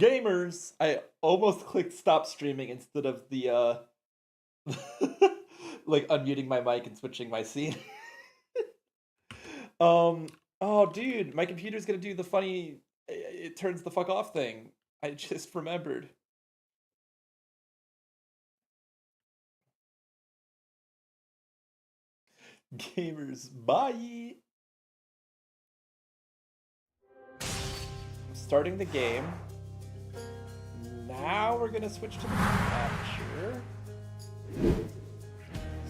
Gamers! I almost clicked stop streaming instead of the, like, unmuting my mic and switching my scene. Oh, dude, my computer's gonna do the funny, it turns the fuck off thing. I just remembered. Gamers, bye! I'm starting the game. Now we're gonna switch to the capture.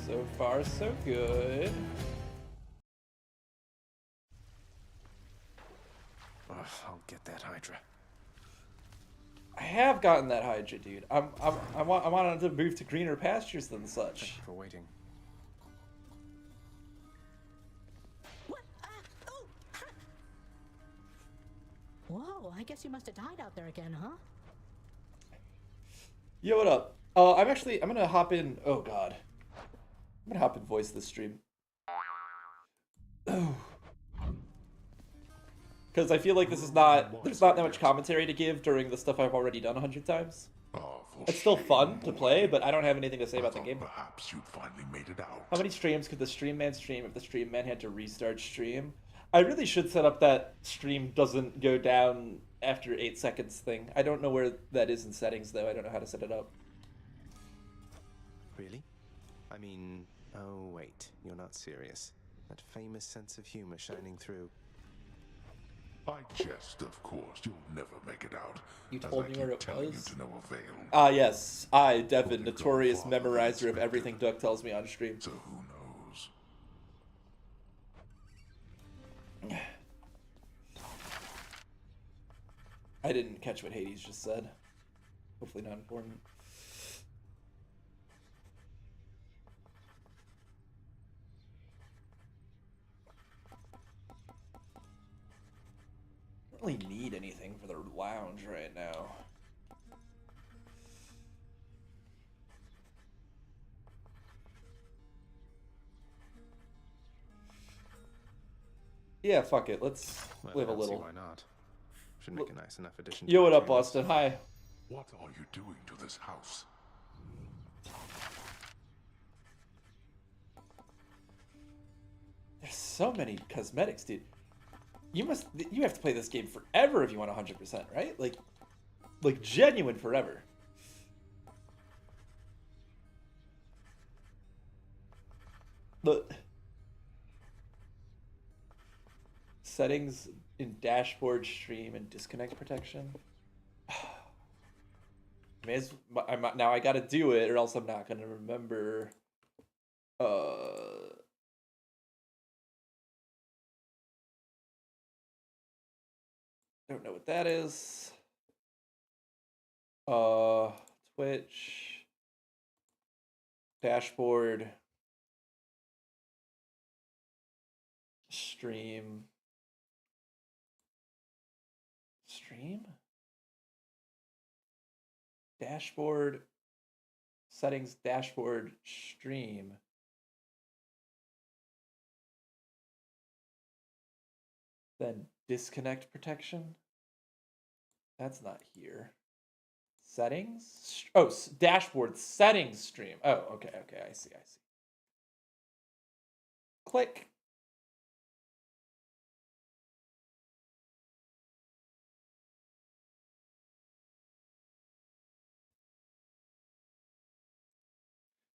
So far, so good. I'll get that Hydra. I have gotten that Hydra, dude. I wanted to move to greener pastures than such. Thank you for waiting. What? Oh! Whoa, I guess you must have died out there again, huh? Yo, what up? I'm gonna hop in. Oh god, I'm gonna hop in voice this stream. Oh. Because I feel like there's not that much commentary to give during the stuff I've already done 100 times. It's still fun to play, but I don't have anything to say about the game. Perhaps you'd finally made it out. How many streams could the stream man stream if the stream man had to restart stream? I really should set up that stream doesn't go down after 8 seconds thing. I don't know where that is in settings, though. I don't know how to set it up. Really? I mean, oh wait, you're not serious. That famous sense of humor shining through. I jest, of course. You'll never make it out. You told me where it was? To no avail. Ah, yes. I, Devin, notorious memorizer of everything Duck tells me on stream. So who knows? I didn't catch what Hades just said. Hopefully not important. I don't really need anything for the lounge right now. Yeah, fuck it. Let's live a little. Why not? Should make a nice enough addition. Yo, what up, Boston? Hi. What are you doing to this house? There's so many cosmetics, dude. You have to play this game forever if you want 100%, right? Like genuine forever. The settings in dashboard, stream, and disconnect protection. Now I gotta do it, or else I'm not gonna remember. Don't know what that is. Twitch. Dashboard. Stream. Dashboard. Settings, dashboard, stream. Then disconnect protection. That's not here. Settings? Oh, dashboard settings stream. Oh, okay, I see. Click.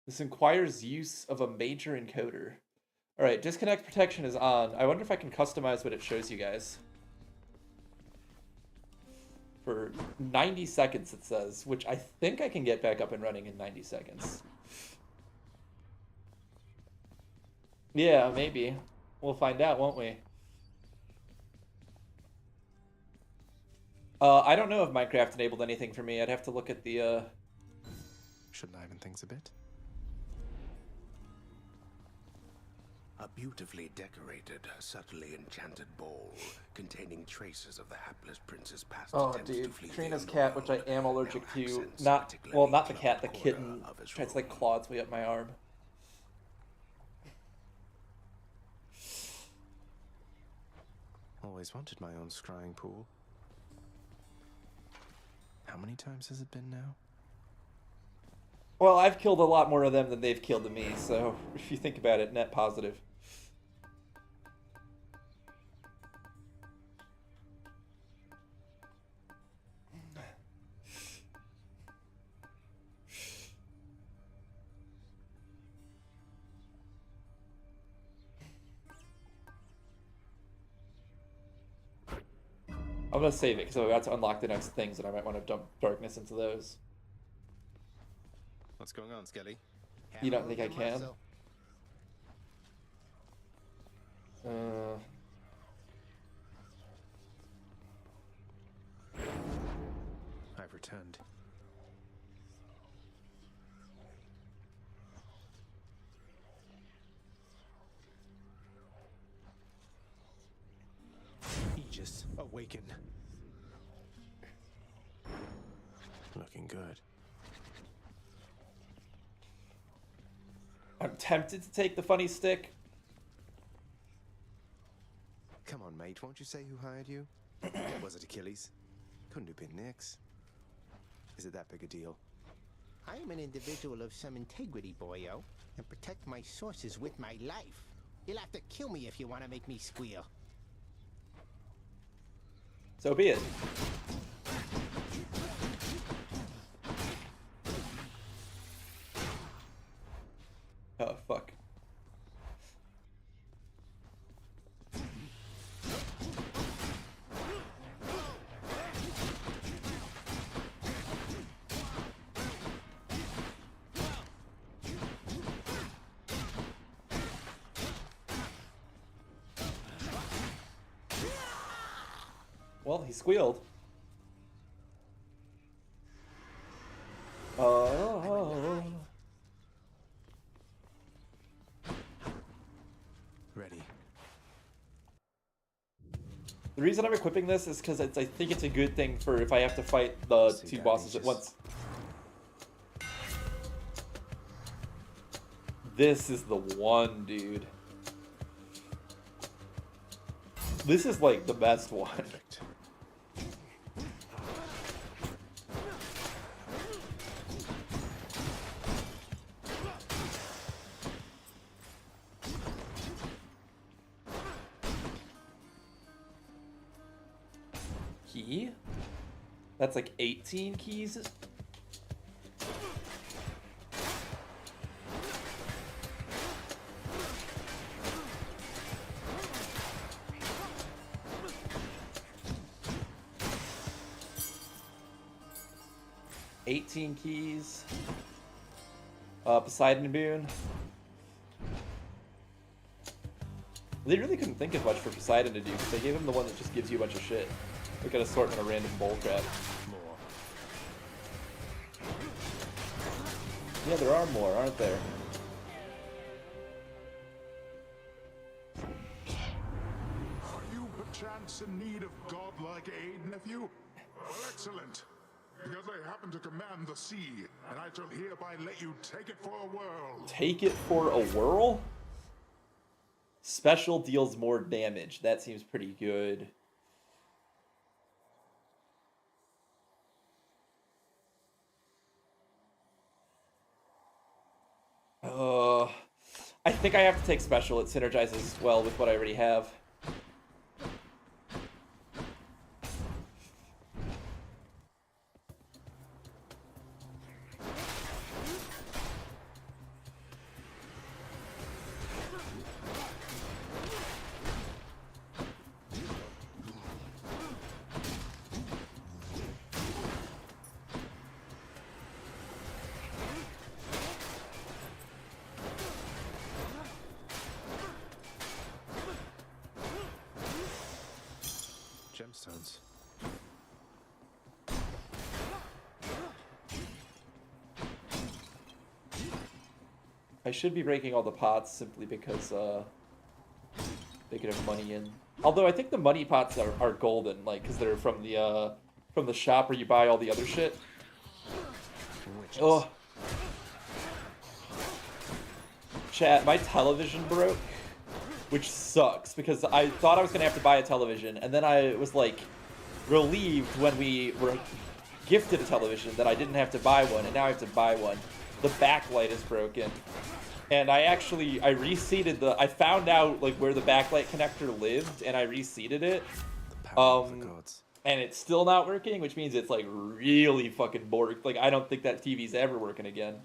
This requires use of a major encoder. Alright, disconnect protection is on. I wonder if I can customize what it shows you guys. For 90 seconds, it says, which I think I can get back up and running in 90 seconds. Yeah, maybe. We'll find out, won't we? I don't know if Minecraft enabled anything for me. I'd have to look at the, Should liven things a bit. A beautifully decorated, subtly enchanted ball containing traces of the hapless prince's past attempts to flee Trina's the cat, which I underworld, am allergic now to. accents Not the particularly cat, the clever kitten. of his Tries to like role. claw its way up my arm. Always wanted my own scrying pool. How many times has it been now? Well, I've killed a lot more of them than they've killed me, so if you think about it, net positive. I'm gonna save it because I'm about to unlock the next things and I might want to dump darkness into those. What's going on, Skelly? You don't think I can? I've returned. Aegis, awaken. Looking good. I'm tempted to take the funny stick. Come on, mate, won't you say who hired you? Was it Achilles? Couldn't have been Nyx. Is it that big a deal? I am an individual of some integrity, boyo, and protect my sources with my life. You'll have to kill me if you want to make me squeal. So be it. Oh, fuck. Well, he squealed. Oh. Ready. The reason I'm equipping this is because I think it's a good thing for if I have to fight the two bosses at once. This is the one, dude. This is like the best one. Perfect. Key? That's like 18 keys? Keys. Poseidon Boon. They really couldn't think of much for Poseidon to do because they gave him the one that just gives you a bunch of shit. Like an assortment of random bullcrap. More. Yeah, there are more, aren't there? Are you perchance in need of godlike aid, nephew? Well, excellent. Because I happen to command the sea, and I shall hereby let you take it for a whirl. Take it for a whirl? Special deals more damage. That seems pretty good. I think I have to take special. It synergizes well with what I already have. Gemstones. I should be breaking all the pots simply because they could have money in. Although I think the money pots are golden, like because they're from the shop where you buy all the other shit. Witches. Oh, chat, my television broke, which sucks because I thought I was gonna have to buy a television, and then I was like relieved when we were gifted a television that I didn't have to buy one, and now I have to buy one. The backlight is broken. And I reseated I found out like where the backlight connector lived, and I reseated it. The power of the gods. And it's still not working, which means it's like really fucking bored. Like, I don't think that TV's ever working again.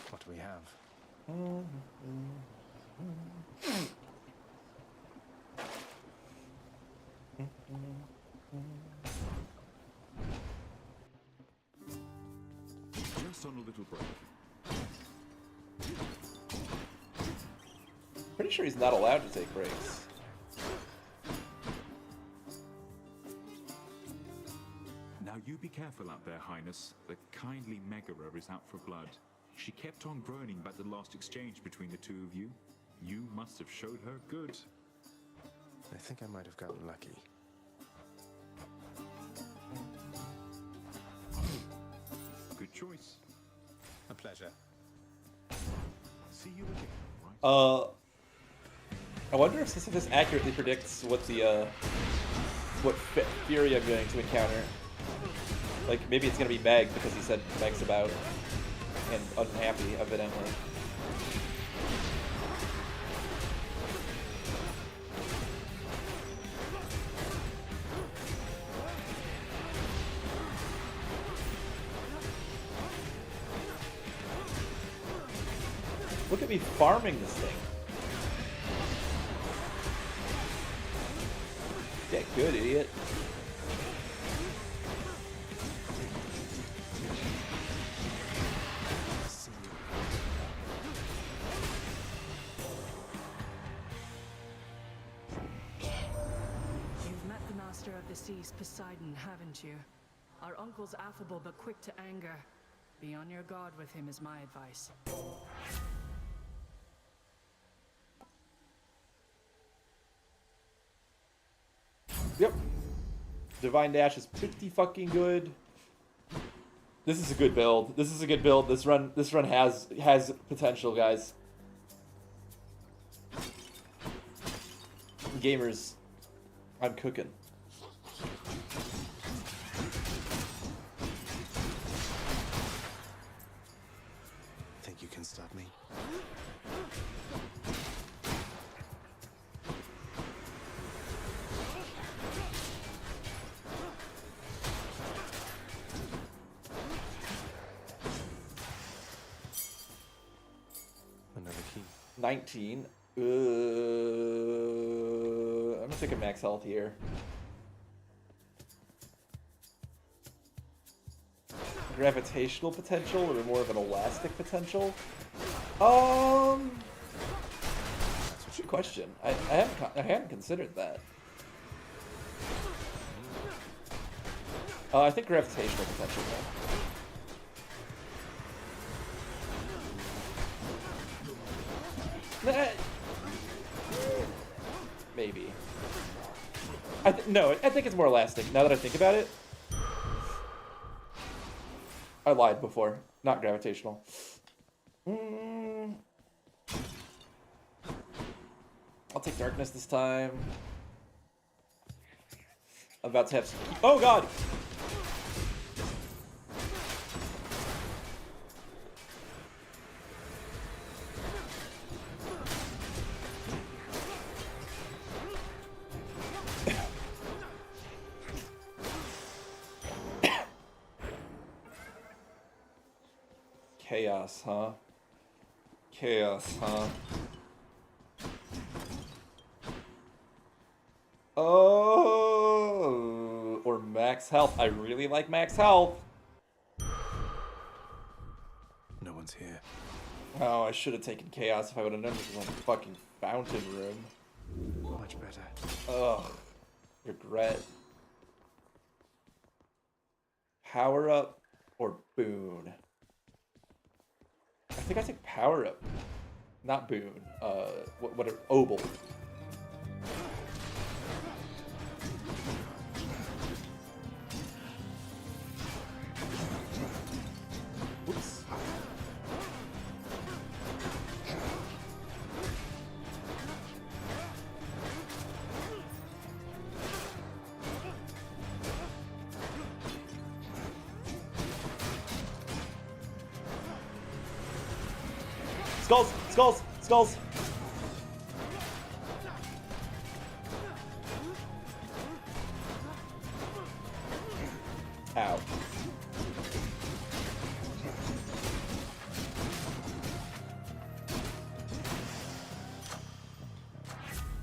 What do we have? Just on a little break. Pretty sure he's not allowed to take breaks. Now you be careful out there, Highness. The kindly Megara is out for blood. She kept on groaning about the last exchange between the two of you. You must have showed her good. I think I might have gotten lucky. Good choice. A pleasure. See you again, right? I wonder if this accurately predicts what what Fury I'm going to encounter. Like, maybe it's gonna be Meg, because he said Meg's about and unhappy, evidently. Look at me farming this thing. Get good, idiot. You've met the Master of the Seas, Poseidon, haven't you? Our uncle's affable but quick to anger. Be on your guard with him is my advice. Yep. Divine Dash is pretty fucking good. This is a good build. This is a good build. This run has potential, guys. Gamers, I'm cooking. Think you can stop me? Another key. 19. I'm gonna take a max health here. Gravitational potential or more of an elastic potential? Good question. I hadn't considered that. I think gravitational potential, though. Maybe. No, I think it's more elastic, now that I think about it. I lied before. Not gravitational. I'll take darkness this time. I'm about to have some... Oh, God! Chaos, huh? Chaos, huh? Oh, or max health. I really like max health. No one's here. Oh, I should have taken chaos if I would have known this was a fucking fountain room. Much better. Ugh. Regret. Power up or boon? I think I take power up. Not boon. What obol. Whoops. Skulls! Skulls! Skulls! Ow.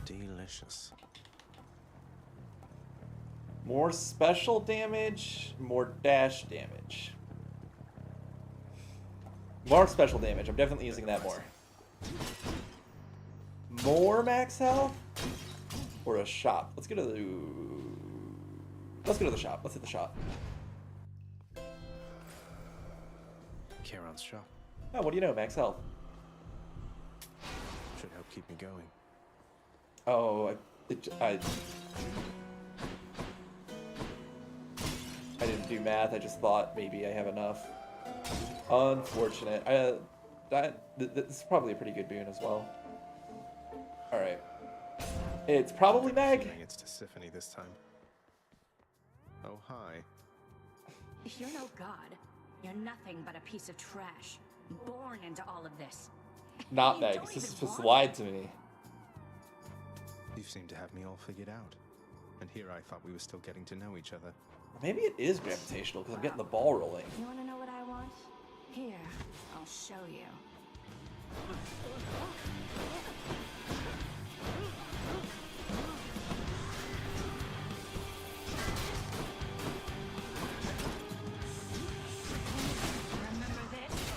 Delicious. More special damage, more dash damage. More special damage. I'm definitely using that more. More max health? Or a shop? Let's go to the... Let's go to the shop. Let's hit the shop. Charon's shop. Oh, what do you know? Max health. Should help keep me going. Oh, I didn't do math. I just thought maybe I have enough. Unfortunate. This is probably a pretty good boon as well. All right. It's probably Meg. It's to Symphony this time. Oh, hi. If you're no god, you're nothing but a piece of trash, born into all of this. Not You Meg. don't This even just want lied to me. You seem to have me all figured out. And here I thought we were still getting to know each other. Maybe it is gravitational because I'm getting the ball rolling. You want to know what I want? Here, I'll show you. Remember this?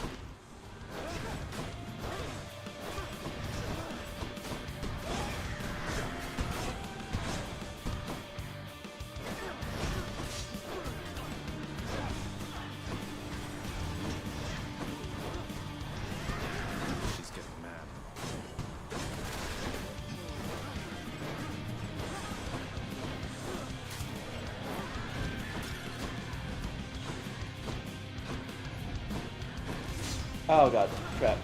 She's getting mad. Oh god, crap.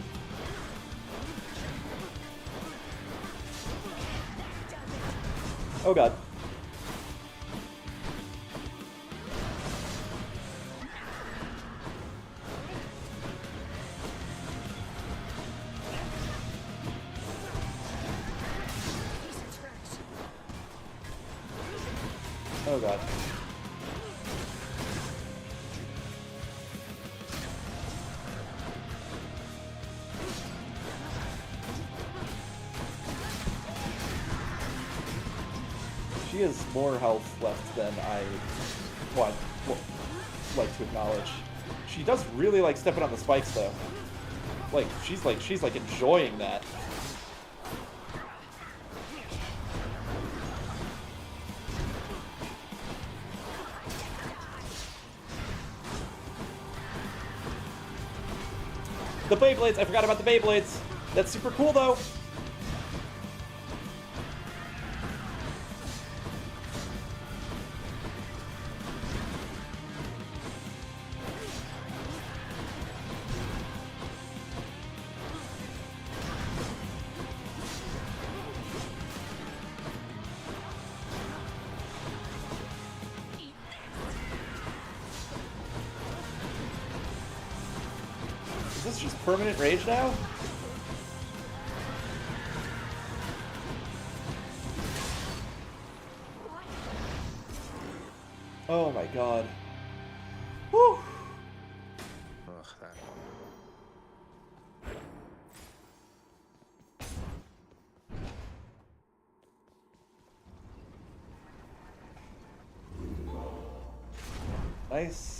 Oh god. Oh god. She has more health left than I would like to acknowledge. She does really like stepping on the spikes though. She's like enjoying that. The Beyblades! I forgot about the Beyblades! That's super cool though! Is this just permanent rage now? Oh my god. Whew. Ugh, that one. Nice.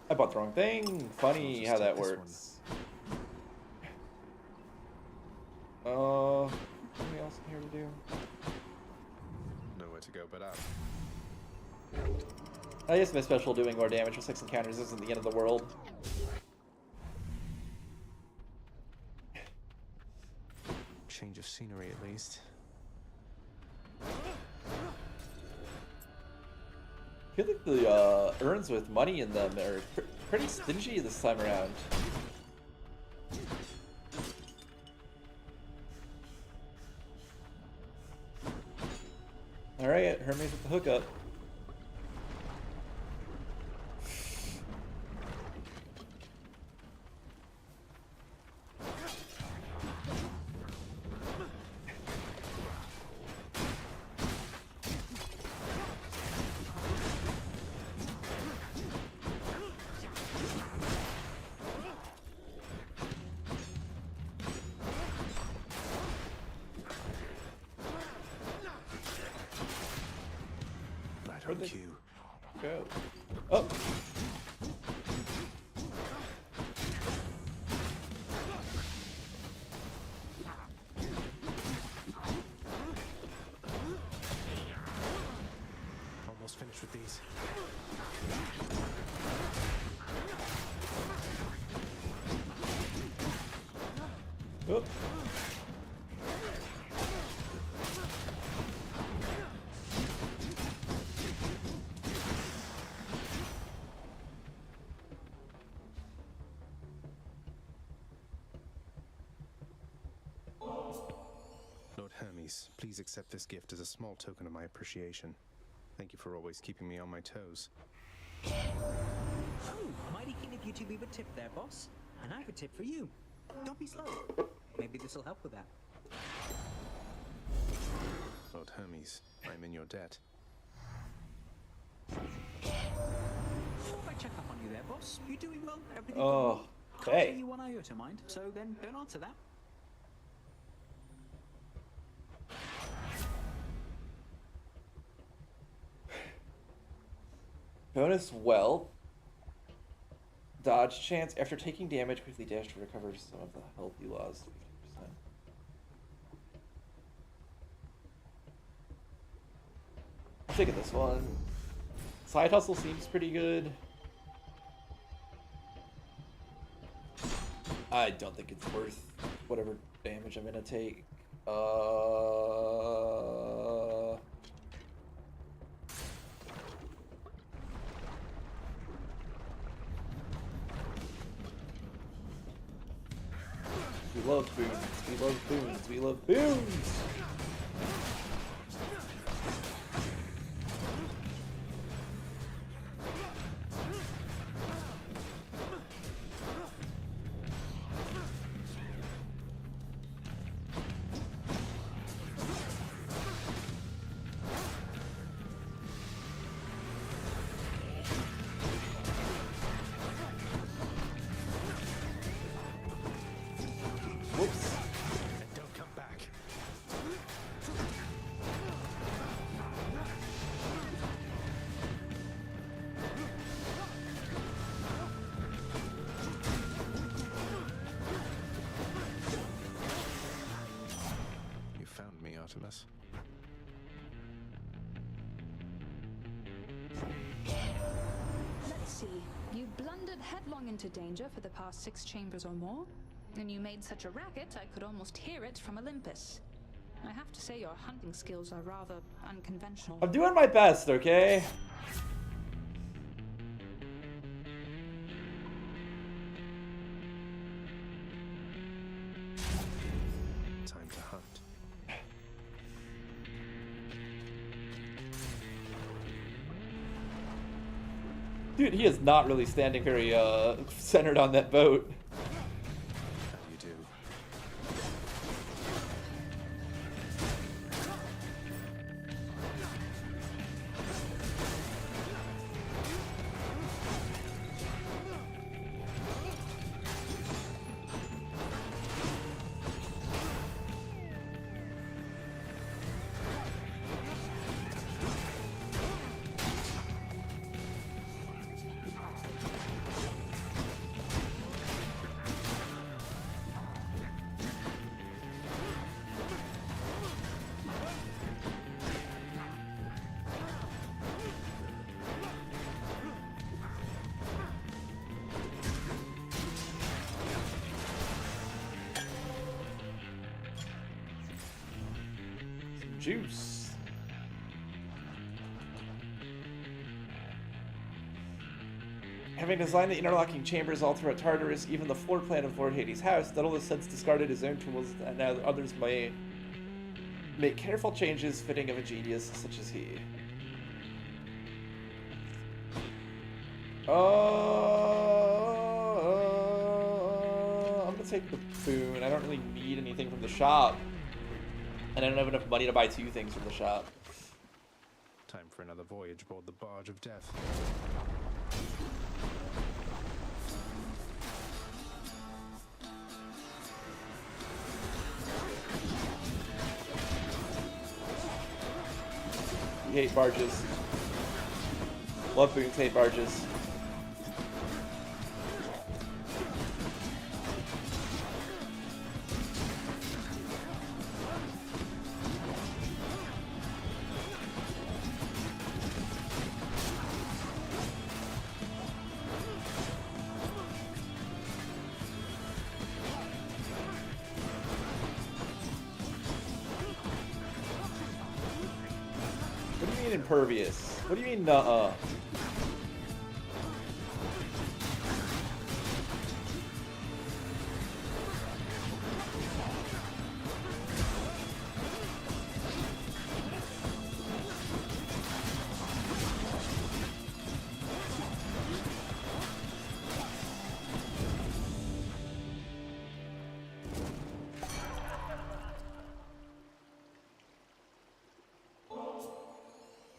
I bought the wrong thing. Funny how that works. Anything else in here to do? Nowhere to go but up. I guess my special doing more damage for 6 encounters isn't the end of the world. Change of scenery at least. I feel like the urns with money in them are pretty stingy this time around. Hermes with the hookup. Right on cue. Go. Oh. Almost finished with these. Oh. Lord Hermes, please accept this gift as a small token of my appreciation. Thank you for always keeping me on my toes. Oh, mighty keen of you to leave a tip there, boss. And I have a tip for you. Don't be slow. Maybe this will help with that. Lord Hermes, I'm in your debt. Thought I'd check up on you there, boss. You doing well? Everything Oh, going well? Can't hey. pay you one iota, mind. So then don't answer that. Bonus well. Dodge chance. After taking damage, quickly dash to recover some of the health you lost. 50%. I'm taking this one. Side hustle seems pretty good. I don't think it's worth whatever damage I'm gonna take. We love boons. We love boons. We love boons. Whoops. And don't come back. You found me, Artemis. Let's see. You blundered headlong into danger for the past 6 chambers or more, and you made such a racket I could almost hear it from Olympus. I have to say your hunting skills are rather unconventional. I'm doing my best, okay? Time to hunt. Dude, he is not really standing very centered on that boat. How do you do? Juice. Having designed the interlocking chambers all throughout Tartarus, even the floor plan of Lord Hades' house, Daedalus since discarded his own tools, and now others may make careful changes fitting of a genius such as he. I'm gonna take the boon. I don't really need anything from the shop. And I don't have enough money to buy 2 things from the shop. Time for another voyage aboard the Barge of Death. We hate barges. Love boons, hate barges. What do you mean impervious? What do you mean nuh-uh?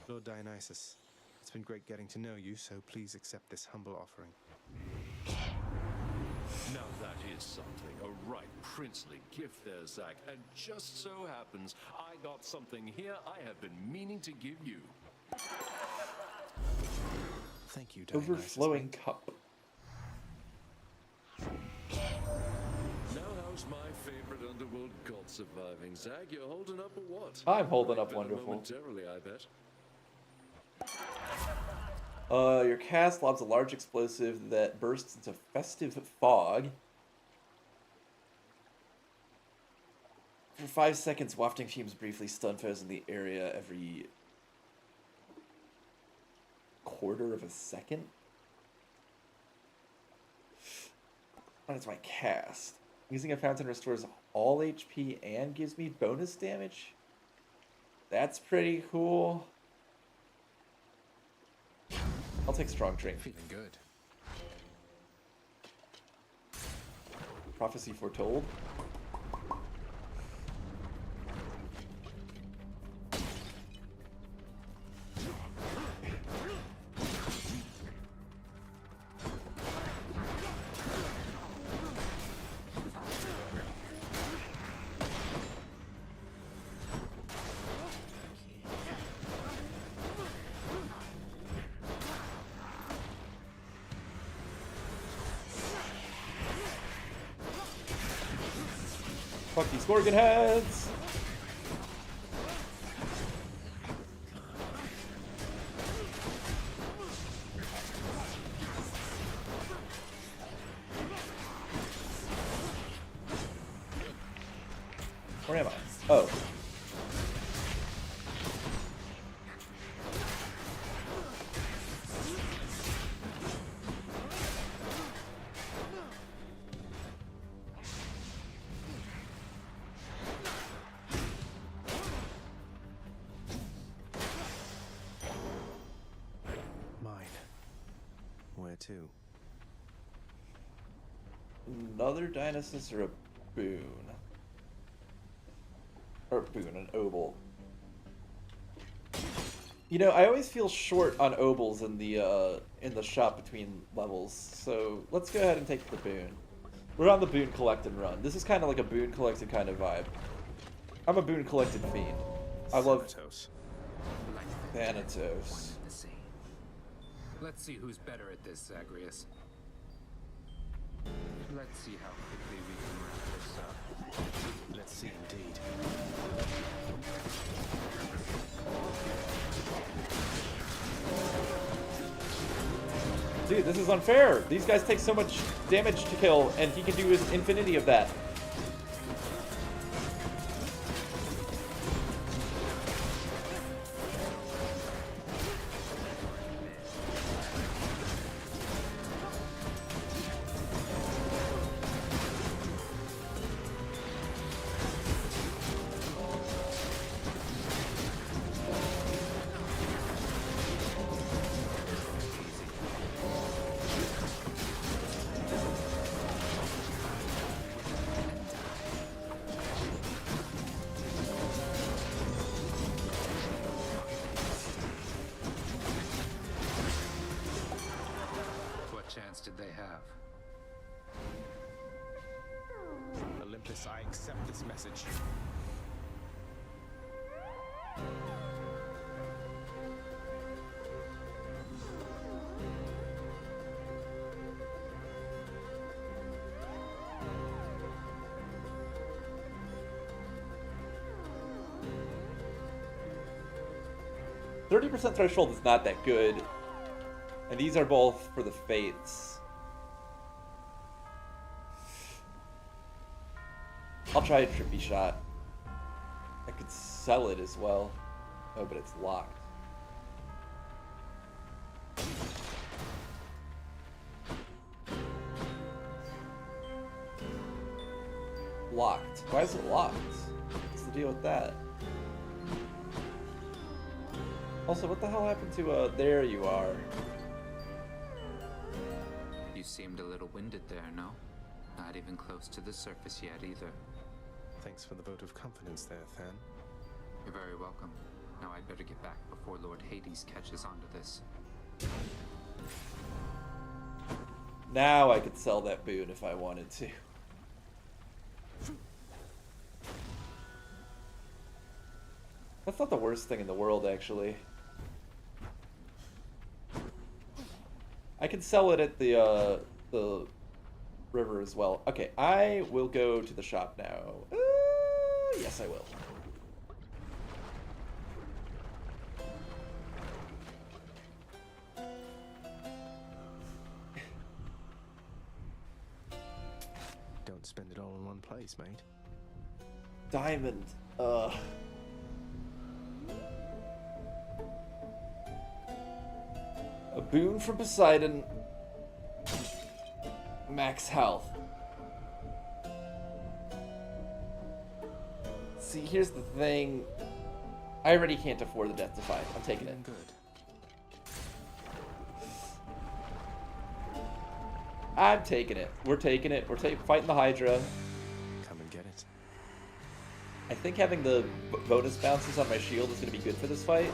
Lord Dionysus, it's been great getting to know you, so please accept this humble offering. Now that is something, a right princely gift there, Zach. And just so happens, I got something here I have been meaning to give you. Thank you, Dionysus. Overflowing cup. Now how's my favorite underworld god surviving, Zach? You're holding up or what? I'm holding up Better wonderful. Momentarily, I bet. Your cast lobs a large explosive that bursts into festive fog. For 5 seconds, wafting fumes briefly stun foes in the area every quarter of a second. That is my cast. Using a fountain restores all HP and gives me bonus damage. That's pretty cool. I'll take strong drink. Feeling good. Prophecy foretold. Fuck these Gorgon heads! Where am I? Oh. Where to? Another Dionysus or a boon? Or a boon, an obol. You know, I always feel short on obols in the shop between levels, so let's go ahead and take the boon. We're on the boon collect and run. This is kind of like a boon collected kind of vibe. I'm a boon collected fiend. I love Thanatos. Let's see who's better at this, Zagreus. Let's see how quickly we can wrap this up. Let's see indeed. Dude, this is unfair. These guys take so much damage to kill, and he can do his infinity of that. chance did they have? Olympus, I accept this message. 30% threshold is not that good. And these are both for the Fates. I'll try a trippy shot. I could sell it as well. Oh, but it's locked. Locked. Why is it locked? What's the deal with that? Also, what the hell happened to, there you are. You seemed a little winded there, no? Not even close to the surface yet, either. Thanks for the vote of confidence there, Than. You're very welcome. Now I'd better get back before Lord Hades catches on to this. Now I could sell that boon if I wanted to. That's not the worst thing in the world, actually. I can sell it at the river as well. Okay, I will go to the shop now. Yes, I will. Don't spend it all in one place, mate. Diamond. A boon from Poseidon. Max health. See, here's the thing. I already can't afford the Death Defy. I'm taking it. Good. I'm taking it. We're taking it. We're fighting the Hydra. Come and get it. I think having the bonus bounces on my shield is going to be good for this fight.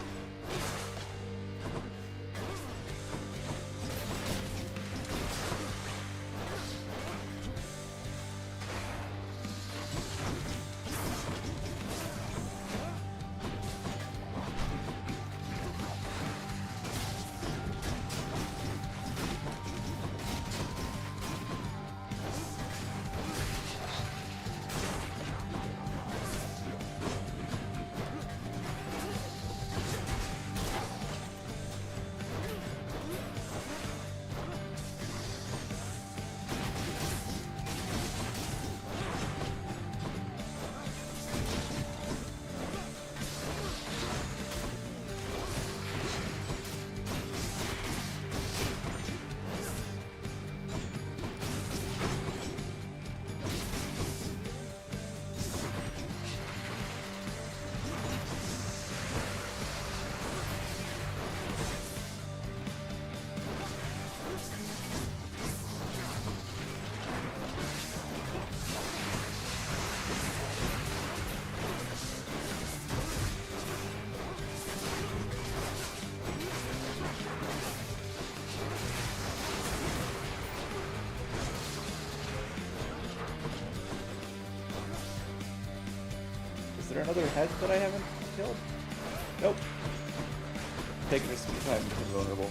Is there another head that I haven't killed? Nope. Taking risky time, invulnerable.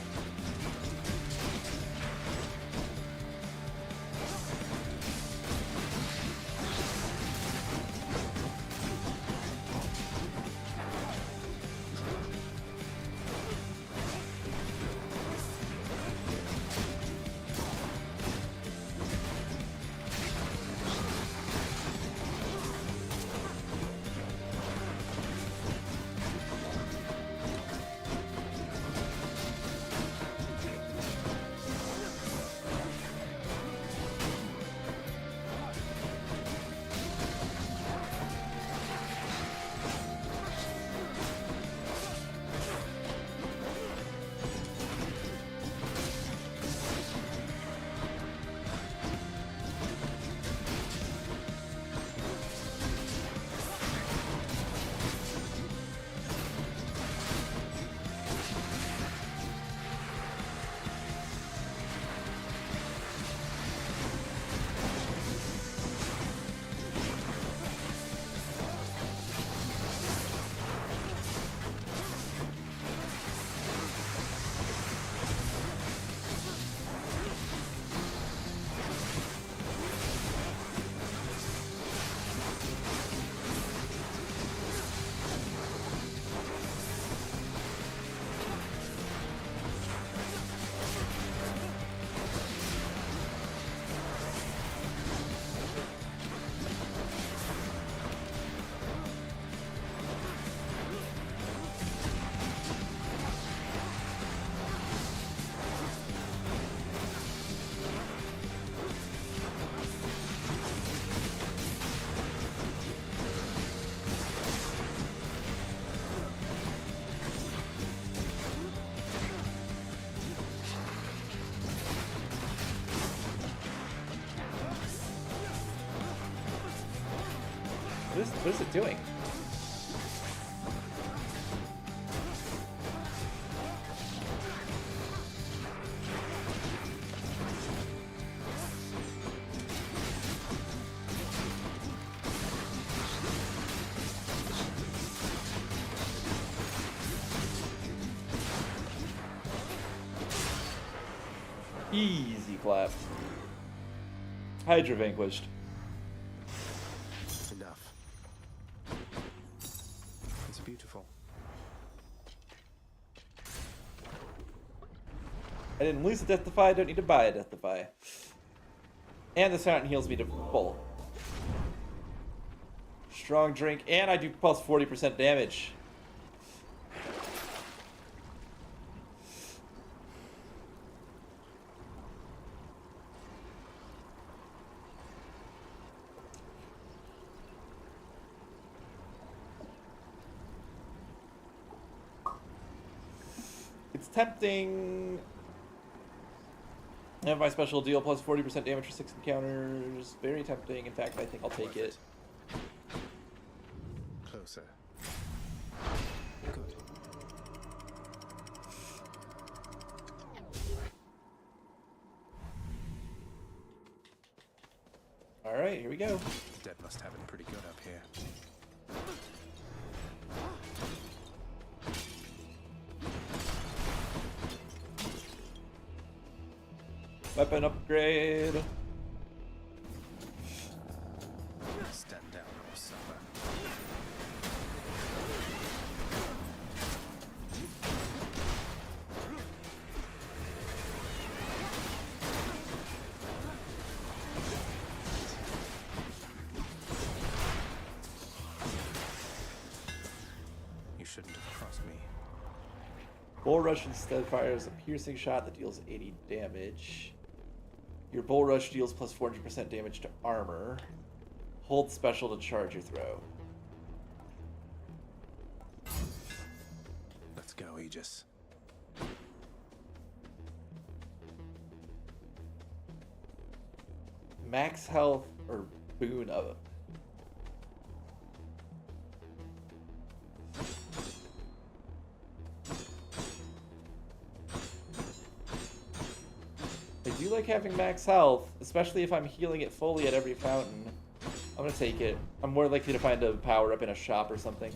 What is it doing? Easy clap. Hydra vanquished. Enough. It's beautiful. I didn't lose a Death Defy, I don't need to buy a Death Defy. And this fountain heals me to full. Strong drink, and I do plus 40% damage. It's tempting. I have my special deal plus 40% damage for 6 encounters. Very tempting. In fact, I think I'll take it. Closer. Good. Alright, here we go. The dead must have it pretty good up here. Weapon upgrade. Stand down or suffer. You shouldn't have crossed me. Bull Rush instead fires a piercing shot that deals 80 damage. Your Bull Rush deals plus 400% damage to armor. Hold special to charge your throw. Let's go, Aegis. Max health or boon of it. I do like having max health, especially if I'm healing it fully at every fountain. I'm gonna take it. I'm more likely to find a power up in a shop or something.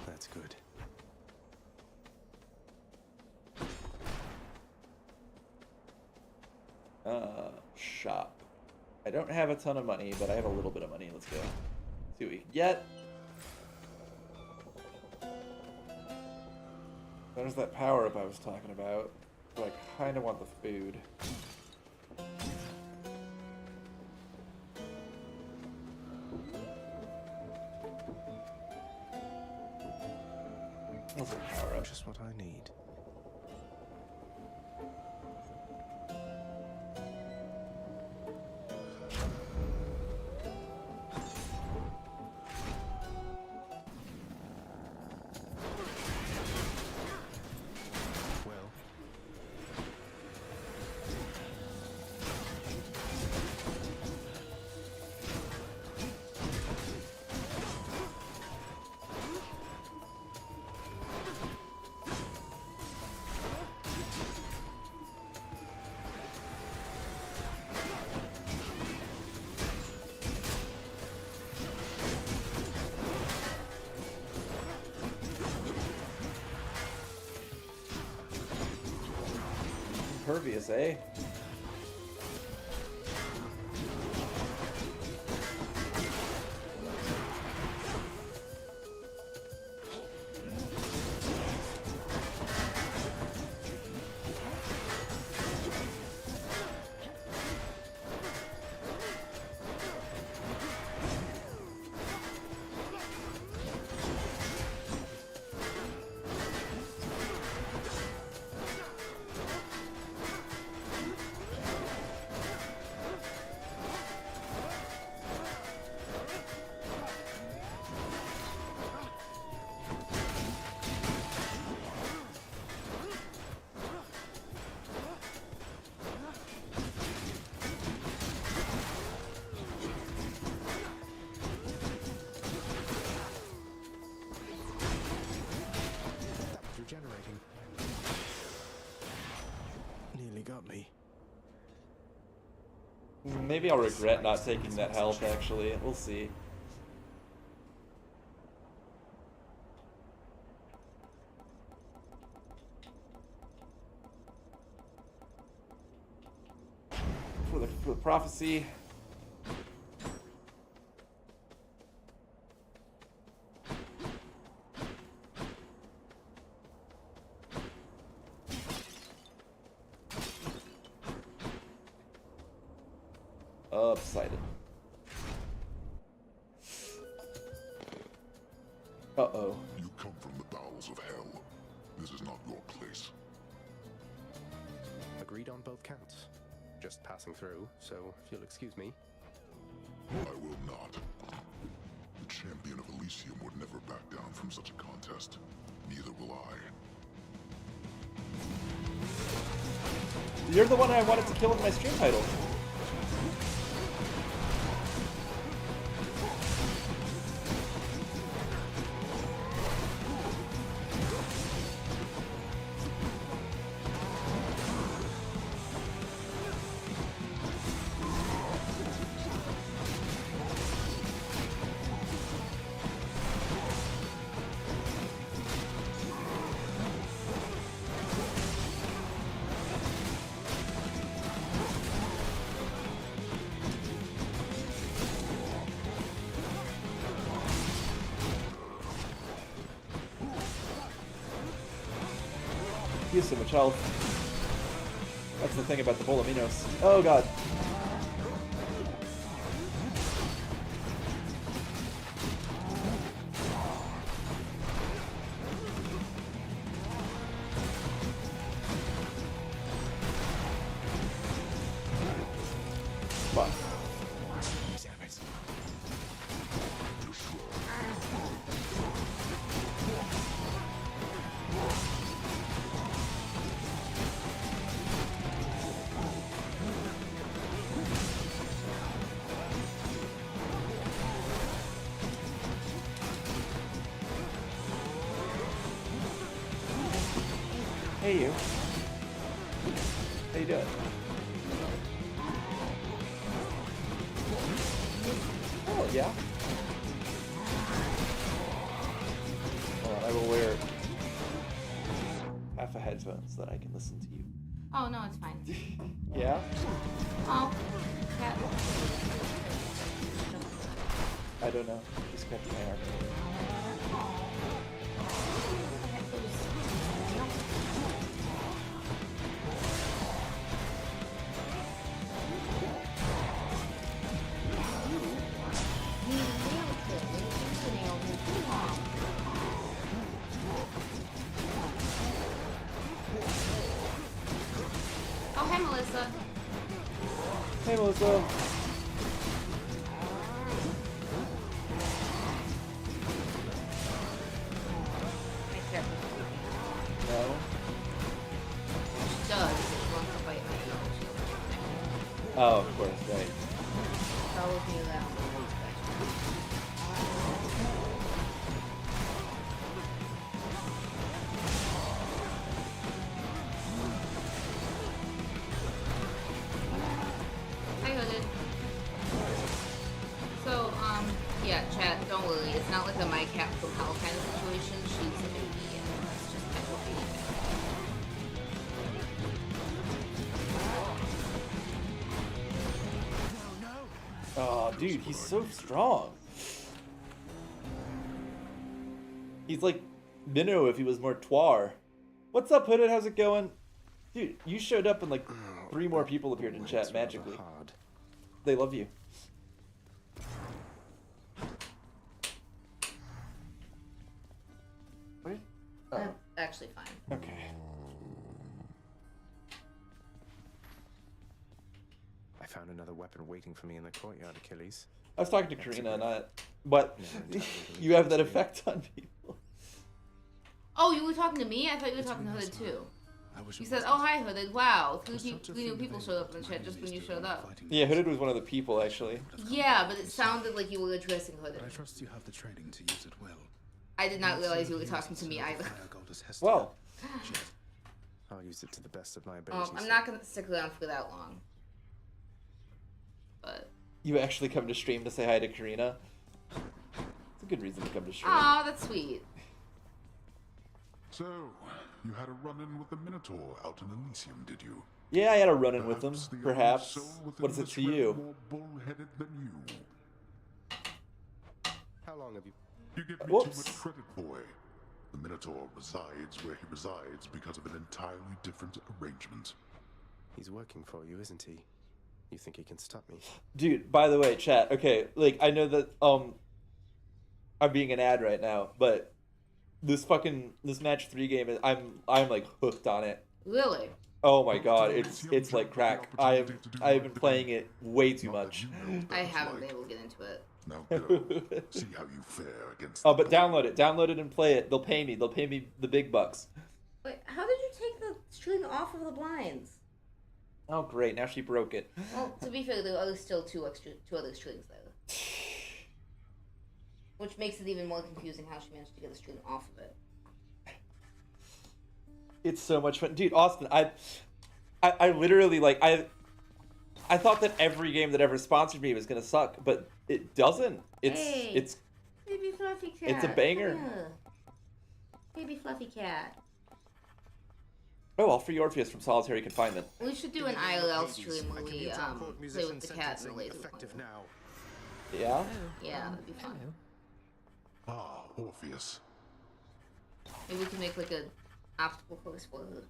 That's good. Shop. I don't have a ton of money, but I have a little bit of money. Let's go. See what we can get. There's that power up I was talking about. But I kind of want the food. That's a power up. Just what I need. Impervious, eh? Maybe I'll regret not taking that health, actually. We'll see. For the prophecy. Poseidon. Uh-oh. You come from the bowels of hell. This is not your place. Agreed on both counts. Just passing through, so if you'll excuse me. I will not. The champion of Elysium would never back down from such a contest. Neither will I. You're the one I wanted to kill with my stream title. He has so much health. That's the thing about the Bolaminos. Oh god. Fuck. Hey you. How you doing? Oh yeah. Hold on, I will wear half a headphone so that I can listen to you. Oh no, it's fine. Yeah? Oh, cat. I don't know. Just got my arm. Oh, hey, Melissa. Hey, Melissa. No. She does. She wants to bite my nose. Oh, of course, right. Follows me around. Hi, Hooded. So, yeah, chat, don't worry. It's not like a my cat from hell kind of situation. She's a baby, and that's just kind of baby. Oh, dude, he's so strong. He's like Minnow if he was more Twar. What's up, Hooded? How's it going? Dude, you showed up and like 3 more people appeared in chat magically. They love you. Wait. Oh. That's actually fine. Okay. I found another weapon waiting for me in the courtyard, Achilles. I was talking to Karina, not. But you have that effect on people. Oh, you were talking to me? I thought you were talking to Hooded too. You said, "Oh hi, Hooded. Wow, 3 new people showed up in the chat just when you showed up." Yeah, Hooded was one of the people actually. Yeah, but it sounded like you were addressing Hooded. I trust you have the training to use it well. I did not realize you were talking to me either. Well, I'll use it to the best of my abilities. I'm not gonna stick around for that long. but... You actually come to stream to say hi to Karina? It's a good reason to come to stream. Aw, that's sweet. So, you had a run-in with the Minotaur out in Elysium, did you? Yeah, I had a run-in with him, Perhaps the only perhaps. soul within What is it this to realm you? More bull-headed than you. How long have you... You give me too much credit, boy. The Minotaur resides where he resides because of an entirely different arrangement. He's working for you, isn't he? You think he can stop me? Dude, by the way, chat, okay, like, I know that, I'm being an ad right now, but this match 3 game, I'm like hooked on it. Really? Oh my god, it's like crack. I've been playing it way too much. I haven't been able to get into it. Now go. See how you fare against. Oh, but download it and play it. They'll pay me the big bucks. Wait, how did you take the string off of the blinds? Oh great, now she broke it. Well, to be fair, there are still two other strings there. Which makes it even more confusing how she managed to get the string off of it. It's so much fun. Dude, Austin, I literally, like, I thought that every game that ever sponsored me was gonna suck, but it doesn't. It's Baby fluffy cat. It's a banger. Baby fluffy cat. Oh, I'll free Orpheus from solitary confinement. We should do an ILL stream where we play with the cat and the laser pointer. Yeah? Yeah, that'd be fun. Ah, Orpheus. Maybe we can make like a obstacle course for her.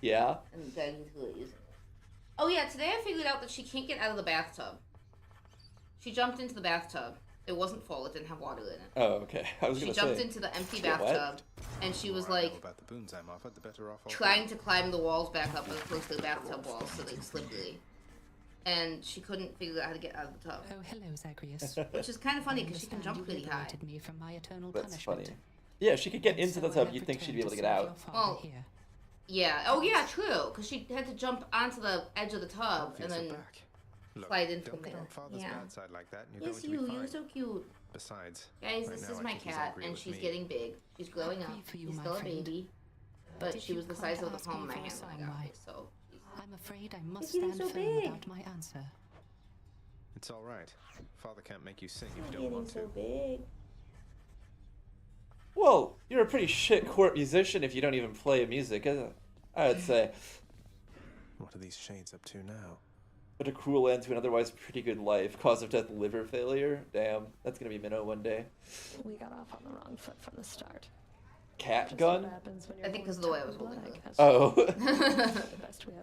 Yeah? And guide you through it using it. Oh yeah, today I figured out that she can't get out of the bathtub. She jumped into the bathtub. It wasn't full, it didn't have water in it. Oh, okay. I was gonna say. She jumped into the empty bathtub, and she was like about the boons I'm offered, the better off trying to climb the walls back up and close to the bathtub walls so they slippery. And she couldn't figure out how to get out of the tub. Oh, hello, Zagreus. Which is kind of funny because she can jump pretty high. Me from my eternal That's punishment. funny. Yeah, she could get into the tub. You'd think she'd be able to get out. Well, yeah. Oh, yeah, true. Because she had to jump onto the edge of the tub and then slide in from there. Yeah. Like that and Yes, you're so cute. Besides, guys, right this now, is I my think he's cat, angry and with she's me. getting big. She's growing up. She's still a baby, but she was the size of the palm of my hand when I got her. So I'm afraid I must getting stand so firm big. about my answer. It's all right. Father can't make you sing if you she's don't getting want so to. big. Well, you're a pretty shit court musician if you don't even play music, I would say. What are these shades up to now? But a cruel end to an otherwise pretty good life. Cause of death, liver failure. Damn, that's gonna be Minnow one day. We got off on the wrong foot from the start. Cat gun? I think because of the way I was holding it. Oh.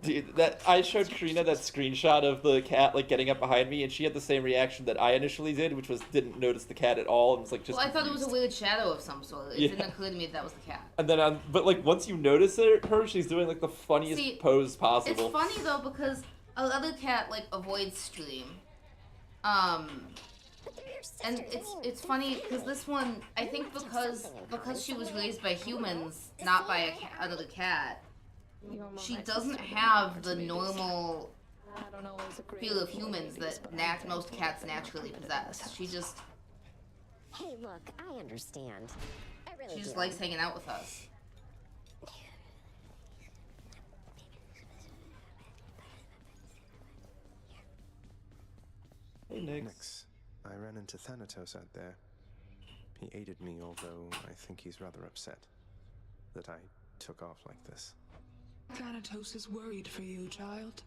Dude, that I showed Karina that screenshot of the cat like getting up behind me, and she had the same reaction that I initially did, which was didn't notice the cat at all, and was like just. Well, I thought it was a weird shadow of some sort. It didn't occur to me that was the cat. And then, but like once you notice her, she's doing like the funniest pose possible. It's funny though because another cat like avoids stream, and it's funny because this one I think because she was raised by humans, not by another cat. She doesn't have the normal feel of humans that most cats naturally possess. She just Hey, look, I understand. I really she just do. likes hanging out with us. Hey, Nix. Nix, I ran into Thanatos out there. He aided me, although I think he's rather upset that I took off like this. Thanatos is worried for you, child.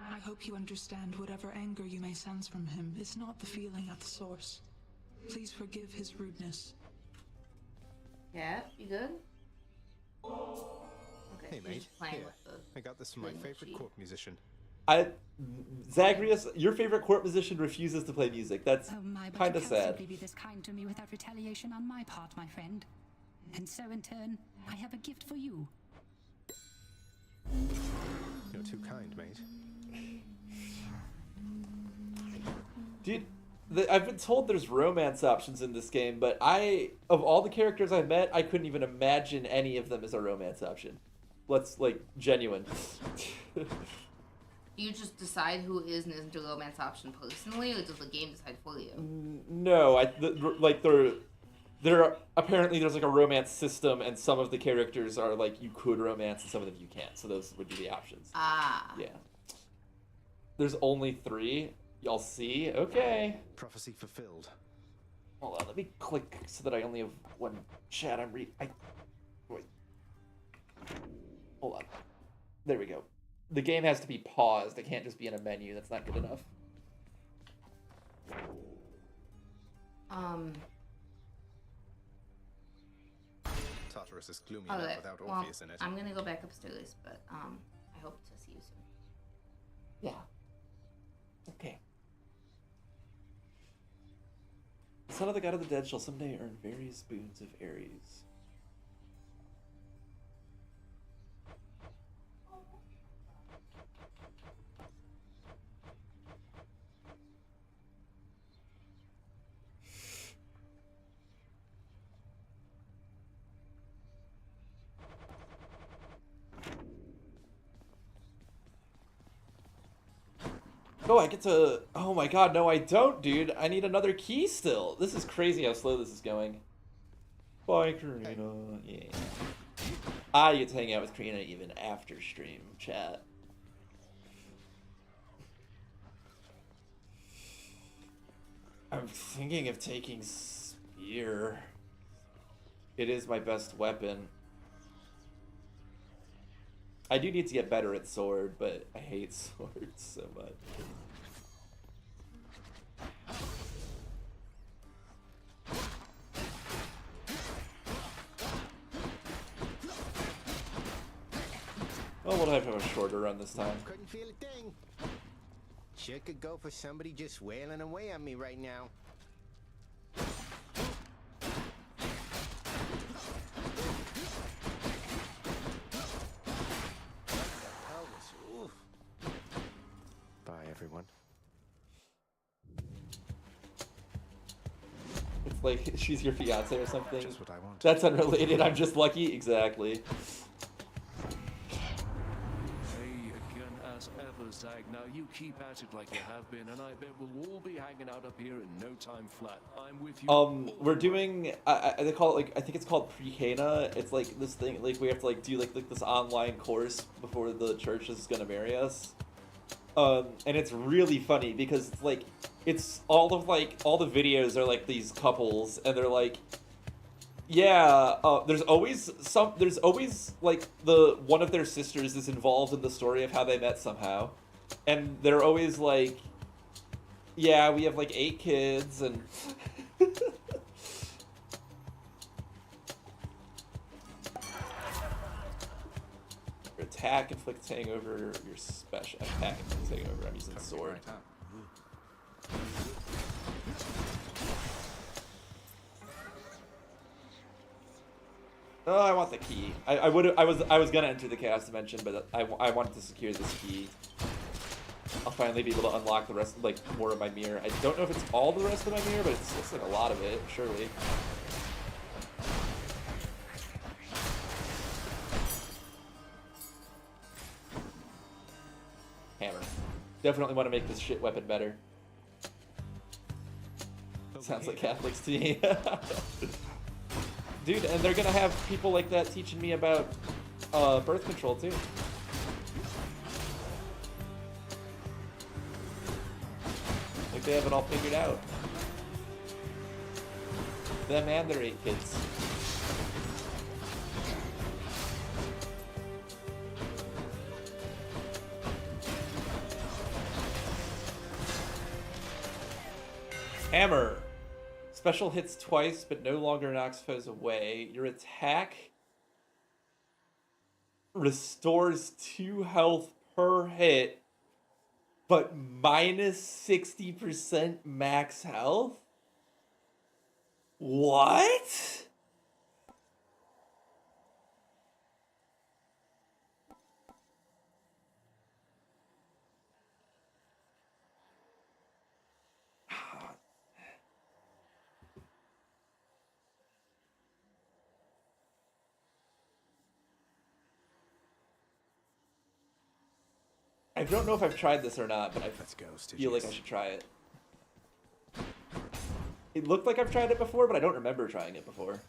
I hope you understand whatever anger you may sense from him is not the feeling at the source. Please forgive his rudeness. Yeah, you good? Okay, Hey, she's mate. just playing Here, with the I got this from my thing that favorite she- court musician. Zagreus, your favorite court musician refuses to play music. That's Oh my, but kind you of can't sad. simply be this kind to me without retaliation on my part, my friend. And so in turn, I have a gift for you. You're too kind, mate. Dude, I've been told there's romance options in this game, but of all the characters I've met, I couldn't even imagine any of them as a romance option. Let's, like, genuine. You just decide who is and isn't a romance option personally, or does the game decide for you? No, apparently there's like a romance system, and some of the characters are like you could romance, and some of them you can't. So those would be the options. Ah. Yeah. There's only 3, Y'all see? Okay. Prophecy fulfilled. Hold on, let me click so that I only have one chat I'm reading. Wait. Hold on. There we go. The game has to be paused. It can't just be in a menu. That's not good enough. Tartarus is gloomy Okay, enough without well, Orpheus in it. I'm gonna go back upstairs, but I hope to see you soon. Yeah. Okay. The son of the god of the dead shall someday earn various boons of Ares. Oh, I get to... Oh my god, no I don't, dude. I need another key still. This is crazy how slow this is going. Bye, Karina. Yeah. I get to hang out with Karina even after stream, chat. I'm thinking of taking Spear. It is my best weapon. I do need to get better at sword, but I hate swords so much. Well, we'll have to have a shorter run this time. Couldn't feel a thing. Sure could go for somebody just wailing away on me right now. Bye, everyone. It's like she's your fiance or something. Just what I want. That's unrelated. I'm just lucky. Exactly. Hey again as ever, Zag. Now you keep at it like you have been, and I bet we'll all be hanging out up here in no time flat. I'm with you. We're doing. They call it like I think it's called pre-Cana. It's like this thing. Like we have to like do like this online course before the church is gonna marry us. And it's really funny because it's like it's all the videos are like these couples and they're like, yeah, there's always like the one of their sisters is involved in the story of how they met somehow, and they're always like, yeah, we have like 8 kids and attack, inflict hangover, your special attack, inflict hangover. I'm using sword. Oh, I want the key. I was gonna enter the chaos dimension, but I wanted to secure this key. I'll finally be able to unlock the rest, like more of my mirror. I don't know if it's all the rest of my mirror, but it looks like a lot of it, surely. Hammer. Definitely want to make this shit weapon better. Sounds like Catholics to me. Dude, and they're gonna have people like that teaching me about birth control too. Like they have it all figured out. Them and their 8 kids. Hammer. Special hits twice, but no longer knocks foes away. Your attack restores 2 health per hit, but minus 60% max health? What? I don't know if I've tried this or not, but I feel like I should try it. It looked like I've tried it before, but I don't remember trying it before.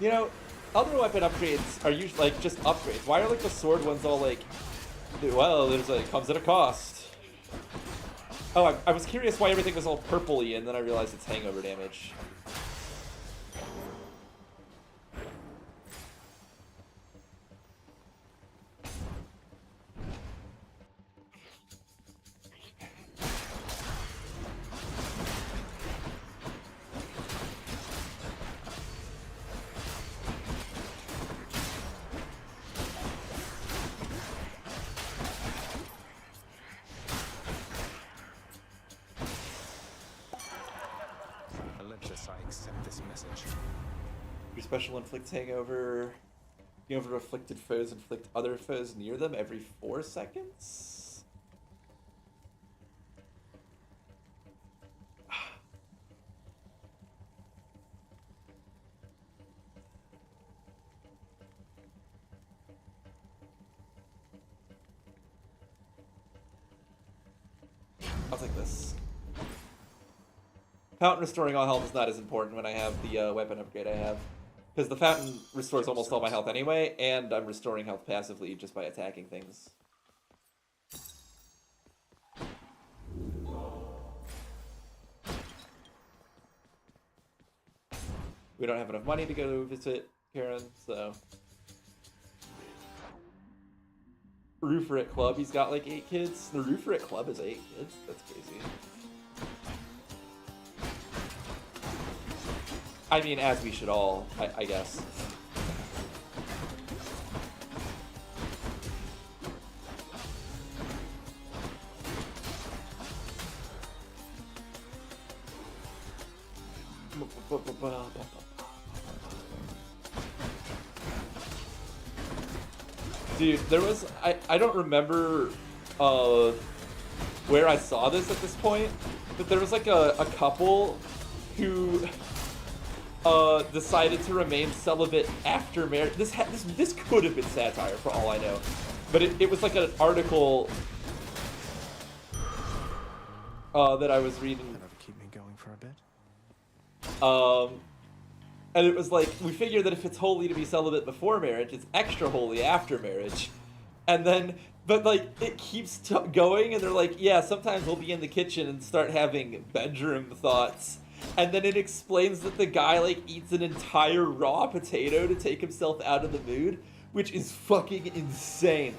You know, other weapon upgrades are usually like just upgrades. Why are like the sword ones all like, well, there's a, it comes at a cost. Oh, I was curious why everything was all purpley, and then I realized it's hangover damage. Olympus, I accept this message. Your special inflicts hangover. Being able to afflicted foes inflict other foes near them every 4 seconds? I'll take this. Fountain restoring all health is not as important when I have the weapon upgrade I have. Because the fountain restores almost all my health anyway, and I'm restoring health passively just by attacking things. We don't have enough money to go to visit Karen, so... Rooferit Club, he's got like 8 kids. The Rooferit Club is 8 kids? That's crazy. I mean, as we should all, I guess. Dude, there was, I don't remember where I saw this at this point, but there was like a couple who decided to remain celibate after marriage. This could have been satire for all I know, but it was like an article that I was reading. That'll keep me going for a bit. And it was like, we figure that if it's holy to be celibate before marriage, it's extra holy after marriage. And then, but like, it keeps going, and they're like, yeah, sometimes we'll be in the kitchen and start having bedroom thoughts. And then it explains that the guy, like, eats an entire raw potato to take himself out of the mood, which is fucking insane.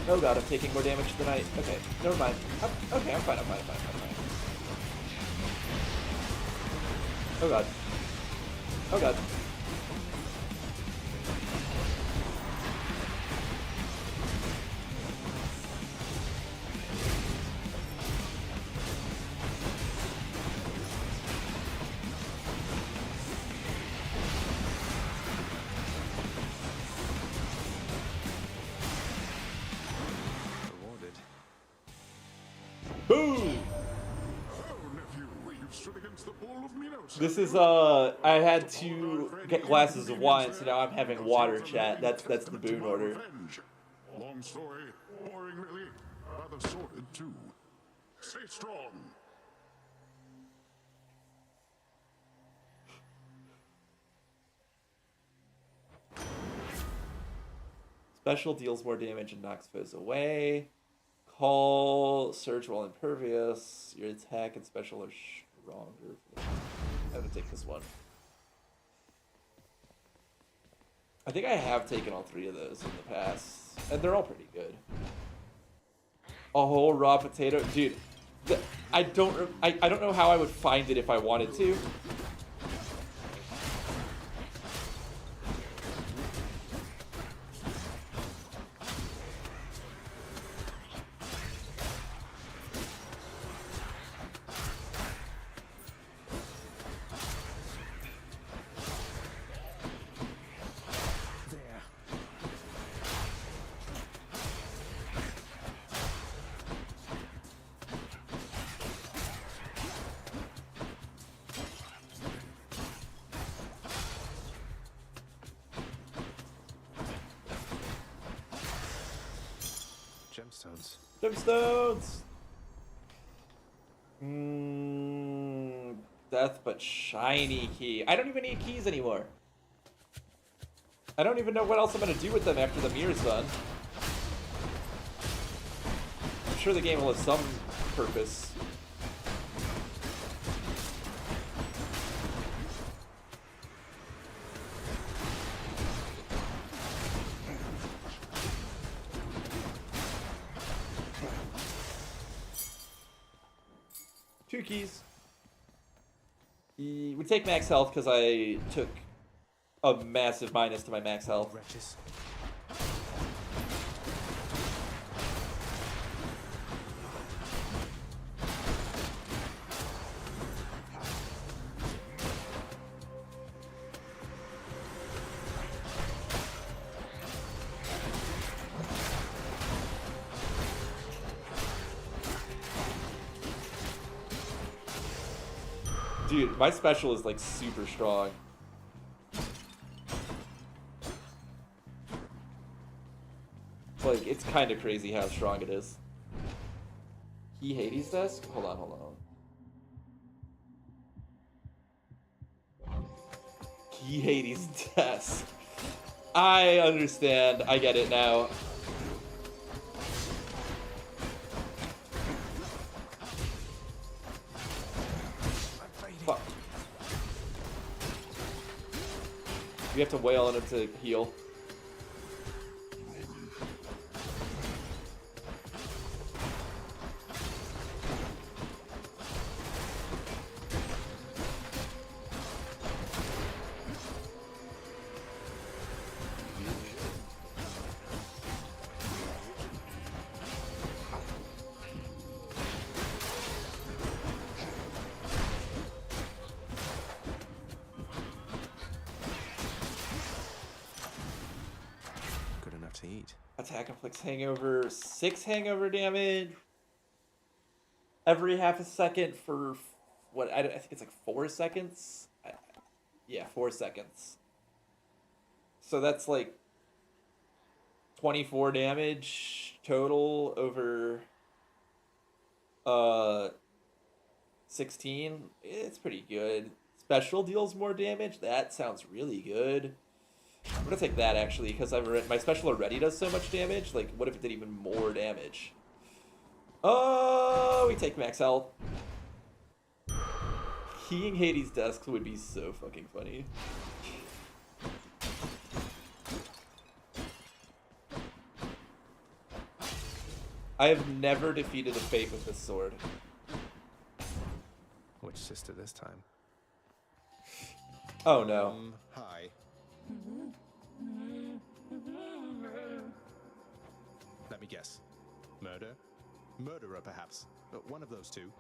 Oh god, I'm taking more damage tonight. Okay, never mind. Okay, I'm fine. Oh god. Oh god. Boom! This is I had to get glasses of wine, so now I'm having water, chat. That's the boon order. Long story, boring really, rather sordid too. Stay strong. Special deals more damage and knocks foes away. Call, surge while impervious. Your attack and special are stronger. I'm gonna take this one. I think I have taken all 3 of those in the past, and they're all pretty good. A whole raw potato, dude. I don't know how I would find it if I wanted to. Gemstones. death, but shiny key. I don't even need keys anymore. I don't even know what else I'm gonna do with them after the mirror's done. I'm sure the game will have some purpose. Two keys. We take max health because I took a massive minus to my max health. Wretches. Dude, my special is like super strong. Like, it's kind of crazy how strong it is. Key Hades desk? Hold on, hold on. Key Hades desk. I understand. I get it now. Fuck. We have to wail on him to heal. To eat. Attack inflicts hangover, 6 hangover damage every half a second for what I think it's like 4 seconds. Yeah, 4 seconds. So that's like 24 damage total over 16. It's pretty good. Special deals more damage. That sounds really good. I'm gonna take that actually because my special already does so much damage. Like, what if it did even more damage? Oh, we take max health. Keying Hades desks would be so fucking funny. I have never defeated a fate with this sword. Which sister this time? Oh no. Hi. Let me guess. Murder? Murderer, perhaps. One of those two.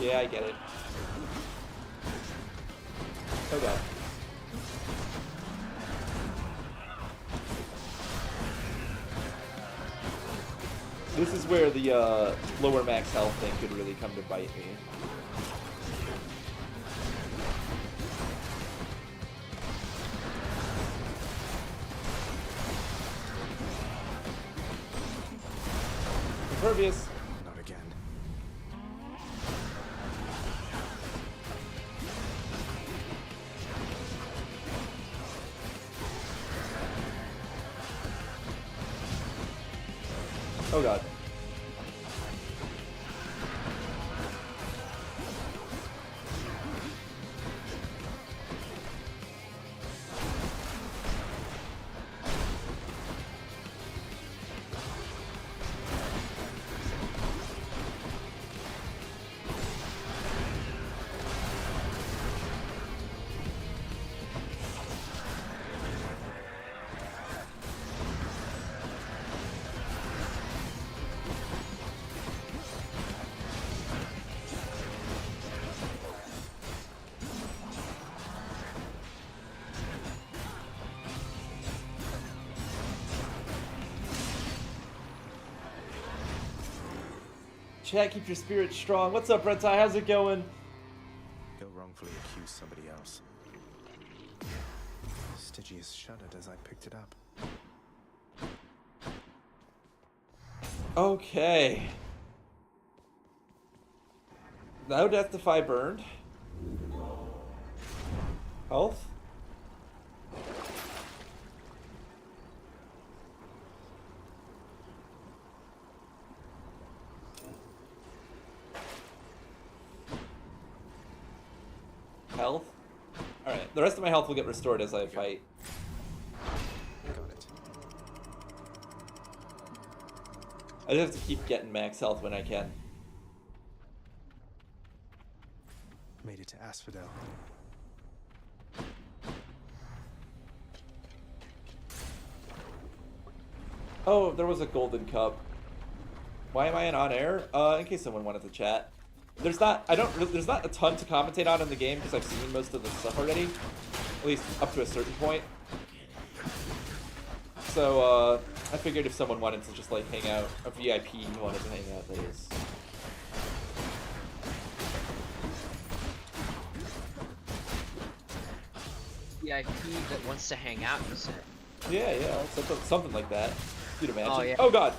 Yeah, I get it. Oh god. This is where the lower max health thing could really come to bite me. Impervious. Not again. Oh god. Chat, keep your spirit strong. What's up, Rentai? How's it going? Go wrongfully accuse somebody else. Stygius shuddered as I picked it up. Okay. No death defy burned. Health. Health. Alright, the rest of my health will get restored as I fight. Got it. I just have to keep getting max health when I can. Made it to Asphodel. Oh, there was a golden cup. Why am I on air? In case someone wanted to chat. There's not a ton to commentate on in the game because I've seen most of the stuff already. At least up to a certain point. So, I figured if someone wanted to just, like, hang out, a VIP who wanted to hang out, that is. VIP that wants to hang out, you said? Yeah, something like that. You'd imagine. Oh, yeah. Oh, God!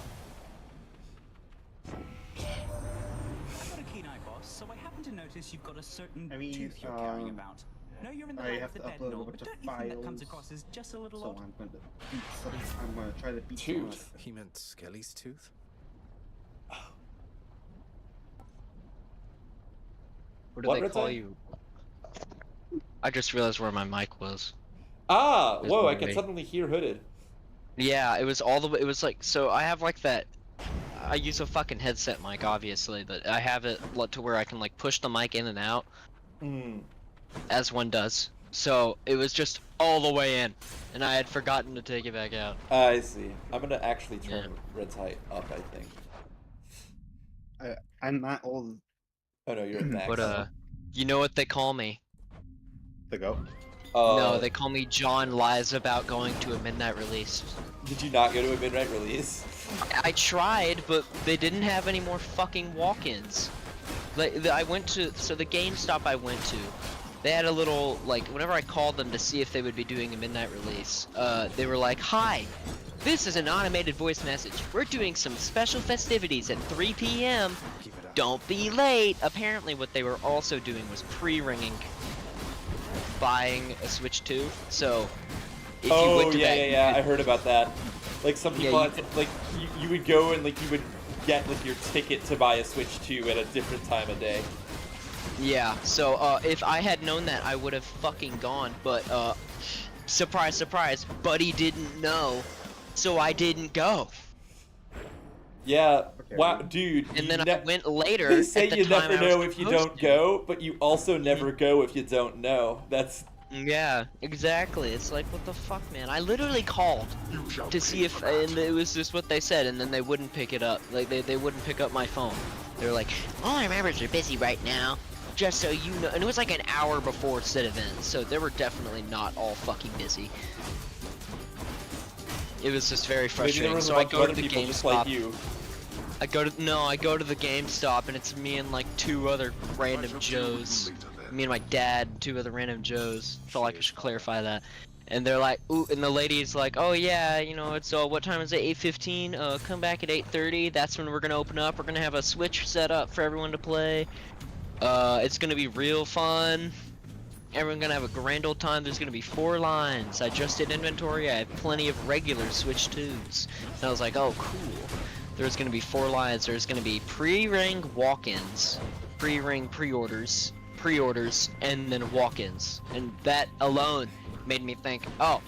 I've got a keen eye, boss, so I happen to notice you've got a certain tooth you're carrying about. No, you're in the I land have of the to dead, upload no, a but bunch of don't you think that comes files. across as just a little So odd? I'm going to beat I'm going to try to beat Tooth. He meant Skelly's tooth? What do What, they Red call Tide? you? I just realized where my mic was. Ah! There's Whoa, no I can way. suddenly hear Hooded. Yeah, it was all the way. It was like, so I have like that. I use a fucking headset mic, obviously, but I have it to where I can like push the mic in and out, as one does. So it was just all the way in, and I had forgotten to take it back out. I see. I'm gonna actually turn Red's height up, I think. I'm not all. Oh no, you're at max. But you know what they call me? The goat? No, they call me John Lies About Going to a Midnight Release. Did you not go to a midnight release? I tried, but they didn't have any more fucking walk-ins. Like, I went to, so the GameStop I went to, they had a little, like, whenever I called them to see if they would be doing a midnight release, they were like, "Hi, this is an automated voice message. We're doing some special festivities at 3 p.m. Don't be late." Apparently what they were also doing was pre-ringing buying a Switch 2, so if you went to that, I heard about that. Like some people, Yeah, had to, like you would go and like you would get like your ticket to buy a Switch 2 at a different time of day. Yeah, so if I had known that, I would have fucking gone, but surprise, surprise, Buddy didn't know, so I didn't go. Yeah, wow, dude. And then I went later. They say at the you time never I was know if you supposed don't to. go, but you also never go if you don't know. That's Yeah, exactly. It's like, what the fuck, man? I literally called to see if, and it was just what they said, and then they wouldn't pick it up. Like, they wouldn't pick up my phone. They were like, "All our members are busy right now, just so you know." And it was like an hour before said event, so they were definitely not all fucking busy. It was just very frustrating. So I go to the GameStop. like you. I go to the GameStop, and it's me and like two other random Joes. Me and my dad, and two other random Joes. Felt like I should clarify that. And they're like, ooh, and the lady's like, "Oh yeah, you know, it's what time is it? 8:15. Come back at 8:30. That's when we're gonna open up. We're gonna have a Switch set up for everyone to play. It's gonna be real fun. Everyone's gonna have a grand old time. There's gonna be 4 lines. I just did inventory. I have plenty of regular Switch 2s." And I was like, "Oh, cool." There's gonna be 4 lines. There's gonna be pre-ring walk-ins, pre-ring pre-orders, and then walk-ins. And that alone made me think, oh,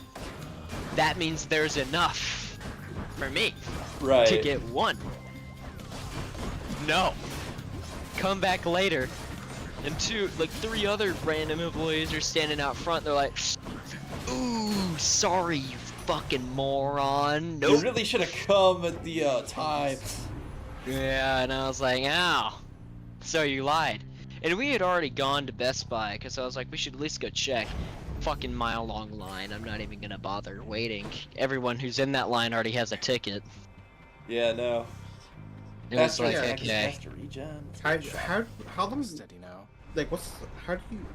that means there's enough for me to get 1. No. Come back later, and 3 other random employees are standing out front. They're like, "Ooh, sorry, you fucking moron. Nope. You really should have come at the time." Yeah, and I was like, "Ow, so you lied." And we had already gone to Best Buy, because I was like, we should at least go check. Fucking mile-long line. I'm not even gonna bother waiting. Everyone who's in that line already has a ticket. Yeah, no. It was like, okay. How long? Steady now. Like, how do you?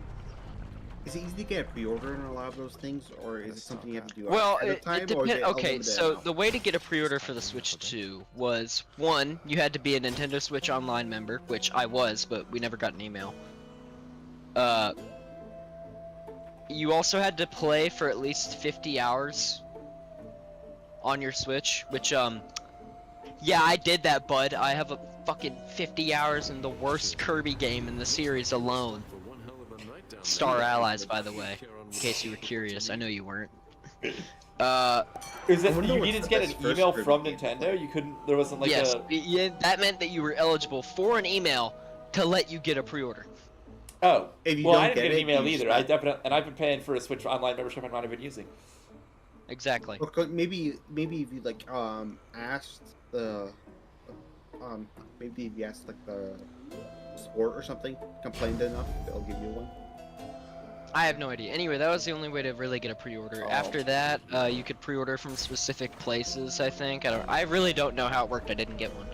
Is it easy to get a pre-order on a lot of those things, or is it something you have to do Well, ahead of it time, or is depends. it Okay, unlimited so amount? the way to get a pre-order for the Switch 2 was, one, you had to be a Nintendo Switch Online member, which I was, but we never got an email. You also had to play for at least 50 hours on your Switch, which, yeah, I did that, bud. I have a fucking 50 hours in the worst Kirby game in the series alone. Star Allies, by the way, in case you were curious. I know you weren't. Is it wonder you what's needed the to get best an first email Kirby from game to Nintendo? You couldn't. There wasn't like Yes, a. yeah, that meant that you were eligible for an email to let you get a pre-order. Oh, If you well, don't I didn't get get an it, email you either. just- I definitely, and I've been paying for a Switch Online membership I'm not even using. Exactly. Or maybe if you like asked the maybe if you asked like the sport or something, complained enough, they'll give you one. I have no idea. Anyway, that was the only way to really get a pre-order. Oh. After that, you could pre-order from specific places, I think. I really don't know how it worked. I didn't get one.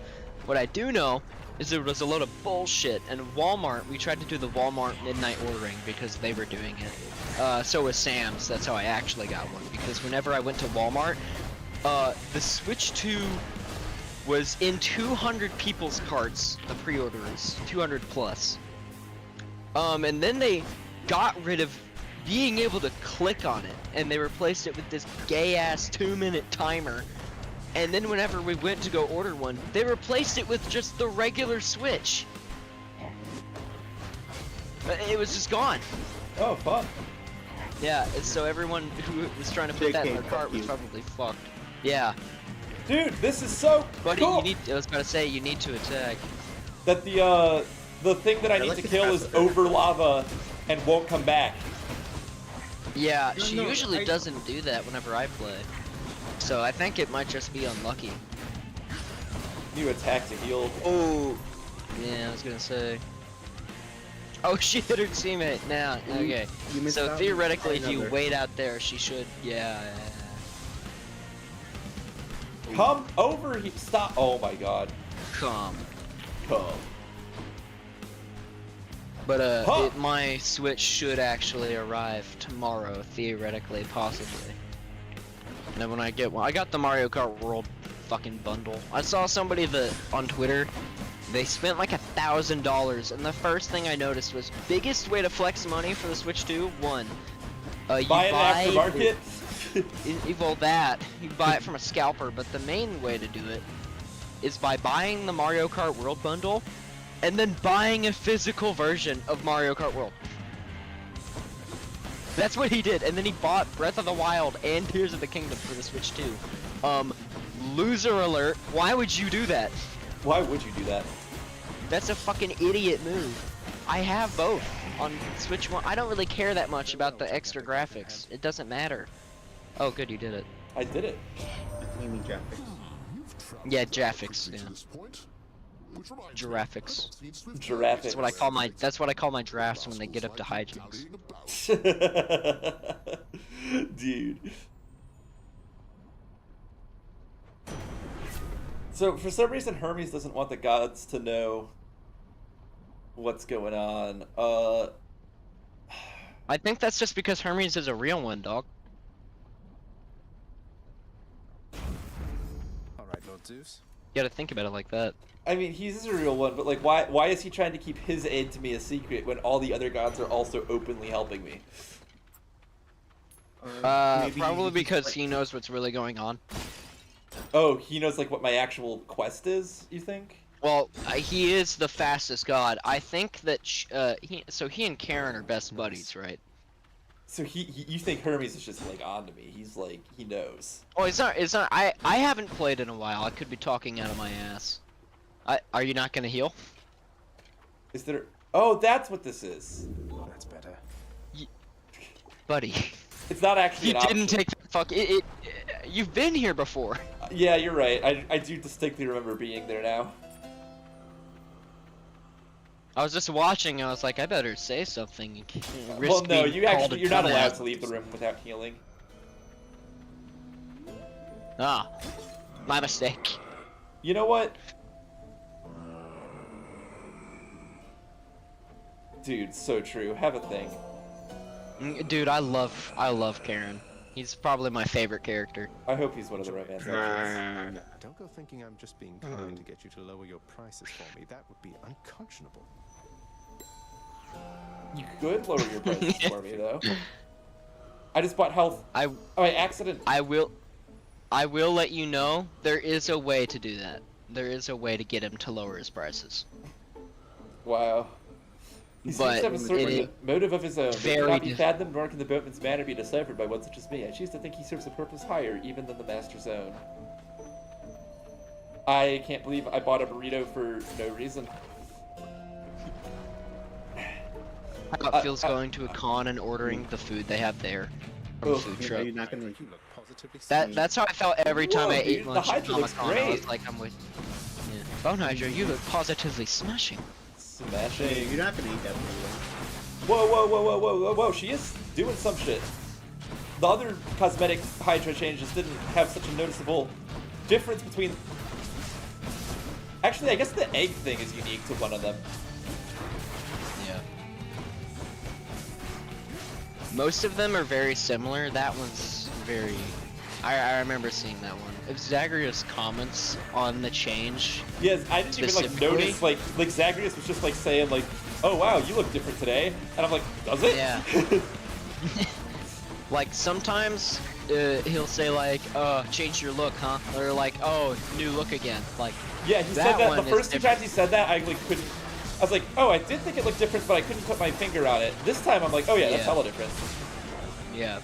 What I do know is it was a load of bullshit, and Walmart, we tried to do the Walmart midnight ordering because they were doing it. So was Sam's. That's how I actually got one, because whenever I went to Walmart, the Switch 2 was in 200 people's carts, the pre-orders, 200 plus. And then they got rid of being able to click on it, and they replaced it with this gay-ass 2-minute timer. And then whenever we went to go order one, they replaced it with just the regular Switch. It was just gone. Oh, fun. Yeah, and so everyone who was trying to put that in their cart was probably fucked. Yeah. Dude, this is so Buddy, cool. you need. I was about to say you need to attack. That the thing that I need like to his kill is passive. over lava and won't come back. Yeah, No, she no, usually doesn't do that whenever I play. So I think it might just be unlucky. You attack to heal. Oh, yeah, I was gonna say. Oh, she hit her teammate now. Okay, you missed so out theoretically, on if you another. wait out there, she should. Yeah. Come over here. Stop. Oh my god. Come. Come. But Huh. my Switch should actually arrive tomorrow, theoretically, possibly. And then when I get one, I got the Mario Kart World fucking bundle. I saw somebody that on Twitter, they spent like $1,000, and the first thing I noticed was biggest way to flex money for the Switch 2. One, you Buy an aftermarket. Well, that you buy it from a scalper, but the main way to do it is by buying the Mario Kart World bundle, and then buying a physical version of Mario Kart World. That's what he did, and then he bought Breath of the Wild and Tears of the Kingdom for the Switch 2. Loser alert, why would you do that? Why would you do that? That's a fucking idiot move. I have both on Switch 1. I don't really care that much about the extra graphics. It doesn't matter. Oh, good, you did it. I did it. I think you mean graphics. Yeah, graphics. Yeah. Giraffics. Giraffics. That's what I call my. That's what I call my drafts when they get up to hijinks. Dude. So for some reason Hermes doesn't want the gods to know what's going on. I think that's just because Hermes is a real one, dog. Alright, Lord Zeus. You gotta think about it like that. I mean, he's a real one, but like, why is he trying to keep his aid to me a secret when all the other gods are also openly helping me? Probably because he knows what's really going on. Oh, he knows like what my actual quest is, you think? Well, he is the fastest god. I think that he and Karen are best buddies, right? So you think Hermes is just like on to me? He's like, he knows. Oh, it's not. I haven't played in a while. I could be talking out of my ass. Are you not gonna heal? Is there? Oh, that's what this is. That's better. Buddy. It's not actually. You didn't take the fuck. You've been here before. Yeah, you're right. I do distinctly remember being there now. I was just watching. I was like, I better say something. Well, no, you're not allowed to to leave the room without healing. Ah, my mistake. You know what? Dude, so true. Have a thing. Dude, I love Karen. He's probably my favorite character. I hope he's one of the romance options. Don't go thinking I'm just being kind to get you to lower your prices for me. That would be unconscionable. You could lower your prices for me, though. I just bought health. By accident. I will let you know there is a way to do that. There is a way to get him to lower his prices. Wow. He seems to have a certain motive of his own. It cannot be fathomed, nor can the boatman's manner be deciphered by one such as me. I choose to think he serves a purpose higher, even than the master's own. I can't believe I bought a burrito for no reason. How it feels going to a con and ordering the food they have there from a food truck. You're not gonna That's how I felt every time I ate lunch at Hydra looks Comic-Con. I was great. like, I'm with... Yeah. Bone Hydra, you look positively smashing. Smashing. Hey, you're not gonna eat that Whoa, whoa, whoa, whoa, whoa, whoa, whoa, she is doing some shit. The other cosmetic Hydra changes didn't have such a noticeable difference between... Actually, I guess the egg thing is unique to one of them. Yeah. Most of them are very similar. That one's very... I remember seeing that one. If Zagreus comments on the change... Yes, I didn't even like notice, like Zagreus was just like saying like, oh wow, you look different today. And I'm like, does it? Yeah. Like sometimes he'll say like, change your look, huh? Or like, oh, new look again. Like, yeah, he said that the first two times he said that, I like couldn't. I was like, oh, I did think it looked different, but I couldn't put my finger on it. This time I'm like, oh yeah, that's hella different. Yeah.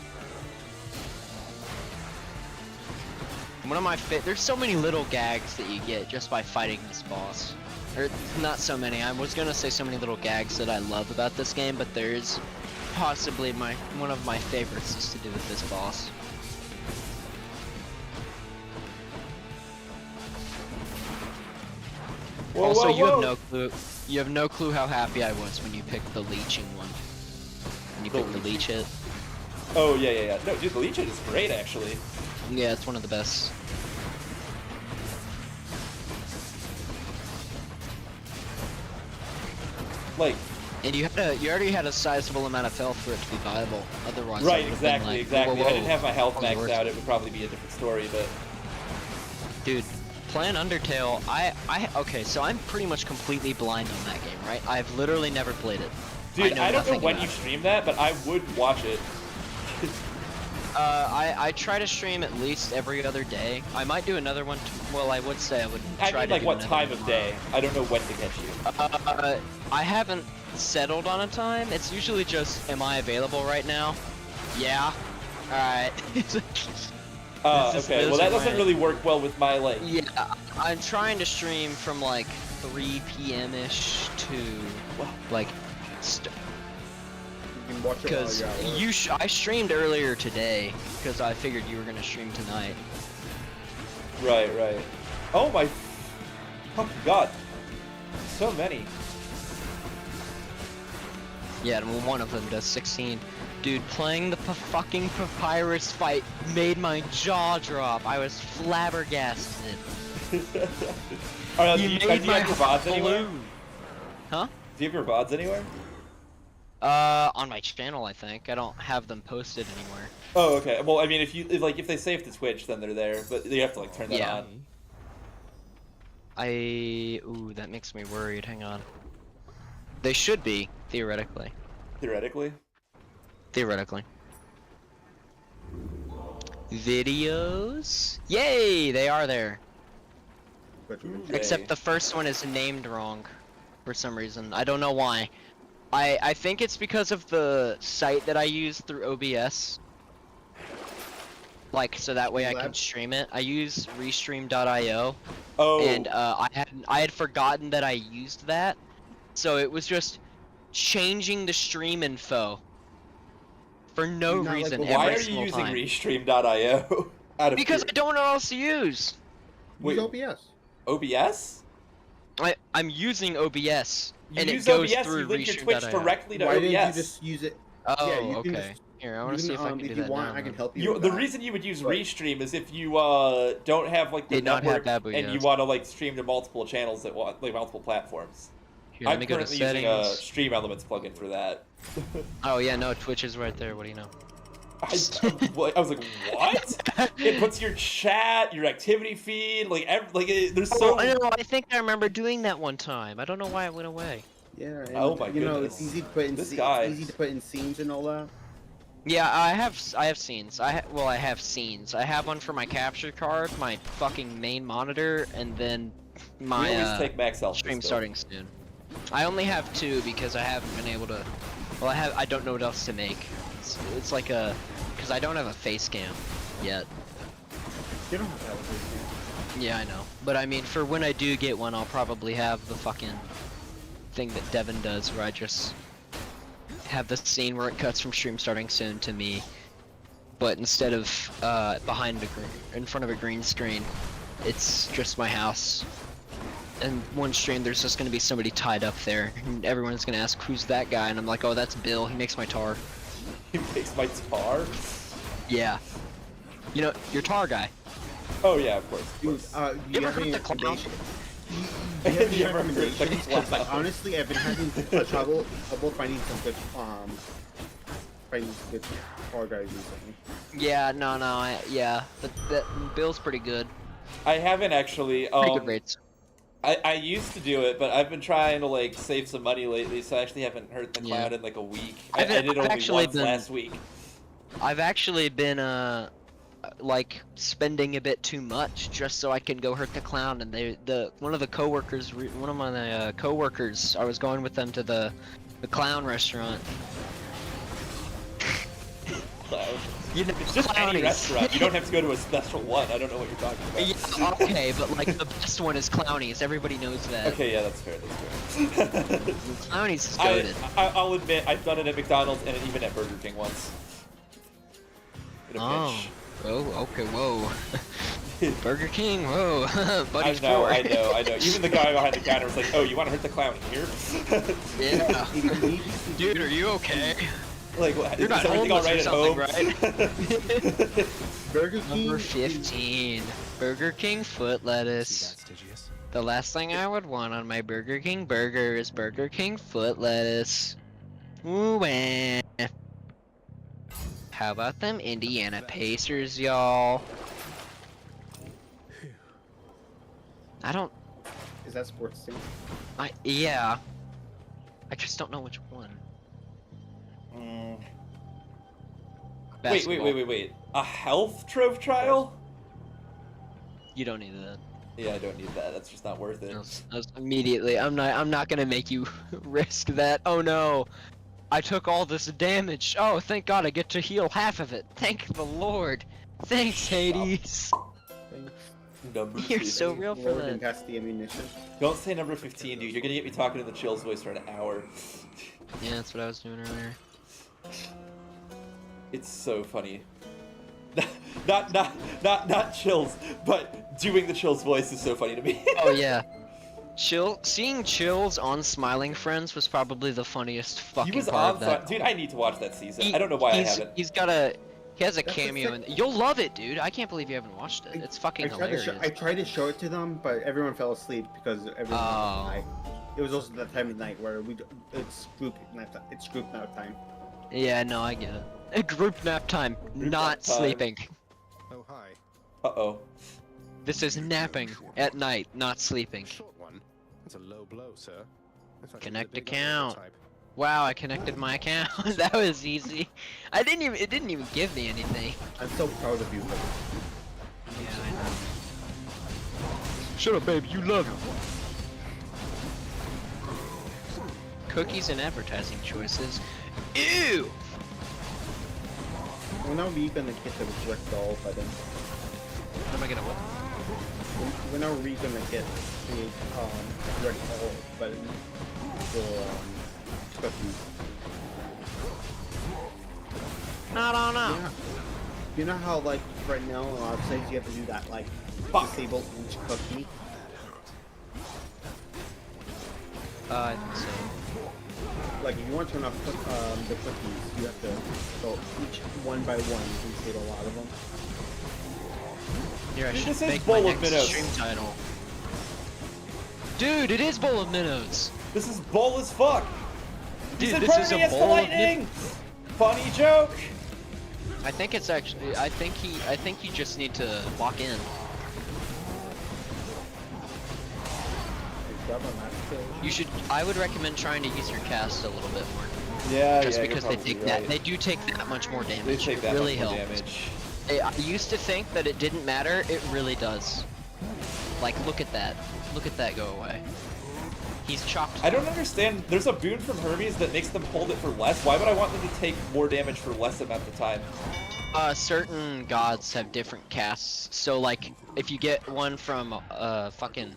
One of my there's so many little gags that you get just by fighting this boss. Or not so many. I was gonna say so many little gags that I love about this game, but there's possibly one of my favorites is to do with this boss. Whoa, also, whoa, you have whoa. no clue. You have no clue how happy I was when you picked the leeching one. When you picked the leech hit. Oh yeah, yeah, yeah. No, dude, the leech hit is great actually. Yeah, it's one of the best. Like, and you already had a sizable amount of health for it to be viable. Otherwise, right, it would've exactly, been like, exactly. whoa, If I whoa, didn't have my health on the maxed worst. out, it would probably be a different story. But Dude, playing Undertale, okay, so I'm pretty much completely blind on that game, right? I've literally never played it. dude, I don't know when you about it. stream that, but I would watch it. I try to stream at least every other day. I might do another one. Well, I would say I would I try mean, to like do what another time one of day? I don't know when to catch you. I haven't settled on a time. It's usually just, am I available right now? Yeah. Alright. Okay, well that doesn't really work well with my like... Yeah, I'm trying to stream from like 3 p.m.-ish to like... You can watch it while Because you're at work. I streamed earlier today, because I figured you were going to stream tonight. Right, right. Oh my fucking god. So many. Yeah, and one of them does 16. Dude, playing the fucking Papyrus fight made my jaw drop. I was flabbergasted. Do you have your VODs anywhere? Huh? Do you have your VODs anywhere? On my channel, I think. I don't have them posted anywhere. Oh, okay. Well, I mean, if they save to Twitch, then they're there, but you have to like turn that on. Ooh, that makes me worried. Hang on. They should be, theoretically. Theoretically? Theoretically. Videos? Yay! They are there. Except the first one is named wrong for some reason. I don't know why. I think it's because of the site that I use through OBS. Like, so that way I can stream it. I use restream.io. Oh. And I had forgotten that I used that. So it was just changing the stream info for no reason. Why are you using restream.io? Because I don't know what else to use. Wait, OBS. OBS? I'm using OBS. And use it goes OBS, through you link your Twitch restream.io. directly to Why OBS. didn't you just use it? Oh, yeah, you can okay. just, Here, I want to see if I can do if that you want, now. I can help you. The reason you would use Restream is if you don't have like the Did not have network that, and you want to like stream to multiple channels at once, like multiple platforms. Here, let I'm me go to currently using a settings. Stream Elements plugin for that. Oh yeah, no, Twitch is right there. What do you know? I was like, what? It puts your chat, your activity feed, like there's so. I know. I think I remember doing that one time. I don't know why it went away. Yeah. And, Oh my you know, goodness. it's easy to put in. This guy. It's easy to put in scenes and all that. Yeah, I have scenes. I have scenes. I have one for my capture card, my fucking main monitor, and then my We always take max health stream still. starting soon. I only have 2 because I haven't been able to. Well, I don't know what else to make. It's like a because I don't have a face cam yet. You don't have to have a face cam. Yeah, I know. But I mean, for when I do get one, I'll probably have the fucking thing that Devin does, where I just have the scene where it cuts from stream starting soon to me, but instead of in front of a green screen, it's just my house. And one stream, there's just gonna be somebody tied up there, and everyone's gonna ask, "Who's that guy?" And I'm like, "Oh, that's Bill. He makes my tar." He makes my tar? Yeah. You know, your tar guy. Oh yeah, of course. Dude, You you ever have any heard the clown? recommendations? Do you have any You ever heard the recommendations? 'Cause, like, clown? honestly, I've been having trouble finding some good car guys recently. Yeah, no, yeah. That Bill's pretty good. I haven't actually. Pretty good rates. I used to do it, but I've been trying to like save some money lately, so I actually haven't hurt the cloud in like a week. I did only once last week. I've actually been like spending a bit too much just so I can go hurt the clown, and one of my coworkers, I was going with them to the clown restaurant. You know, It's just any Clownies. restaurant. You don't have to go to a special one. I don't know what you're talking about. Yeah, okay, but like the best one is Clownies. Everybody knows that. Okay, yeah, that's fair. That's fair. Clownies is goated. I'll admit, I've done it at McDonald's and even at Burger King once. In a pinch. Oh, okay, whoa. Burger King, whoa. Buddy's poor. I know. Even the guy behind the counter was like, "Oh, you want to hurt the clown here?" Yeah. Dude, are you okay? Like, what? You're not is everything all homeless right or at something, home? right? Burger King. Number 15. Burger King foot lettuce. The last thing I would want on my Burger King burger is Burger King foot lettuce. Ooh, how about them Indiana Pacers, y'all? I don't. Is that sports team? Yeah. I just don't know which one. Wait. A health trove trial? You don't need that. Yeah, I don't need that. That's just not worth it. I was immediately. I'm not gonna make you risk that. Oh no. I took all this damage. Oh, thank God I get to heal half of it. Thank the Lord. Thanks, Hades. Number You're 15. so real for that. Pass the ammunition. Don't say number 15, dude. You're gonna get me talking in the Chills voice for an hour. Yeah, that's what I was doing earlier. It's so funny. not Chills, but doing the Chills voice is so funny to me. Oh yeah. Seeing Chills on Smiling Friends was probably the funniest fucking He was part on, of that. dude. I need to watch that season. I don't know why I haven't. He has a cameo, and you'll love it, dude. I can't believe you haven't watched it. It's fucking hilarious. I tried to show it to them, but everyone fell asleep because everyone was night. It was also that time of night where it's group nap time. Yeah, no, I get it. Group nap time, not sleeping. Oh, hi. Uh-oh. This is napping at night, not sleeping. That's a low blow, sir. Connect account. Wow, I connected my account. That was easy. It didn't even give me anything. I'm so proud of you. Yeah, I know. Shut up, babe. You love him. Cookies and advertising choices. Ew! When are we gonna get the direct doll button? When am I gonna what? When are we gonna get the direct doll button for cookies? I don't know. You know how like right now on our sites you have to do that like disable each cookie? I think so. Like if you want to turn off the cookies, you have to go each one by one and disable a lot of them. Here, I Dude, should this is make my Bowl of next Minnows. stream title. Dude, it is Bowl of Minnows. This is bull as fuck. Dude, He's this is a impervious to bowl of lightning. Funny joke. I think it's actually. I think you just need to walk in. You should. I would recommend trying to use your cast a little bit more. Yeah, just yeah, because you're they probably take that. right. They do take that much more damage. They take that it really much more helps. damage. I used to think that it didn't matter. It really does. Like, look at that. Look at that go away. He's chopped. I don't understand. There's a boon from Hermes that makes them hold it for less. Why would I want them to take more damage for less amount of time? Certain gods have different casts. So, like, if you get one from, fucking...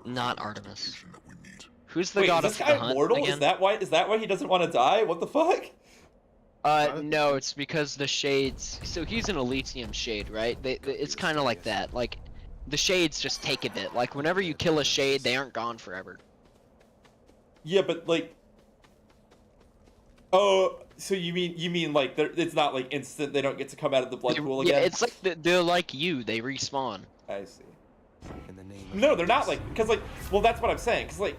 Not Artemis. Who's the Wait, god is of this the guy hunt immortal? again? Is that why he doesn't want to die? What the fuck? No, it's because the shades. So he's an Elysium shade, right? It's kind of like that. Like, the shades just take a bit. Like, whenever you kill a shade, they aren't gone forever. Yeah, but like, oh, so you mean like it's not like instant? They don't get to come out of the blood pool again? Yeah, it's like they're like you. They respawn. I see. In the name No, they're not like, because like, well, that's what I'm saying. Because like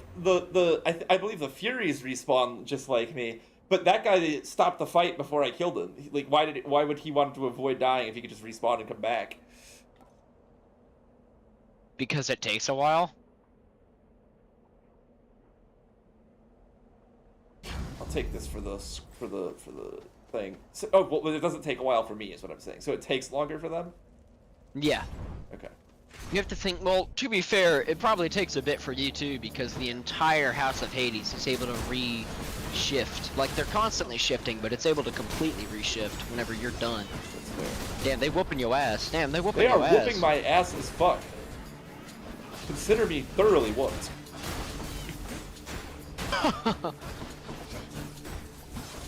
I believe the Furies respawn just like me, but that guy stopped the fight before I killed him. Like, why would he want to avoid dying if he could just respawn and come back? Because it takes a while. I'll take this for the thing. So, oh, well, it doesn't take a while for me, is what I'm saying. So it takes longer for them. Yeah. Okay. You have to think, well, to be fair, it probably takes a bit for you too, because the entire House of Hades is able to re-shift. Like, they're constantly shifting, but it's able to completely re-shift whenever you're done. Damn, they whooping your ass. Damn, they whooping They your are ass. whooping my ass as fuck. Consider me thoroughly whooped.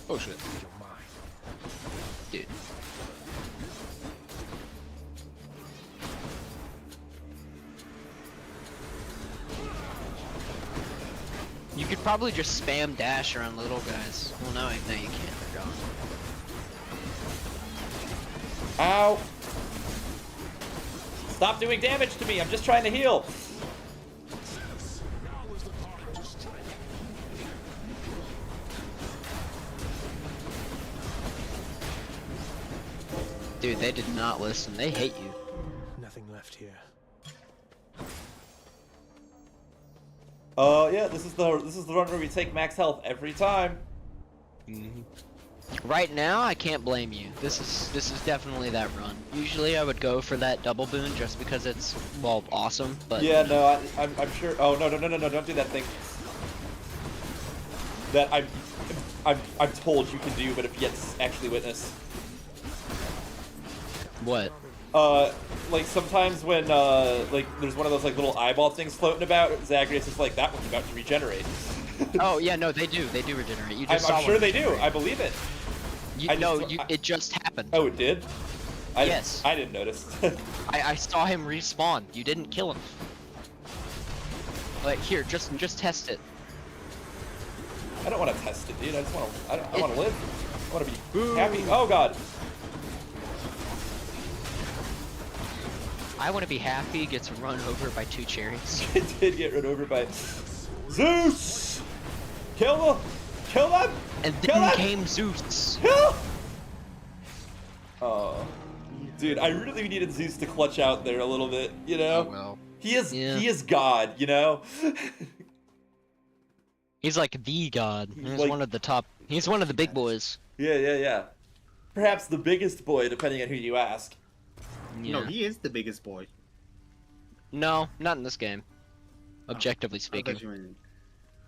Oh shit. Dude. You could probably just spam dash around little guys. Well, no, you can't. They're gone. Ow! Stop doing damage to me. I'm just trying to heal. Dude, they did not listen. They hate you. Nothing left here. Yeah, this is the run where we take max health every time. Right now, I can't blame you. This is definitely that run. Usually, I would go for that double boon just because it's, well, awesome. But Yeah, no, I'm sure. Oh no, don't do that thing. That I'm told you can do, but if yet to actually witness. What? Like sometimes when like there's one of those like little eyeball things floating about, Zagreus is like, that one's about to regenerate. Oh yeah, no, they do regenerate. You just I'm saw sure one they do. regenerate. I believe it. It just happened. Oh, it did? Yes. I didn't notice. I saw him respawn. You didn't kill him. Like, here, just test it. I don't want to test it, dude. I just want to. I want to live. I want to be happy. Oh god. I want to be happy. Gets run over by 2 chariots. It did get run over by Zeus. Kill them. Kill them. And then came Zeus. Kill. Oh, dude, I really needed Zeus to clutch out there a little bit. You know. Oh, well. He is God. You know. He's like the god. He's like- one of the top. He's one of the big boys. Yeah. Perhaps the biggest boy, depending on who you ask. No, he is the biggest boy. No, not in this game. Objectively I speaking. thought you meant-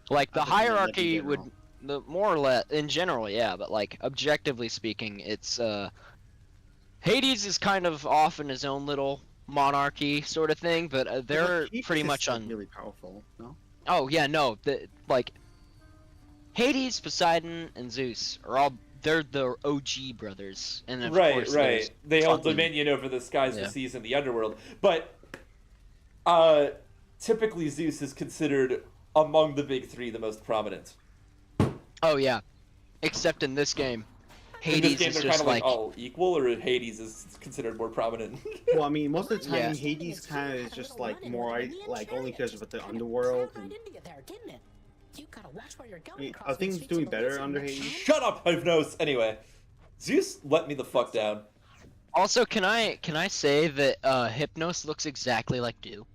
Like, the I thought you meant hierarchy in would, the more or less, in general, yeah, but like, objectively speaking, it's, Hades is kind of off in his own little monarchy sort of thing, but they're Hades pretty is much still on... really powerful, no? Oh, yeah, no, like, Hades, Poseidon, and Zeus are all, they're the OG brothers, and of course there's They hold fucking- dominion over the skies, Yeah. the seas, and the underworld. But typically Zeus is considered among the big three the most prominent. Oh, yeah. Except in this game. In Hades this game, is they're just kind of like like... all equal, or Hades is considered more prominent. Well, I mean, most of the time, Yeah. Hades kind of is just like more like only cares about the underworld. And... You gotta watch where you're I going. mean, are things doing better under Hades? Shut up, Hypnos! Anyway, Zeus let me the fuck down. Also, can I say that Hypnos looks exactly like Dew?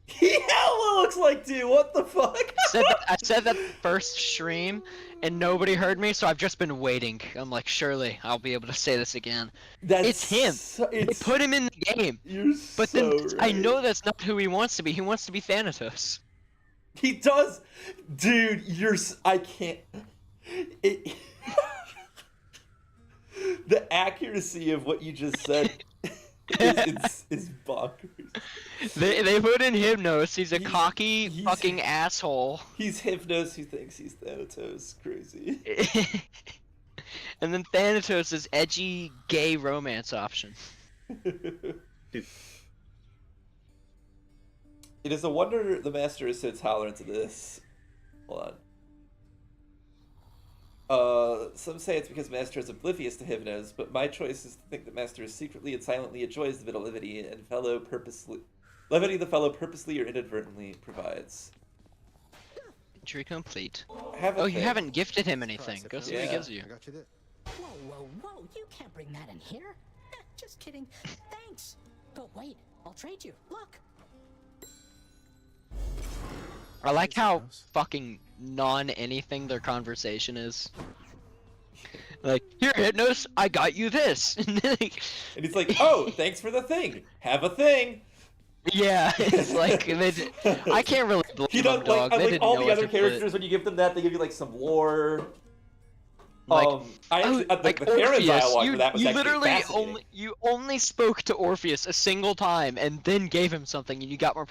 He hella looks like Dew. What the fuck? I said that first stream, and nobody heard me, so I've just been waiting. I'm like, surely I'll be able to say this again. It's him. They put him in the game. But then I know that's not who he wants to be. He wants to be Thanatos. He does, dude. I can't. The accuracy of what you just said is bonkers. They put in Hypnos. He's a cocky fucking asshole. He's Hypnos who thinks he's Thanatos. Crazy. And then Thanatos is edgy gay romance option. It is a wonder the Master is so tolerant to this. Hold on. Some say it's because Master is oblivious to Hypnos, but my choice is to think that Master is secretly and silently enjoys the levity and levity the fellow purposely or inadvertently provides. Entry complete. Oh, you haven't gifted him anything. Go see what he gives you. Whoa, whoa, whoa! You can't bring that in here. Just kidding. Thanks. But wait, I'll trade you. Look. I like how fucking non-anything their conversation is. Like, here, Hypnos, I got you this. And he's like, oh, thanks for the thing. Have a thing. Yeah, it's like, I can't really believe them, dog. They didn't all know the what other to characters, put. when you give them that, they give you like some lore. Like, the Karen dialogue for that was you actually literally fascinating. only spoke to Orpheus a single time and then gave him something and you got more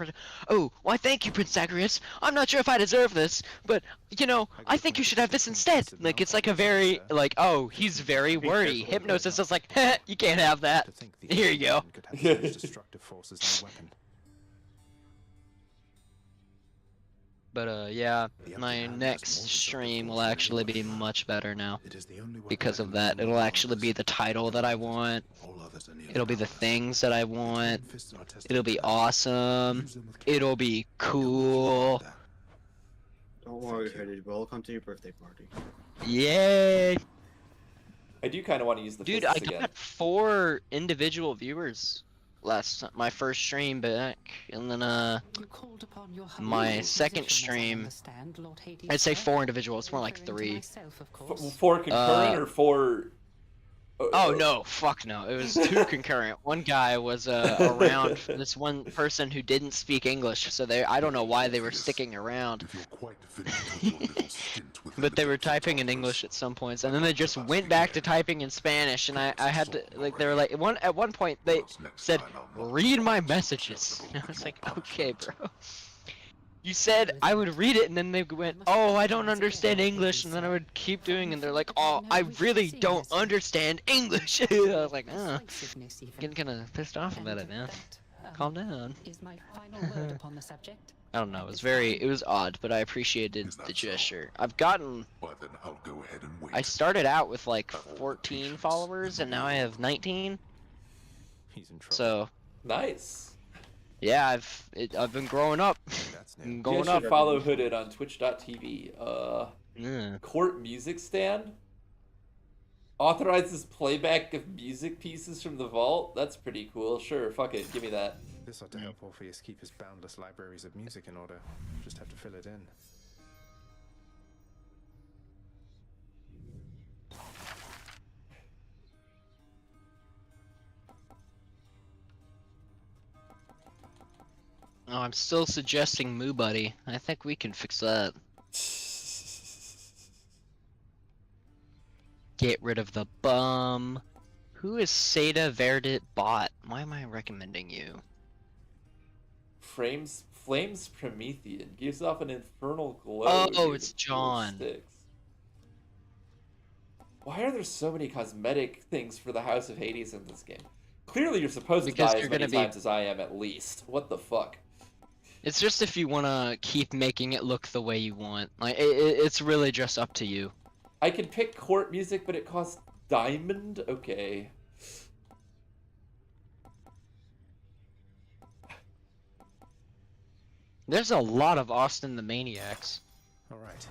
oh, why thank you, Prince Zagreus. I'm not sure if I deserve this, but you know, I think you should have this instead. Like, it's like a very like, oh, he's very wordy. Hypnos is just like, heh, you can't have that. Here you go. Destructive forces in the weapon. But yeah, my next stream will actually be much better now. Because of that, it'll actually be the title that I want. It'll be the things that I want. It'll be awesome. It'll be cool. Don't worry, Hades. We'll come to your birthday party. Yay! I do kind of want to use the Dude, fists I again. got 4 individual viewers my first stream back, and then my second stream, I'd say 4 individuals, more like 3. 4 concurrent or 4? Oh no, fuck no. It was 2 concurrent. One guy was around this one person who didn't speak English, so I don't know why they were sticking around. But they were typing in English at some points, and then they just went back to typing in Spanish, and I had to, like, they were like, at one point they said, read my messages. And I was like, okay, bro. You said I would read it, and then they went, oh, I don't understand English, and then I would keep doing, and they're like, oh, I really don't understand English. I was like, oh, getting kind of pissed off about it, man. Calm down. I don't know, it was odd, but I appreciated the gesture. I've gotten, I started out with like 14 followers, and now I have 19. He's in trouble. So. Nice. Yeah, I've been growing up. You guys should follow Hooded on twitch.tv. Court Music Stand authorizes playback of music pieces from the vault. That's pretty cool. Sure, fuck it, give me that. This ought to help Orpheus keep his boundless libraries of music in order. Just have to fill it in. Oh, I'm still suggesting Moo Buddy. I think we can fix that. Get rid of the bum. Who is Seda Verdit Bot? Why am I recommending you? Flames Promethean gives off an infernal glow. Oh, it's John. Sticks. Why are there so many cosmetic things for the House of Hades in this game? Clearly you're supposed to die as many times as I am, at least. What the fuck? It's just if you want to keep making it look the way you want. Like, it's really just up to you. I can pick court music, but it costs diamond? Okay. There's a lot of Austin the Maniacs. All right.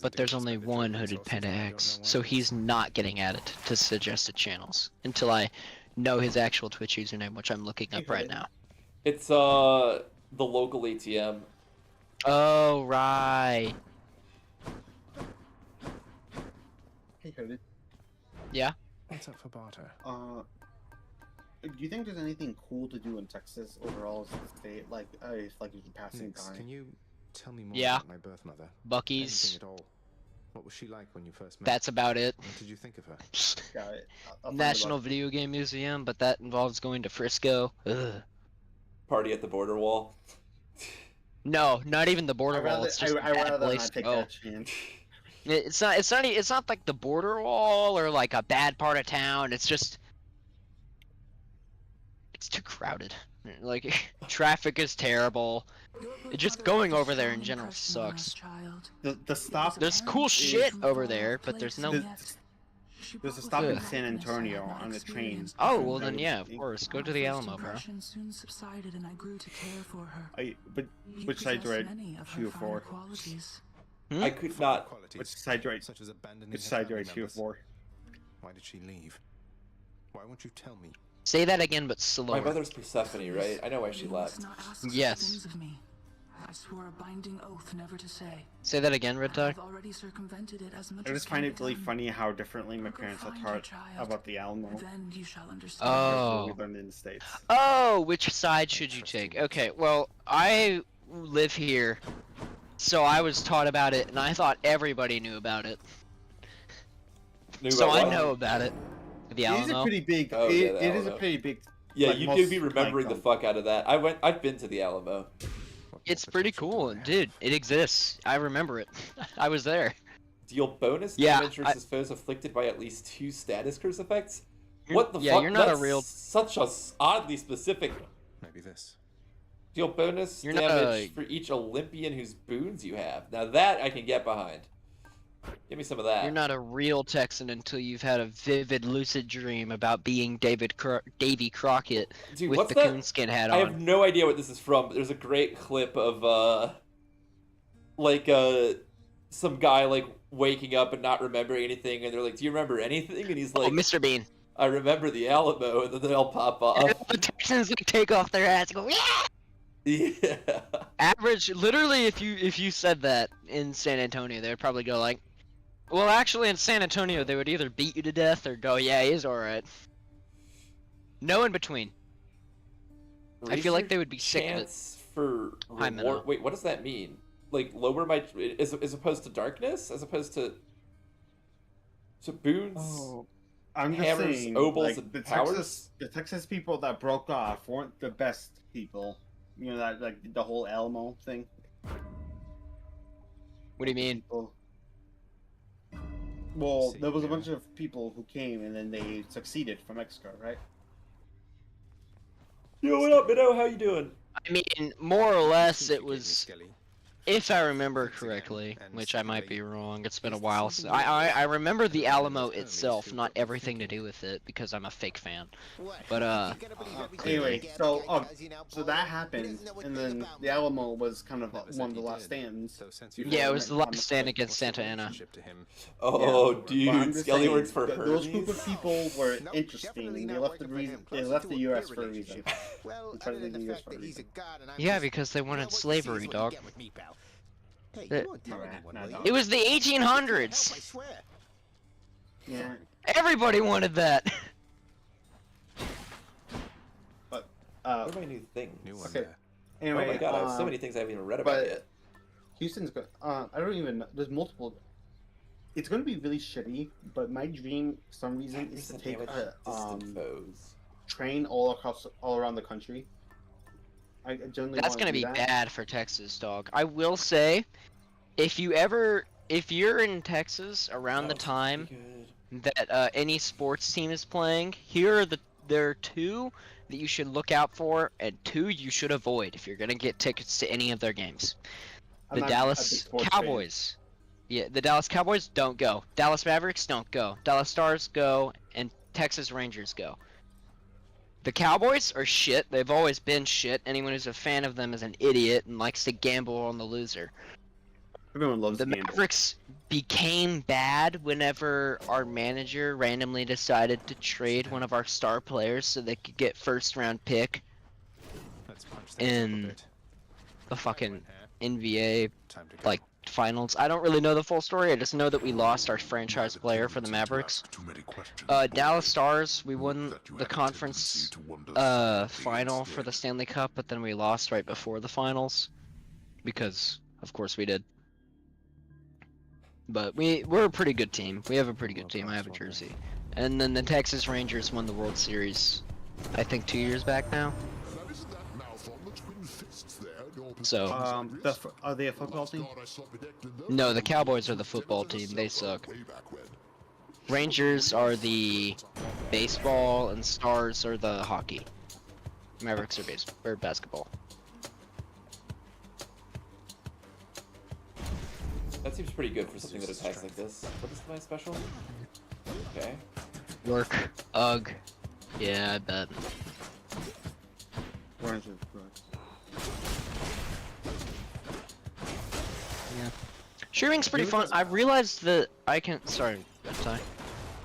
But there's only one Hooded Panda X, so he's not getting added to suggested channels until I know his actual Twitch username, which I'm looking up right now. It's the local ATM. Oh right. Hey, Hooded. Yeah. What's up for barter? Do you think there's anything cool to do in Texas overall as a state? Like, if like you're passing Nix, by. can you tell me more Yeah. about my birth mother? Bucky's. Anything at all? What was she like when you first met? That's about it. What did you think of her? Got it. I'll find National about- Video Game Museum, but that involves going to Frisco. Ugh. Party at the border wall. No, not even the border wall. It's just I a bad rather place not to take go. that chance. It's not like the border wall or like a bad part of town. It's just it's too crowded. Like traffic is terrible. Just going over there in general sucks. The stop. There's cool shit over there, but there's no. There's a stop in San Antonio on the train. Oh well, then yeah, of course. Go to the Alamo, bro. Soon subsided, and I grew to care for her. But which side do I shoot for? I could not. Which side do I? Such as abandoning Which her side do I family shoot members. for? Why did she leave? Why won't you tell me? Say that again, but slower. My mother's Persephone, right? I know why she left. Yes. Of me. I swore a binding oath never to say. Say that again, Red Dog. I've already circumvented it as much I as just find can it be really done. funny how differently my parents are Find taught your child. about the Alamo. Then you shall understand. Oh. We learned in the States. Oh, which side should you take? Okay, well, I live here, so I was taught about it, and I thought everybody knew about it. So I know about it. The It is a Alamo. pretty big. Oh, it yeah, the it is a Alamo. pretty big. Yeah, like, you most do be remembering the like, fuck out of that. I've been to the Alamo. It's pretty cool, dude. It exists. I remember it. I was there. Deal bonus Yeah, damage versus foes afflicted by at least 2 status curse effects. What the yeah, fuck? you're not a That's real- such a oddly specific. Maybe this. Deal bonus You're not damage a- for each Olympian whose boons you have. Now that I can get behind. Give me some of that. You're not a real Texan until you've had a vivid, lucid dream about being Davy Crockett Dude, with what's the that? coonskin hat I on. have no idea what this is from, but there's a great clip of some guy like waking up and not remembering anything, and they're like, "Do you remember anything?" And he's like, Oh, Mr. Bean. "I remember the Alamo," and then they all pop off. The Texans like take off their hats and go, yeah! Yeah. Average, literally, if you said that in San Antonio, they would probably go like, well, actually, in San Antonio, they would either beat you to death or go, yeah, he's alright. No in between. I feel like they would be sick of it. Chance for Hi, Minnow. reward. Wait, what does that mean? Like lower my as opposed to darkness, as opposed to boons. Oh, I'm just hammers, saying, obols, like, and the powers. The Texas people that broke off weren't the best people. You know that like the whole Alamo thing. What do you mean? Well, there was a bunch of people who came and then they succeeded from Mexico, right? Yo, what up, Minnow? How you doing? I mean, more or less, it was, if I remember correctly, which I might be wrong, it's been a while. So I remember the Alamo itself, not everything to do with it, because I'm a fake fan. But Anyway, so that happened, and then the Alamo was kind of one of the last stands. yeah, it was the last stand against Santa Ana. Oh, But I'm dude, just Skelly saying, works for those Hermes. group of people were interesting. They left They left the U.S. for a reason. They tried to leave the U.S. for a reason. Yeah, because they wanted slavery, dog. Hey, The- you won't tell anyone, will you? It was the 1800s. I swear. Yeah. Everybody wanted that. But What are my new things? okay. Anyway, oh my god, I have so many things I haven't even read about but yet. Houston's good. I don't even. There's multiple. It's going to be really shitty, but my dream, for some reason, is to take a train all around the country. I generally That's wanna gonna do be that. bad for Texas, dog. I will say, if you're in Texas around the time that any sports team is playing, there are 2 that you should look out for, and 2 you should avoid if you're gonna get tickets to any of their games. I'm The not a big Dallas sports fan. Cowboys. Yeah, the Dallas Cowboys don't go. Dallas Mavericks don't go. Dallas Stars go, and Texas Rangers go. The Cowboys are shit. They've always been shit. Anyone who's a fan of them is an idiot and likes to gamble on the loser. Everyone loves the Gamble. Mavericks became bad whenever our manager randomly decided to trade one of our star players so they could get first round pick in the fucking NBA like finals. I don't really know the full story. I just know that we lost our franchise player for the Mavericks. Dallas Stars, we won the conference final for the Stanley Cup, but then we lost right before the finals because of course we did. But we're a pretty good team. We have a pretty good team. I have a jersey. And then the Texas Rangers won the World Series, I think 2 years back now. So are they a football team? No, the Cowboys are the football team. They suck. Rangers are the baseball, and Stars are the hockey. Mavericks are basketball. That seems pretty good for something that attacks like this. What is my special? Okay. Work. Ugh. Yeah, I bet. Yeah. Streaming's pretty fun. I realized that I can. Sorry, Ty.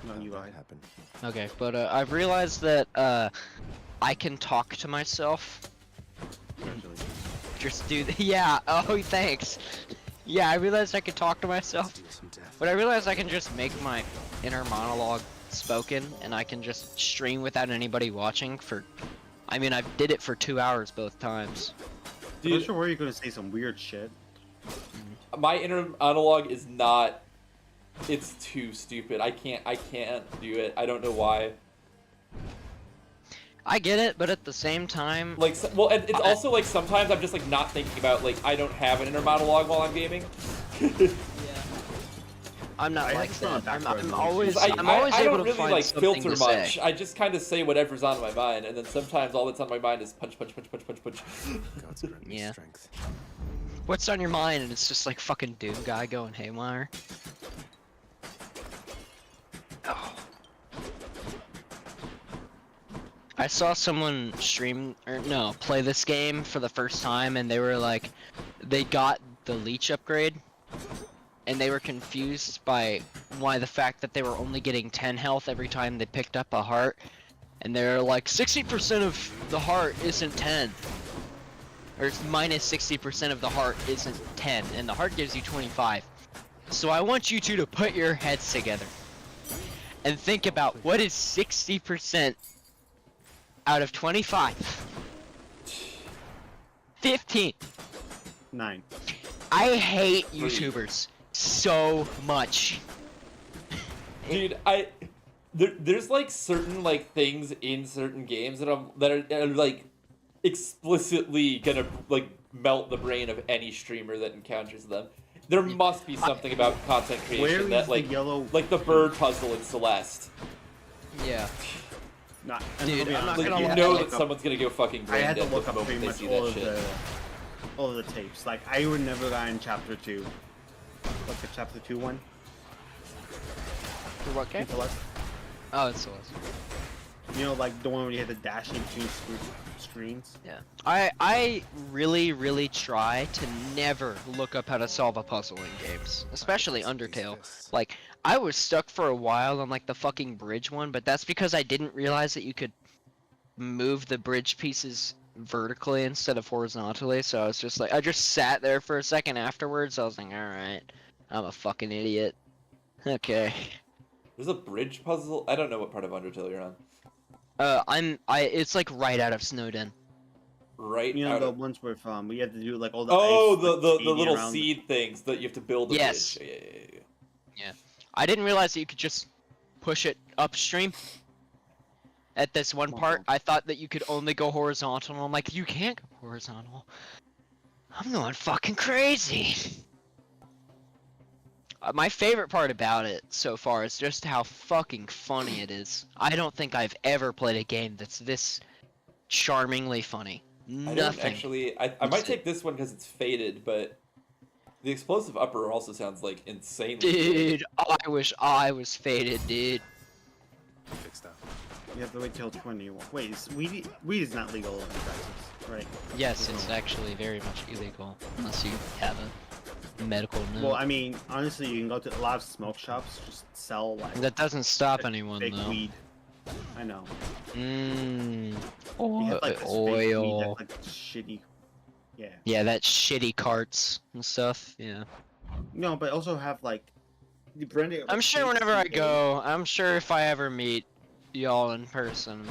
No, you are. Happen. Okay, but I've realized that I can talk to myself. Just do. Yeah. Oh, thanks. Yeah, I realized I could talk to myself, but I realized I can just make my inner monologue spoken, and I can just stream without anybody watching for. I mean, I did it for 2 hours both times. Dude, I'm not sure where you're gonna say some weird shit. My inner monologue is not. It's too stupid. I can't do it. I don't know why. I get it, but at the same time, like, well, and it's also like sometimes I'm just like not thinking about like I don't have an inner monologue while I'm gaming. I'm not like that. I'm always I able don't to really find like something filter to much. say. I just kind of say whatever's on my mind, and then sometimes all that's on my mind is punch. Yeah. What's on your mind? And it's just like fucking Doom guy going haywire. Oh. I saw someone stream, or no, play this game for the first time, and they were like, they got the leech upgrade, and they were confused by why the fact that they were only getting 10 health every time they picked up a heart, and they're like, 60% of the heart isn't 10. Or it's minus 60% of the heart isn't 10, and the heart gives you 25. So I want you two to put your heads together and think about what is 60% out of 25? 15. 9. I hate YouTubers so much. Dude, there's like certain like things in certain games that are like explicitly gonna like melt the brain of any streamer that encounters them. There must be something about content creation that like the bird puzzle in Celeste. Yeah. Dude, I'm not gonna you know that someo's gonna go fucking brain dead the moment they see that shit. All of the tapes. Like I would never got in chapter 2. Like the chapter 2 one. For what game? Oh, it's Celeste. You know, like the one where you had to dash in between screens. Yeah. I really try to never look up how to solve a puzzle in games, especially Undertale. Like I was stuck for a while on like the fucking bridge one, but that's because I didn't realize that you could move the bridge pieces vertically instead of horizontally. So I was just like, I just sat there for a second afterwards. I was like, all right, I'm a fucking idiot. Okay. There's a bridge puzzle. I don't know what part of Undertale you're on. It's like right out of Snowden. Right. You know the ones where we had to do like all the. Oh, ice, the little seed things that you have to build. Yes. Bridge. Yeah. I didn't realize that you could just push it upstream. At this one part, I thought that you could only go horizontal. And I'm like, you can't go horizontal. I'm going fucking crazy. My favorite part about it so far is just how fucking funny it is. I don't think I've ever played a game that's this charmingly funny. Nothing. I might take this one because it's faded, but the explosive upper also sounds like insanely. Dude, I wish I was faded, dude. Fixed up. You have to wait till 21. Wait, weed is not legal in Texas, right? Yes, it's actually very much illegal unless you have it. medical note. Well, I mean, honestly, you can go to a lot of smoke shops, just sell like. That doesn't stop anyone fake though. weed. I know. Mmm. You have, like, this fake weed Oil. that's, like, shitty. Yeah. Yeah, that shitty carts and stuff. Yeah. No, but also have like. The brand. I'm sure whenever I go, I'm sure if I ever meet y'all in person,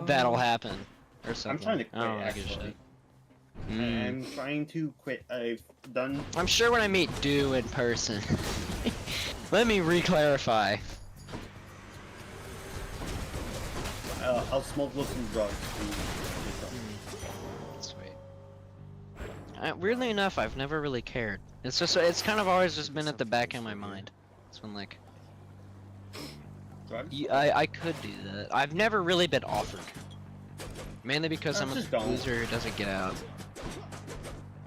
that'll happen or something. I'm trying to quit. I don't give a Actually. shit. Mm. I'm trying to quit. I've done. I'm sure when I meet Du in person. Let me re-clarify. I'll smoke some drugs. Sweet. Weirdly enough, I've never really cared. It's just, it's kind of always just been at the back of my mind. It's been like, I could do that. I've never really been offered. Mainly because I'm a loser who doesn't get out.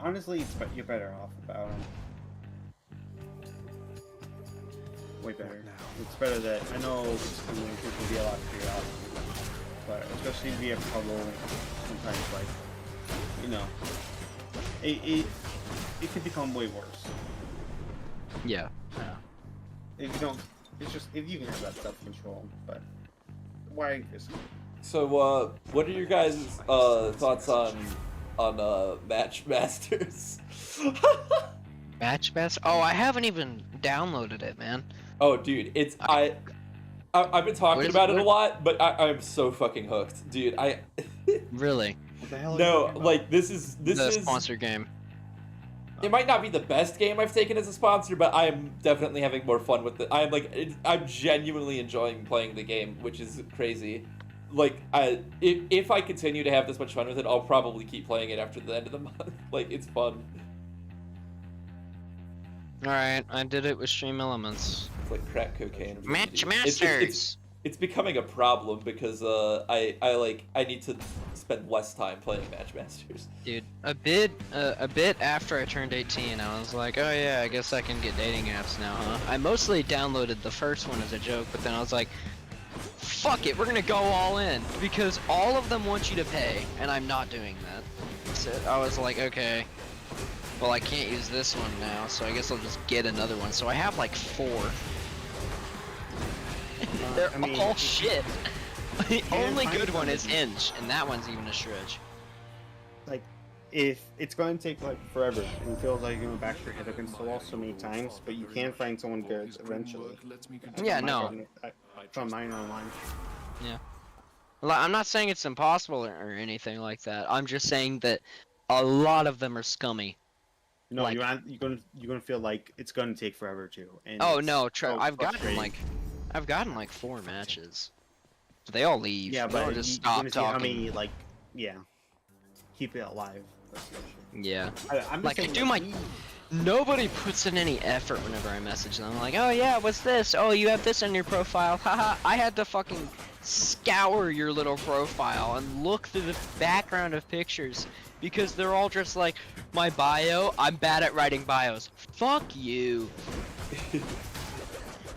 Honestly, you're better off about them. Way better. It's better that I know it can be a lot to figure out, but especially via Pablo, sometimes like, you know, it could become way worse. Yeah. If you don't, it's just if you can have that self-control, but why risk it? So, what are your guys' thoughts on Match Masters? Match Masters? Oh, I haven't even downloaded it, man. Oh, dude, it's I've been talking about it a lot, but I'm so fucking hooked, dude. Really? What the hell? No, like this is the sponsor game. It might not be the best game I've taken as a sponsor, but I am definitely having more fun with it. I'm genuinely enjoying playing the game, which is crazy. Like, if I continue to have this much fun with it, I'll probably keep playing it after the end of the month. Like, it's fun. Alright, I did it with Stream Elements. It's like crack cocaine. Match Masters! It's becoming a problem because I need to spend less time playing Match Masters. Dude, a bit after I turned 18, I was like, oh yeah, I guess I can get dating apps now, huh? I mostly downloaded the first one as a joke, but then I was like, fuck it, we're gonna go all in, because all of them want you to pay, and I'm not doing that. So I was like, okay, well I can't use this one now, so I guess I'll just get another one. So I have like 4. They're all shit. The only good one is Hinge, and that one's even a stretch. Like, if it's going to take like forever, and it feels like you're going to bash your head against the wall so many times, but you can find someone good eventually. Yeah, no. I found mine online. Yeah. Well, I'm not saying it's impossible or anything like that. I'm just saying that a lot of them are scummy. No, like, you're gonna feel like it's gonna take forever too. And oh no, I've gotten like 4 matches. They all leave. Yeah, they but all just you're stop gonna see talking. how many keep it alive. Yeah. I'm like I do my. Nobody puts in any effort whenever I message them. I'm like, oh yeah, what's this? Oh, you have this on your profile. Haha. I had to fucking scour your little profile and look through the background of pictures because they're all just like, my bio. I'm bad at writing bios. Fuck you.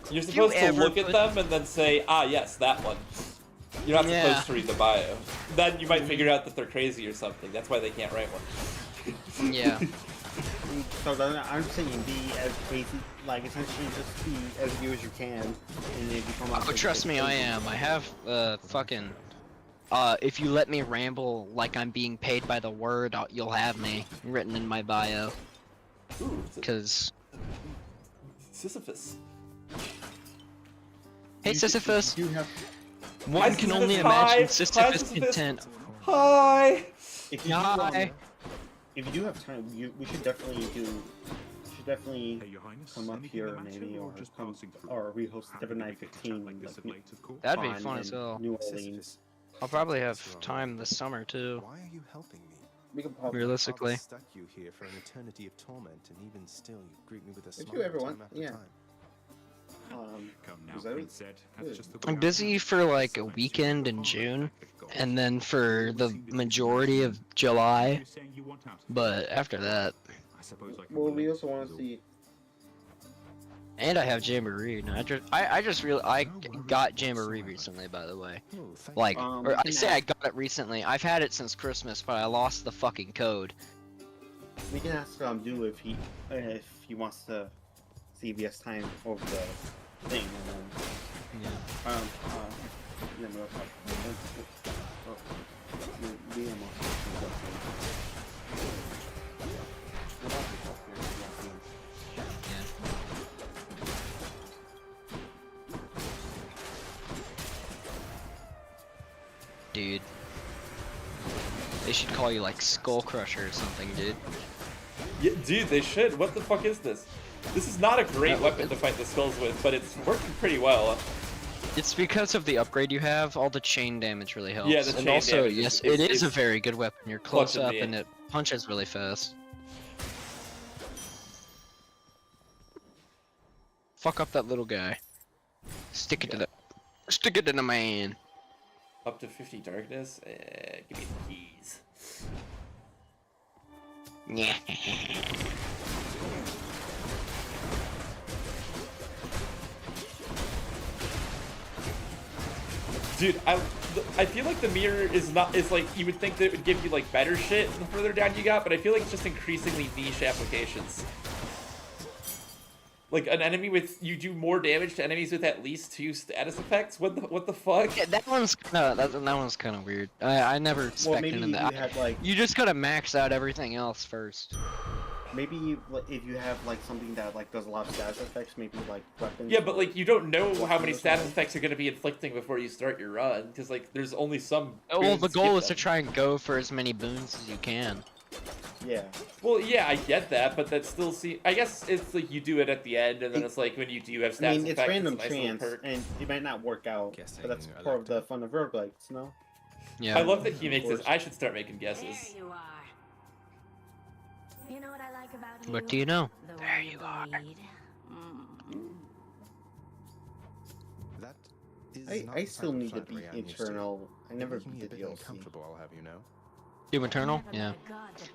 You're supposed to look at them and then say, ah, yes, that one. You're not supposed to read the bio. Then you might figure out that they're crazy or something. That's why they can't write one. Yeah. So then I'm saying be as crazy, like essentially just be as you as you can, and if you come out. Oh, trust me, I am. I have fucking. If you let me ramble like I'm being paid by the word, you'll have me written in my bio. Ooh, because. Sisyphus. Hey Sisyphus. One can only imagine Sisyphus' content. Hi. If you do have time, we should definitely come up here maybe, or we host Devon Night 15. That'd be fun as hell. New Orleans. I'll probably have time this summer too. Why are you helping me? Realistically. I've stuck you here for an eternity of torment, and even still, you greet me with a If smile you ever want, time after yeah. time. I'm busy for like a weekend in June, and then for the majority of July. But after that, Well, we also want to see. and I have Jamboree. And I got Jamboree recently, by the way. Like, or I say I got it recently. I've had it since Christmas, but I lost the fucking code. We can ask Do if he wants to see if he has time over the thing, and then then we'll talk. Dude. They should call you like Skull Crusher or something, dude. Yeah, dude, they should. What the fuck is this? This is not a great weapon to fight the skulls with, but it's working pretty well. It's because of the upgrade you have, all the chain damage really helps. Yeah, the and chain also, damage yes, is it is a very good weapon. You're close clutching up me. and it punches really fast. Fuck up that little guy. Stick it to the man. Up to 50 darkness? Give me the keys. Yeah. Dude, I feel like the mirror is like, you would think that it would give you like better shit the further down you got, but I feel like it's just increasingly niche applications. Like an enemy with, you do more damage to enemies with at least 2 status effects? What the fuck? Yeah, that one's kind of weird. I never expected maybe that. you had, like... You just gotta max out everything else first. Maybe if you have like something that like does a lot of status effects, maybe like weapons. Yeah, but like you don't know how many status effects you're gonna be inflicting before you start your run, because like there's only some. Well, the goal is to them. try and go for as many boons as you can. Yeah. Well, yeah, I get that, but that still I guess it's like you do it at the end, and then it's like when you do have status I mean, it's effects, random it's a nice little chance, perk. and it might not work out, but that's part of the fun of roguelikes, no? Yeah. I love that he makes this. I should start making guesses. There you are. You know what I like about you? What do you know? The There way you are. bleed. That is I still need to beat beat Eternal. I never beat the DLC. Uncomfortable, I'll have you know. Doom Eternal? Yeah.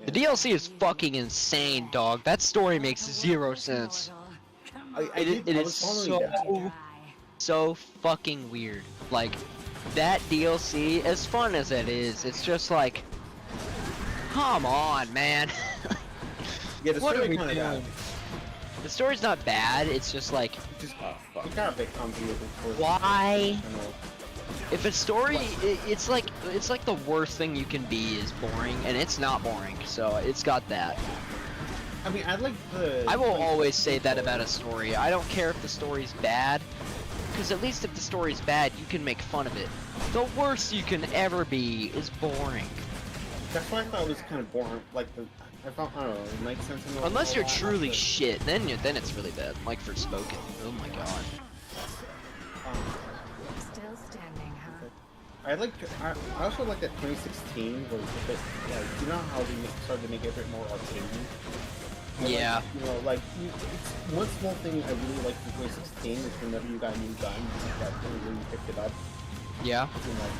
The DLC is fucking insane, dog. That story makes zero sense. It is so fucking weird. Like, that DLC, as fun as it is, it's just like, come on, man. Yeah, the What are story we kind of doing? bad. The story's not bad, it's just like, It got a bit convoluted. why? If a story, it's like the worst thing you can be is boring, and it's not boring, so it's got that. I mean, I like the... I will always say that about a story. I don't care if the story's bad, because at least if the story's bad, you can make fun of it. The worst you can ever be is boring. That's why I thought it was kind of boring. Like, I don't know, it makes sense. Unless you're truly shit, then it's really bad. Like for Spoken. Oh my god. Still standing, huh? I also like that 2016 was a bit, like, you know how they started to make it a bit more arcadey? Yeah. Like, you know, like, it's one small thing I really liked in 2016 is whenever you got a new gun, that really picked it up. Yeah. And, like,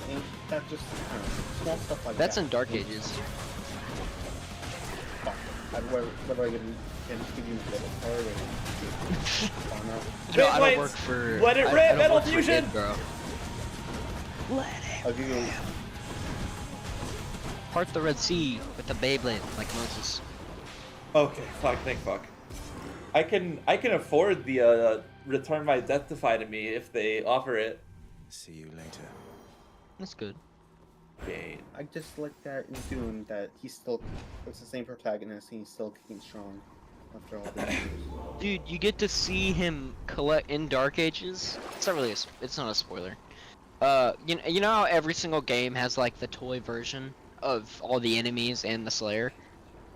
and that just, I don't know, small stuff like That's that. in Dark Ages. Whether I can just give you a little card or... No, I don't work for... Let it I rip, don't Metal work for Fusion! id, bro. I'll give you... Part the Red Sea with the Beyblade, like Moses. Okay, thank fuck. I can afford the return my Deathify to me if they offer it. See you later. That's good. Okay. I just like that in Doom that he's still, it's the same protagonist and he's still kicking strong after all these years. Dude, you get to see him collect in Dark Ages. It's not really it's not a spoiler. You know how every single game has like the toy version of all the enemies and the Slayer?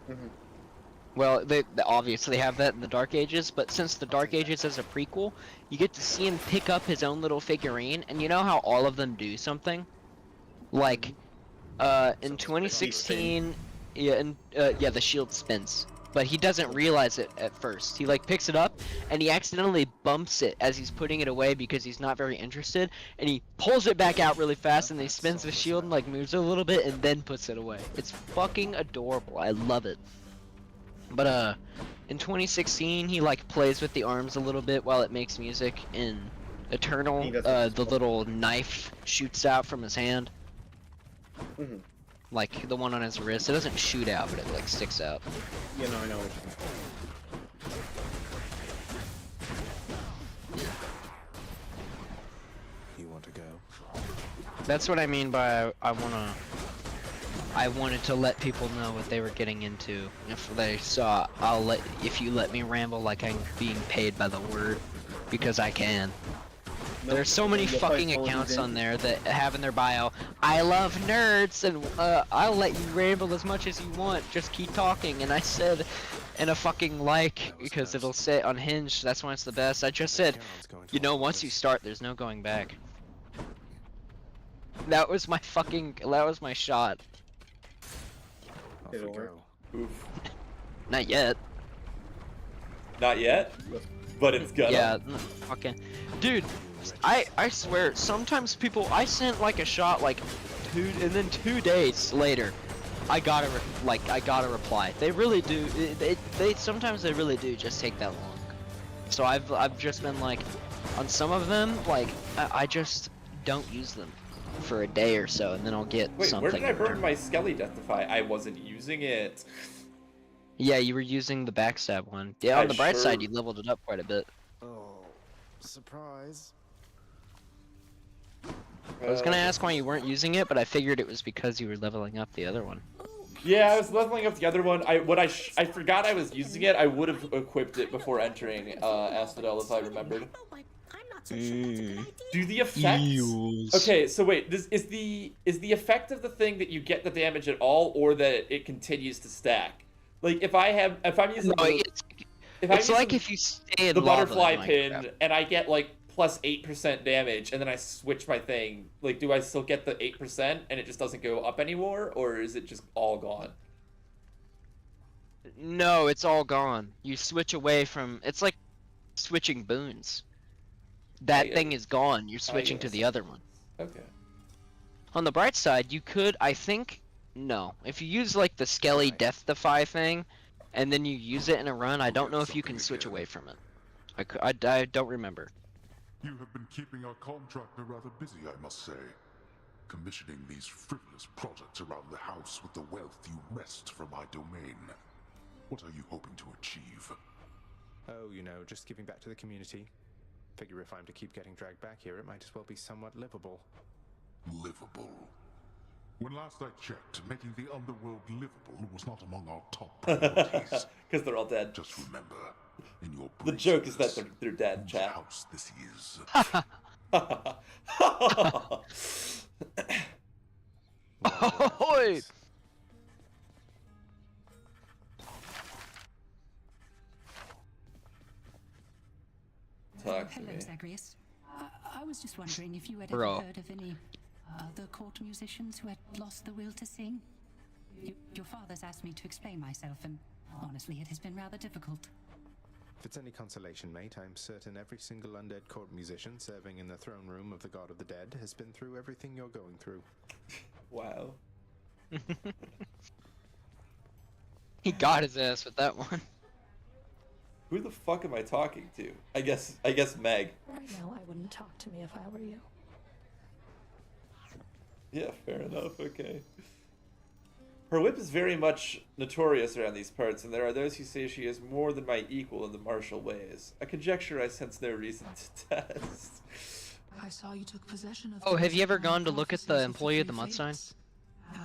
Mm-hmm. Well, they obviously have that in the Dark Ages, but since the Dark Ages is a prequel, you get to see him pick up his own little figurine, and you know how all of them do something? Like, in 2016, the shield spins, but he doesn't realize it at first. He like picks it up, and he accidentally bumps it as he's putting it away because he's not very interested, and he pulls it back out really fast, and then he spins the shield and like moves it a little bit, and then puts it away. It's fucking adorable. I love it. But in 2016, he like plays with the arms a little bit while it makes music. In Eternal, the little knife shoots out from his hand. Mm-hmm. like the one on his wrist. It doesn't shoot out, but it like sticks out. Yeah, no, I know. You want to go? That's what I mean by I wanted to let people know what they were getting into. If they saw, if you let me ramble like I'm being paid by the word, because I can. Nope. There's so many You'll fucking probably accounts in. on there that have in their bio, I love nerds, and I'll let you ramble as much as you want, just keep talking. And I said, in a fucking like, because it'll say on Hinge, that's when it's the best, I just said, you know, once you start, there's no going back. That was my shot. It'll work. Oof. Not yet. Not yet? But it's gonna. Yeah, fucking. Dude, I swear, sometimes people, I sent like a shot like 2 days later, I got a reply. They really do, sometimes they really do just take that long. So I've just been like, on some of them, like, I just don't use them for a day or so, and then I'll get something. Wait, where did I burn my Skelly Deathify? I wasn't using it. Yeah, you were using the backstab one. Yeah, on the bright side, you leveled it up quite a bit. Oh, surprise. I was gonna ask why you weren't using it, but I figured it was because you were leveling up the other one. Yeah, I was leveling up the other one. I forgot I was using it. I would have equipped it before entering Asphodel if I remembered. Do the effects? Okay, so wait, is the effect of the thing that you get the damage at all, or that it continues to stack? Like if I'm using if you stay in the lava butterfly in pin Minecraft. and I get like plus 8% damage, and then I switch my thing, like do I still get the 8% and it just doesn't go up anymore, or is it just all gone? No, it's all gone. You switch away from. It's like switching boons. That thing is gone. You're switching to the other one. Okay. On the bright side, you could, I think, no. If you use like the Skelly Death Defy thing, and then you use it in a run, I don't know if you can switch away from it. I don't remember. You have been keeping our contractor rather busy, I must say. Commissioning these frivolous projects around the house with the wealth you wrest from my domain. What are you hoping to achieve? Oh, you know, just giving back to the community. Figure if I'm to keep getting dragged back here, it might as well be somewhat livable. Livable? When last I checked, making the underworld livable was not among our top priorities. Because they're all dead. Just remember, in your the joke is that they're dead, chat. House this is. Ahoy! Talk to Hello, me. Zagreus. I was just wondering if you had Bro. ever heard of any other court musicians who had lost the will to sing. Your father's asked me to explain myself, and honestly, it has been rather difficult. If it's any consolation, mate, I'm certain every single undead court musician serving in the throne room of the God of the Dead has been through everything you're going through. Wow. He got his ass with that one. Who the fuck am I talking to? I guess Meg. Right now, I wouldn't talk to me if I were you. Yeah, fair enough, okay. Her whip is very much notorious around these parts, and there are those who say she is more than my equal in the martial ways. A conjecture I sense no reason to test. I saw you took possession of. Oh, have you ever gone to look at the employee of the month sign?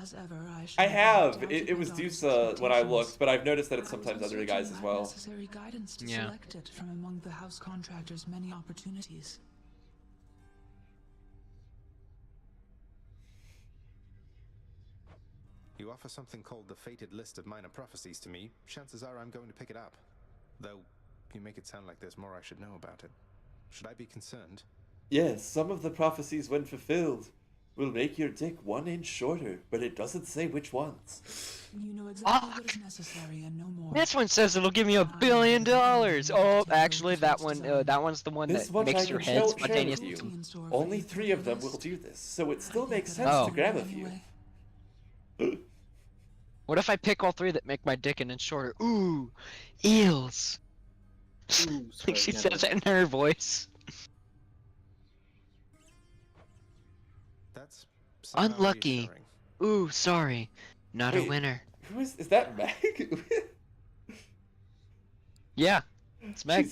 As ever, I have. It was Dusa when I looked, but I've noticed that it's sometimes other guys as well. Necessary guidance to Yeah. select it from among the house contractors' many opportunities. You offer something called the Fated List of Minor Prophecies to me, chances are I'm going to pick it up. Though, you make it sound like there's more I should know about it. Should I be concerned? Yes, some of the prophecies, when fulfilled, will make your dick 1 inch shorter, but it doesn't say which ones. You know exactly what is necessary and no more. This one says it'll give me $1 billion. Oh, actually, that one's the one This that much makes I your can head share spontaneous. with you. Only 3 of them will do this, so it still makes sense Oh. to grab a few. What if I pick all 3 that make my dick an inch shorter? Ooh, eels. Ooh, I think she sorry, says it in her voice. That's somehow Unlucky. reassuring. ooh, sorry, not a Wait, winner. Who is that Meg? Yeah, it's Meg.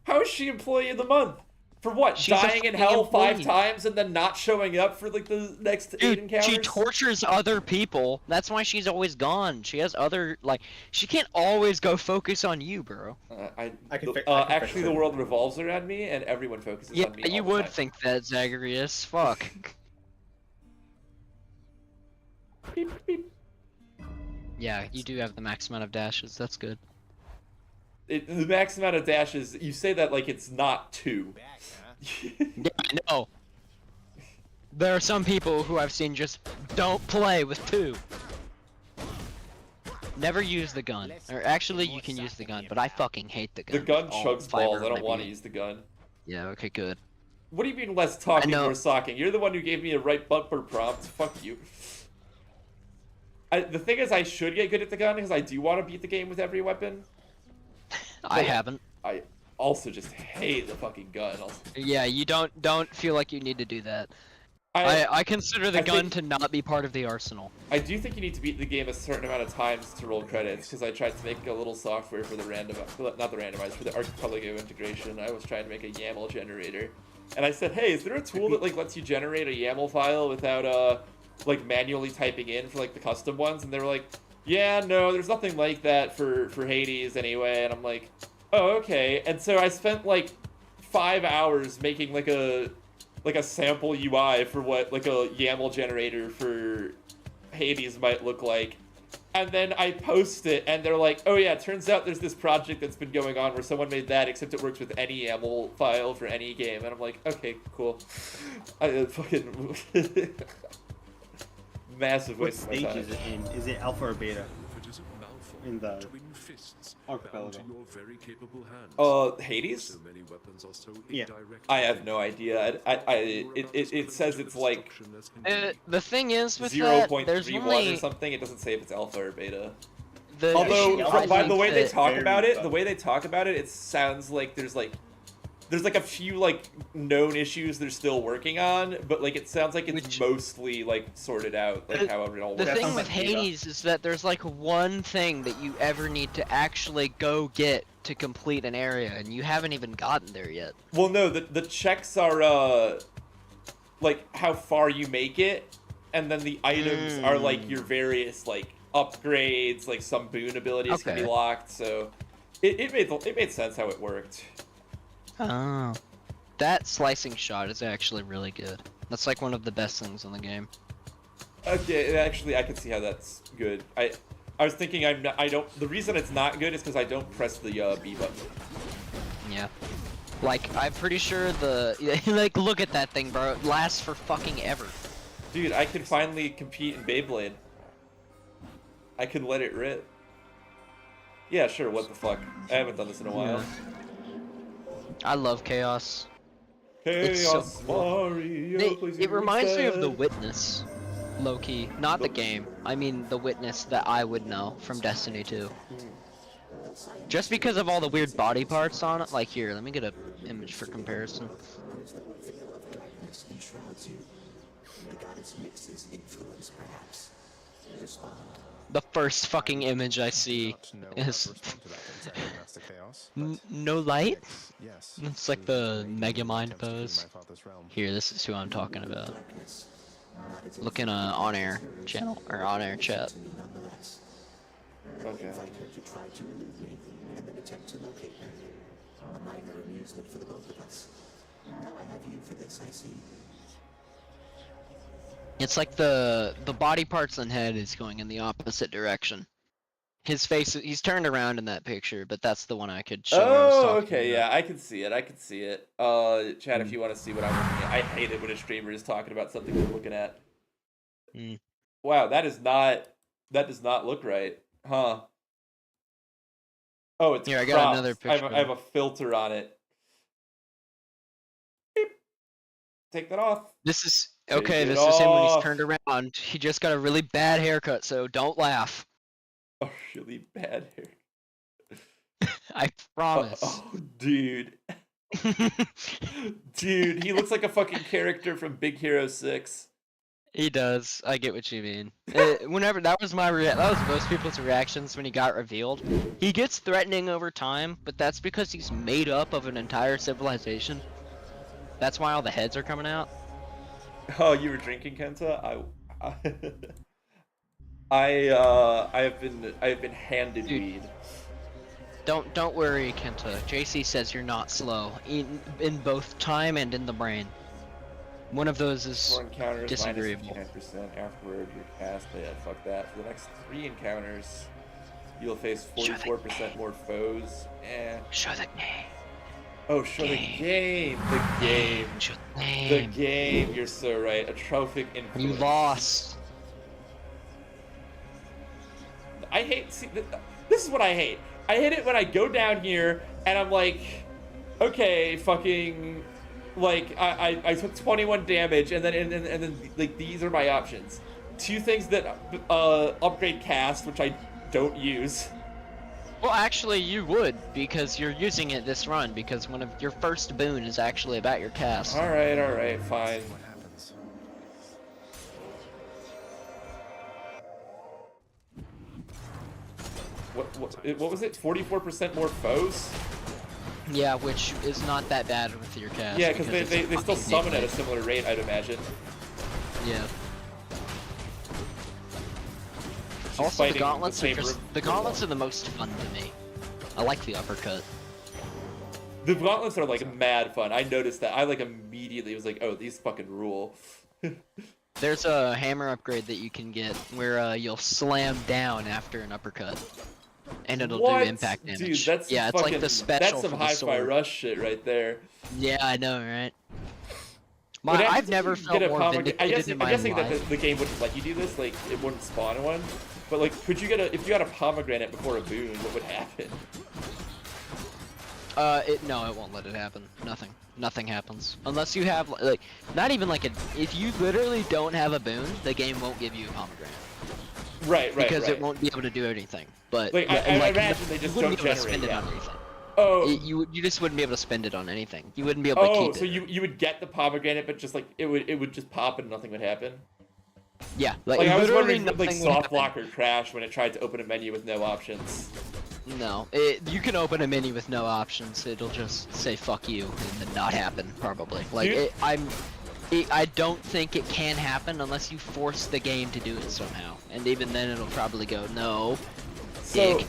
How is she employee of the month? For what? She's a Dying in fucking hell 5 employee. times and then not showing up for like the next 8 encounters? She tortures other people. That's why she's always gone. She has other, like, she can't always go focus on you, bro. Actually, the world revolves around me, and everyone focuses on me. Yeah, you would think that, Zagreus. Fuck. Beep, beep. Yeah, you do have the max amount of dashes. That's good. The max amount of dashes, you say that like it's not 2. Yeah, I know. There are some people who I've seen just don't play with 2. Never use the gun. Or actually, you can use the gun, but I fucking hate the gun. The gun All chugs fiber balls. I of don't my want to being. use the gun. Yeah, okay, good. What do you mean less talking, I know. more socking? You're the one who gave me a right bumper prompt. Fuck you. The thing is, I should get good at the gun because I do want to beat the game with every weapon. I haven't. I also just hate the fucking gun. Yeah, you don't feel like you need to do that. I consider the gun to not be part of the arsenal. I do think you need to beat the game a certain amount of times to roll credits, because I tried to make a little software for the for the Archipelago integration. I was trying to make a YAML generator. And I said, hey, is there a tool that like lets you generate a YAML file without like manually typing in for like the custom ones? And they were like, yeah, no, there's nothing like that for Hades anyway. And I'm like, oh, okay. And so I spent like 5 hours making like a sample UI for what like a YAML generator for Hades might look like. And then I post it and they're like, oh yeah, it turns out there's this project that's been going on where someone made that, except it works with any YAML file for any game. And I'm like, okay, cool. I fucking massive What waste of my stage time. is it in? Is it alpha or beta? If it isn't Malfoy, In the twin fists Archipelago. bound to your very capable hands. Hades? So many weapons are so Yeah. indirect. I have no idea. It says it's like The thing is with that, there's 0.31 only or something. It doesn't say if it's alpha or beta. the Although, issue I by the think way they that- talk about it, it sounds like there's like a few like known issues they're still working on, but like it sounds like it's mostly like sorted out, like how it all works. The thing with Hades is that there's like one thing that you ever need to actually go get to complete an area, and you haven't even gotten there yet. Well, no, the checks are like how far you make it, and then the items are like your various like upgrades, like some boon abilities can be Okay. locked. So it made sense how it worked. Oh. That slicing shot is actually really good. That's like one of the best things in the game. Okay, actually, I can see how that's good. I was thinking the reason it's not good is because I don't press the B button. Yeah. Like, I'm pretty sure like, look at that thing, bro. It lasts for fucking ever. Dude, I can finally compete in Beyblade. I can let it rip. Yeah, sure, what the fuck. I haven't done this in a while. I love Chaos. Chaos It's so cool. Mario, please It reminds me of The reset. Witness. Low-key. Not the game. I mean the Witness that I would know from Destiny 2. Just because of all the weird body parts on it. Like, here, let me get an image for comparison. The first fucking image I see is no light. It's like the Megamind pose. Here, this is who I'm talking about. Look in a on-air channel or on-air chat. Okay. It's like the body parts and head is going in the opposite direction. His face, he's turned around in that picture, but that's the one I could show. Oh, okay, yeah, I can see it. I can see it. Chad, if you want to see what I'm looking at, I hate it when a streamer is talking about something they're looking at. Wow, that does not look right, huh? Oh, it's Here, I got cropped. another picture. I have a filter on it. Beep. Take that off. This is Take okay. it This is him when he's off. turned around. He just got a really bad haircut, so don't laugh. A really bad hair. I promise. Oh, dude. Dude, he looks like a fucking character from Big Hero 6. He does. I get what you mean. Whenever that was that was most people's reactions when he got revealed. He gets threatening over time, but that's because he's made up of an entire civilization. That's why all the heads are coming out. Oh, you were drinking, Kenta? I have been handed weed. Don't worry, Kenta. JC says you're not slow in both time and in the brain. One of those is disagreeable. -59% afterward, you're cast. Yeah, fuck that. For the next 3 encounters, you'll face 44% more foes. Show the game. Oh, show the game. The game. The game. You're so right. A trophic influence. You lost. I hate. See, this is what I hate. I hate it when I go down here and I'm like, okay, fucking. Like I took 21 damage, and then like these are my options. 2 things that upgrade cast, which I don't use. Well, actually, you would, because you're using it this run, because one of your first boon is actually about your cast. All right, fine. What happens? What was it? 44% more foes? Yeah, which is not that bad with your cast. Yeah, because they still summon at a similar rate, I'd imagine. Yeah. Also, the gauntlets are the most fun to me. I like the uppercut. The gauntlets are like mad fun. I noticed that. I like immediately was like, oh, these fucking rule. There's a hammer upgrade that you can get where you'll slam down after an uppercut. And it'll do impact damage. Dude, that's yeah, it's fucking, like the special. That's some Hi-Fi Rush shit right there. Yeah, I know, right? I've never felt more vindicated in my life. I'm guessing that the game wouldn't let you do this, like it wouldn't spawn one. But like, could you get if you got a pomegranate before a boon, what would happen? No, it won't let it happen. Nothing happens unless you have like not even like if you literally don't have a boon, the game won't give you a pomegranate. Right. Because it won't be able to do anything. But like, I imagine they just don't generate spend it on anything. Oh, you just wouldn't be able to spend it on anything. You wouldn't be able to keep it. Oh, so you would get the pomegranate, but just like it would just pop and nothing would happen. Yeah, like I was wondering, like soft block or crash when it tried to open a menu with no options. No, you can open a menu with no options. It'll just say "fuck you" and then not happen probably. Like I don't think it can happen unless you force the game to do it somehow. And even then it'll probably go, no. So,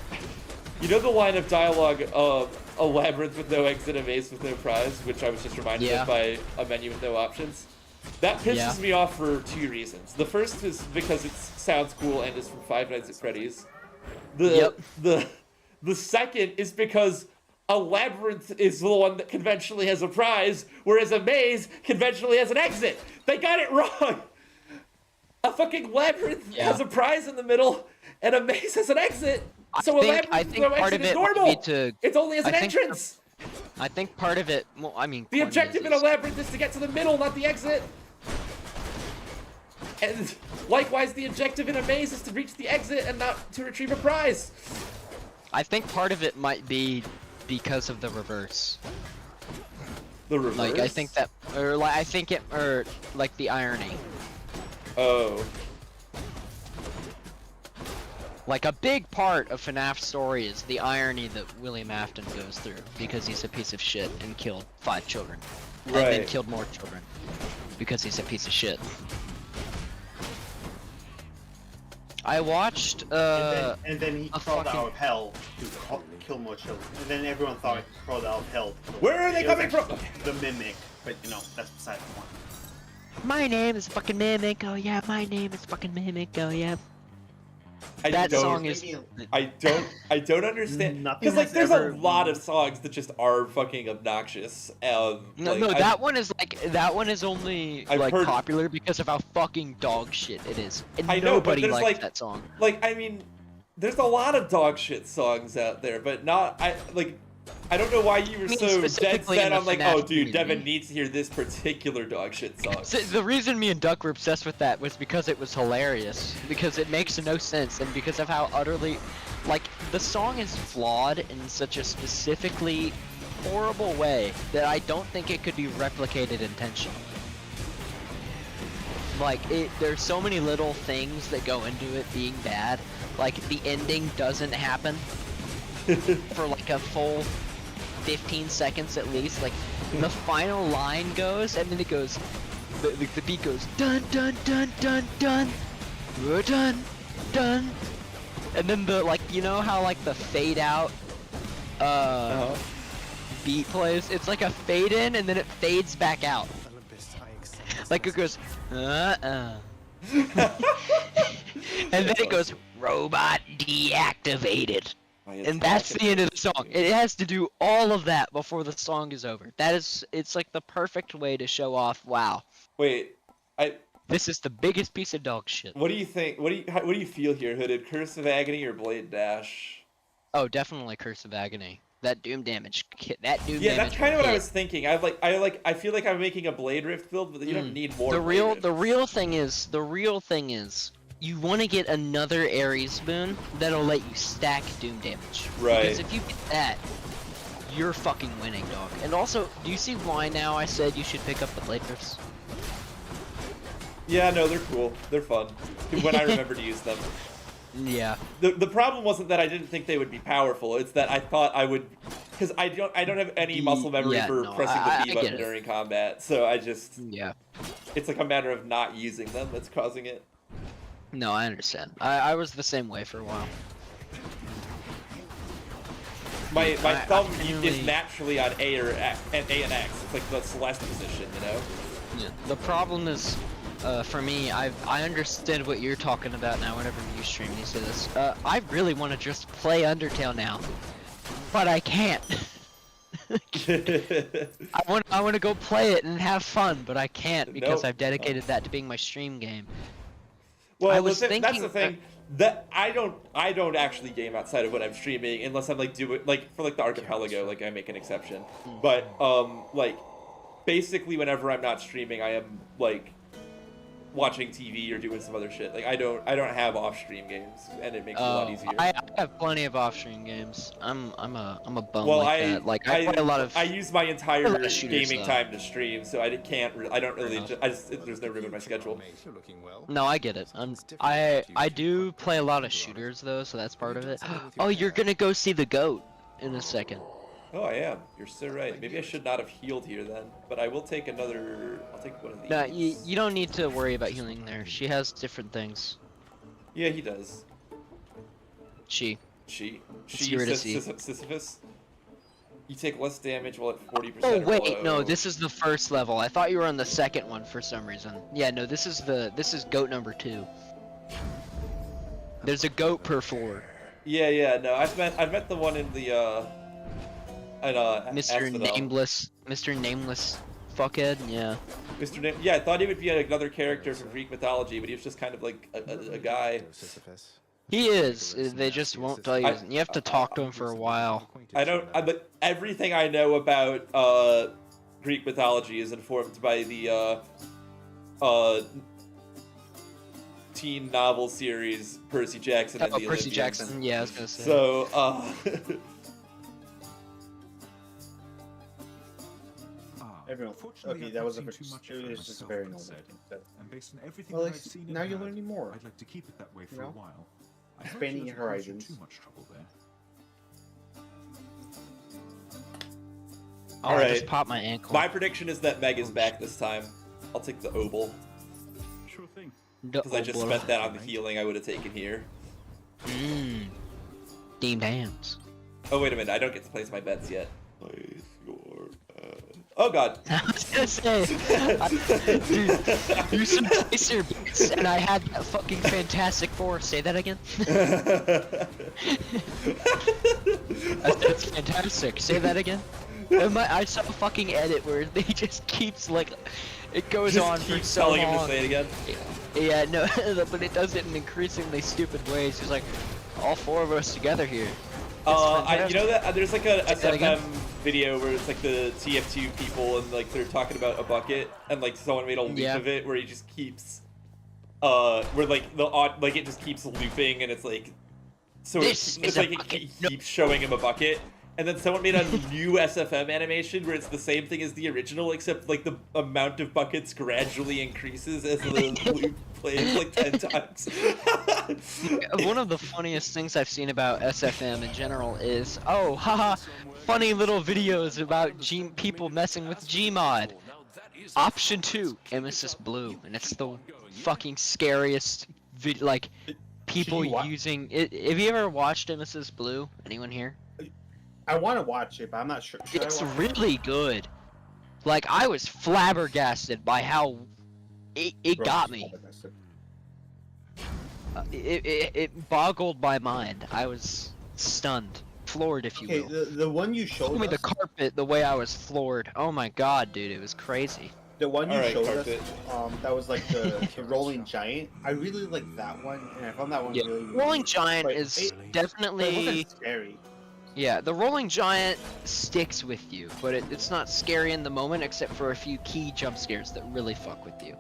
you know the line of dialogue of a labyrinth with no exit, a maze with no prize, which I was just reminded of by a menu with no options? That pisses me off for 2 reasons. The first is because it sounds cool and is from Five Nights at Freddy's. The second is because a labyrinth is the one that conventionally has a prize, whereas a maze conventionally has an exit. They got it wrong. A fucking labyrinth has a prize in the middle, and a maze has an exit. So a labyrinth with no exit is normal. It's only as an entrance. I think part of it, well, I mean, the objective in a labyrinth is to get to the middle, not the exit. And likewise, the objective in a maze is to reach the exit and not to retrieve a prize. I think part of it might be because of the reverse. The reverse? Like, I think that, or like, I think it, or like the irony. Oh. Like, a big part of FNAF's story is the irony that William Afton goes through because he's a piece of shit and killed 5 children. And then killed more children because he's a piece of shit. I watched, and then he crawled out of hell to kill more children. And then everyone thought he crawled out of hell. Where are they coming from? The Mimic. But, you know, that's beside the point. My name is fucking Mimic, oh yeah, my name is fucking Mimic, oh yeah. I don't understand because like there's a lot of songs that just are fucking obnoxious. That one is only popular because of how fucking dog shit it is. And I know, nobody but there's likes that song. Like I mean, there's a lot of dog shit songs out there, but I don't know why you were so dead set on like, oh dude, Devin needs to hear this particular dog shit song. So the reason me and Duck were obsessed with that was because it was hilarious, because it makes no sense, and because of how utterly, like, the song is flawed in such a specifically horrible way that I don't think it could be replicated intentionally. like there's so many little things that go into it being bad. Like the ending doesn't happen for like a full 15 seconds at least. Like the final line goes, and then it goes, the beat goes dun dun dun dun dun, we're done, done, and then the like how like the fade out beat plays. It's like a fade in, and then it fades back out. Like it goes and then it goes robot deactivated. And that's the end of the song. It has to do all of that before the song is over. It's like the perfect way to show off. Wow. Wait, this is the biggest piece of dog shit. What do you think? What do you feel here, Hooded? Curse of Agony or Blade Dash? Oh, definitely Curse of Agony. That doom damage. That doom damage. Yeah, that's kind of what I was thinking. I feel like I'm making a Blade Rift build, but you don't need more. The real thing is you want to get another Ares boon that'll let you stack doom damage. Right. Because if you get that, you're fucking winning, dog. And also, do you see why now I said you should pick up the Blade Rifts? Yeah, no, they're cool. They're fun. When I remember to use them. Yeah. The problem wasn't that I didn't think they would be powerful. It's that I thought I would, because I don't have any muscle memory for pressing the B button during combat. So I just It's like a matter of not using them that's causing it. No, I understand. I was the same way for a while. My thumb is naturally on A or X, and A and X. It's like the Celeste position, you know. Yeah. The problem is, for me, I understand what you're talking about now. Whenever you stream, you say this. I really want to just play Undertale now, but I can't. I want to go play it and have fun, but I can't because I've dedicated that to being my stream game. Well, that's the thing. That I don't actually game outside of when I'm streaming unless I'm like doing like for like the archipelago, like I make an exception. But like basically whenever I'm not streaming, I am like watching TV or doing some other shit. Like I don't have off stream games, and it makes it a lot easier. I have plenty of off stream games. I'm a bum well, like that. Like I play a lot of. I use my entire gaming though. time to stream, so I can't. I don't really. There's no room in my schedule. No, I get it. I do play a lot of shooters though, so that's part of it. Oh, you're gonna go see the goat in a second. Oh, I am. You're so right. Maybe I should not have healed here then, but I will take another. I'll take one of these. No, you don't need to worry about healing there. She has different things. Yeah, he does. She. Sisyphus. You take less damage while at 40%. Oh wait, below. no, this is the first level. I thought you were on the second one for some reason. Yeah, no, this is goat number 2. There's a goat per floor. Yeah, no, I've met the one in the Mr. Nameless fuckhead, yeah. Yeah, I thought he would be another character from Greek mythology, but he was just kind of like a guy. He is. They just won't tell you. You have to talk to him for a while. But everything I know about Greek mythology is informed by the teen novel series Percy Jackson and the Percy Olympians. Jackson. Yeah, I was gonna say. So, Everyone. Okay, that was just a very normal thing. And based on everything Well, I've seen, now you're learning more. I'd like to keep it that way for a while. I hope Expanding she your doesn't cause you horizons. Too much trouble there. all right. I just popped my ankle. My prediction is that Meg is back this time. I'll take the Obel. Sure thing. Because I just spent that on the healing I would have taken here. Deemed hands. Oh, wait a minute. I don't get to place my bets yet. Place your bets. Oh, God. I was gonna say, dude, you should place your bets, and I had that fucking Fantastic Four. Say that again. That's fantastic. Say that again. I saw a fucking edit where they just keeps like, it goes just on keep for so telling long. him to say it again. Yeah, no, but it does it in increasingly stupid ways. He's like, all 4 of us together here. You know that there's like a SFM video where it's like the TF2 people and like they're talking about a bucket and like someone made a loop of it where he just keeps, where like it just keeps looping and it's like, so it's like it keeps showing him a bucket And then someone made a new SFM animation where it's the same thing as the original, except like the amount of buckets gradually increases as the loop plays like 10 times. One of the funniest things I've seen about SFM in general is, oh, haha, funny little videos about people messing with Gmod. Option 2, Emesis Blue, and it's the fucking scariest like people using it. Have you ever watched Emesis Blue? Anyone here? I want to watch it, but I'm not sure. It's really good. Like, I was flabbergasted by how it got me. It boggled my mind. I was stunned, floored, if you will. Okay, the one you showed me us. the carpet, the way I was floored. Oh my god, dude, it was crazy. The one you showed us, that was like the rolling giant. I really like that one, and I found that one really. Rolling giant is definitely. It wasn't scary. Yeah, the rolling giant sticks with you, but it's not scary in the moment except for a few key jump scares that really fuck with you.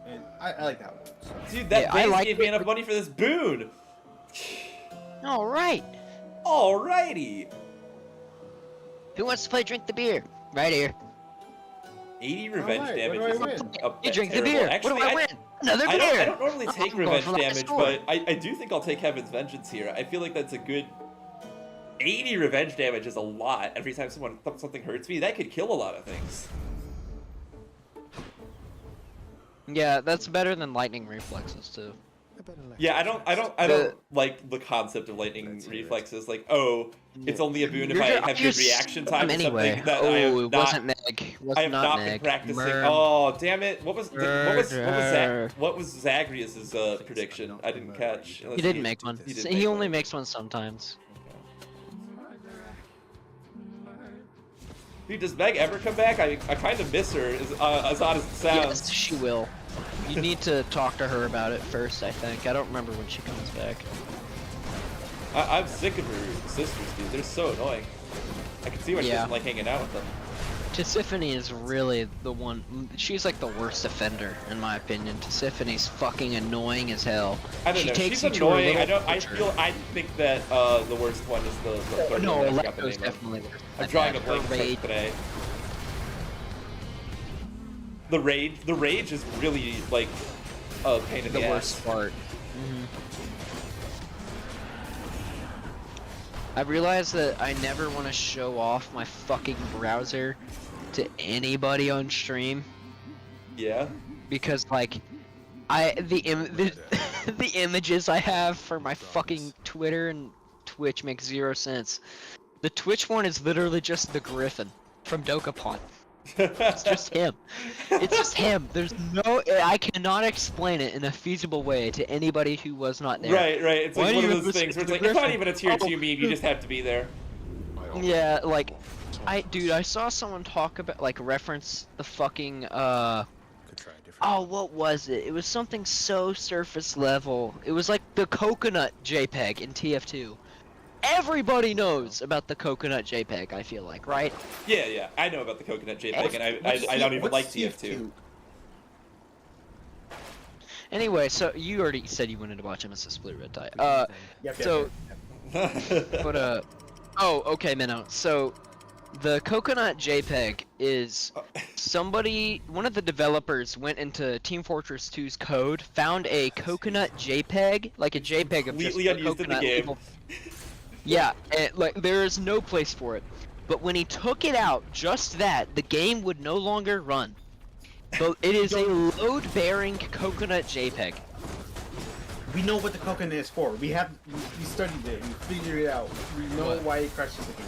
And I like that one. So. Dude, that base gave me enough money for this boon. All right. Alrighty. Who wants to play Drink the Beer? Right here. 80 revenge damage is You drink the beer. Actually, what do I win? Another beer. I don't normally take revenge damage, but I do think I'll take Heaven's Vengeance here. I feel like that's a good. 80 revenge damage is a lot. Every time something hurts me, that could kill a lot of things. Yeah, that's better than lightning reflexes too. Yeah, I don't like the concept of lightning reflexes. Like, oh, it's only a boon if I have good reaction time or something. That I have wasn't neg. I have not been practicing. Oh, damn it! What was Zagreus's prediction? I didn't catch. He didn't make one. He only makes one sometimes. Dude, does Meg ever come back? I kind of miss her, as odd as it sounds. Yes, she will. You need to talk to her about it first, I think. I don't remember when she comes back. I'm sick of her sisters, dude. They're so annoying. I can see why she doesn't like hanging out with them. Tisiphone is really the one. She's like the worst offender, in my opinion. Tisiphone's fucking annoying as hell. I don't know. She's annoying. I think that the worst one is the third no, one. Electro's definitely worse. I'm drawing a blank today. The rage is really like a pain in the ass. The worst part. I realized that I never want to show off my fucking browser to anybody on stream. Yeah. Because like, the images I have for my fucking Twitter and Twitch make 0 sense. The Twitch one is literally just the Griffin from Dokapon. It's just him. It's just him. There's no. I cannot explain it in a feasible way to anybody who was not there. Right. It's like one of those things where it's like, it's not even a tier 2 meme. You just have to be there. Yeah, like, I saw someone talk about, like, reference the fucking, oh, what was it? It was something so surface level. It was like the coconut JPEG in TF2. Everybody knows about the coconut JPEG, I feel like, right? Yeah, I know about the coconut JPEG, and I don't even like TF2. Anyway, so you already said you wanted to watch Emesis Blue Red Tie. Oh, okay, Minnow. So, the coconut JPEG is one of the developers went into Team Fortress 2's code, found a coconut JPEG, like a JPEG of just a coconut label. Yeah, like there is no place for it. But when he took it out, just that, the game would no longer run. So it is a load-bearing coconut JPEG. We know what the coconut is for. We studied it. We figured it out. We know why it crashes the game.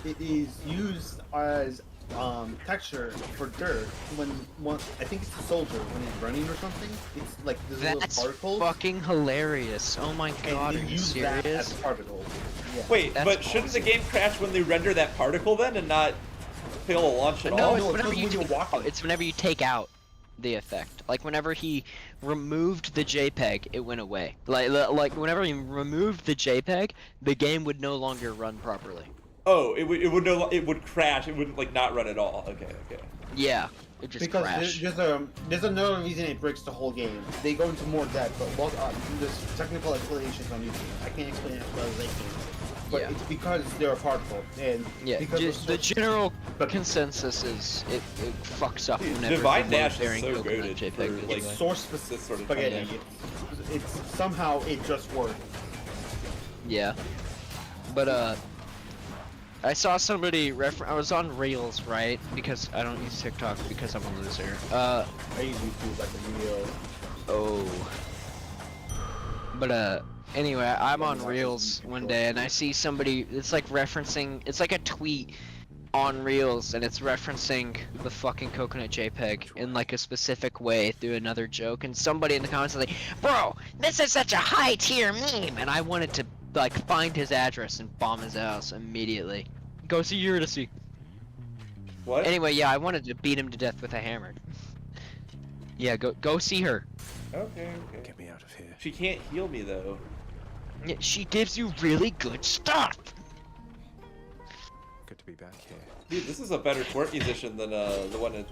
It is used as texture for dirt when I think it's the soldier when he's running or something. It's like these little particles. That's fucking hilarious. Oh my god, are you serious? That as particles. Yeah. Wait, but shouldn't the game crash when they render that particle then and not fail a launch at all? No, it's whenever you take out the effect. Like whenever he removed the JPEG, it went away. Like whenever he removed the JPEG, the game would no longer run properly. Oh, it would crash. It wouldn't like not run at all. Okay. Yeah, it just crashed. There's another reason it breaks the whole game. They go into more depth, but there's technical explanations on YouTube. I can't explain it as well as they can. but it's because they're a particle, and Yeah, because the general consensus is it fucks up whenever Divine the Dash is load-bearing so coconut goated JPEG for, goes like, away. source specific sort of spaghetti. content. It's somehow it just worked. Yeah, but I saw somebody I was on Reels, right? Because I don't use TikTok because I'm a loser. I use YouTube like a real. Oh. But anyway, I'm on Reels one day and I see somebody. It's like referencing. It's like a tweet on Reels and it's referencing the fucking coconut JPEG in like a specific way through another joke. And somebody in the comments is like, "Bro, this is such a high tier meme," and I wanted to like find his address and bomb his house immediately. Go see Eurydice. What? Anyway, yeah, I wanted to beat him to death with a hammer. Yeah, go see her. Okay. Get me out of here. She can't heal me though. Yeah, she gives you really good stuff. Good to be back here. Dude, this is a better court musician than the one in...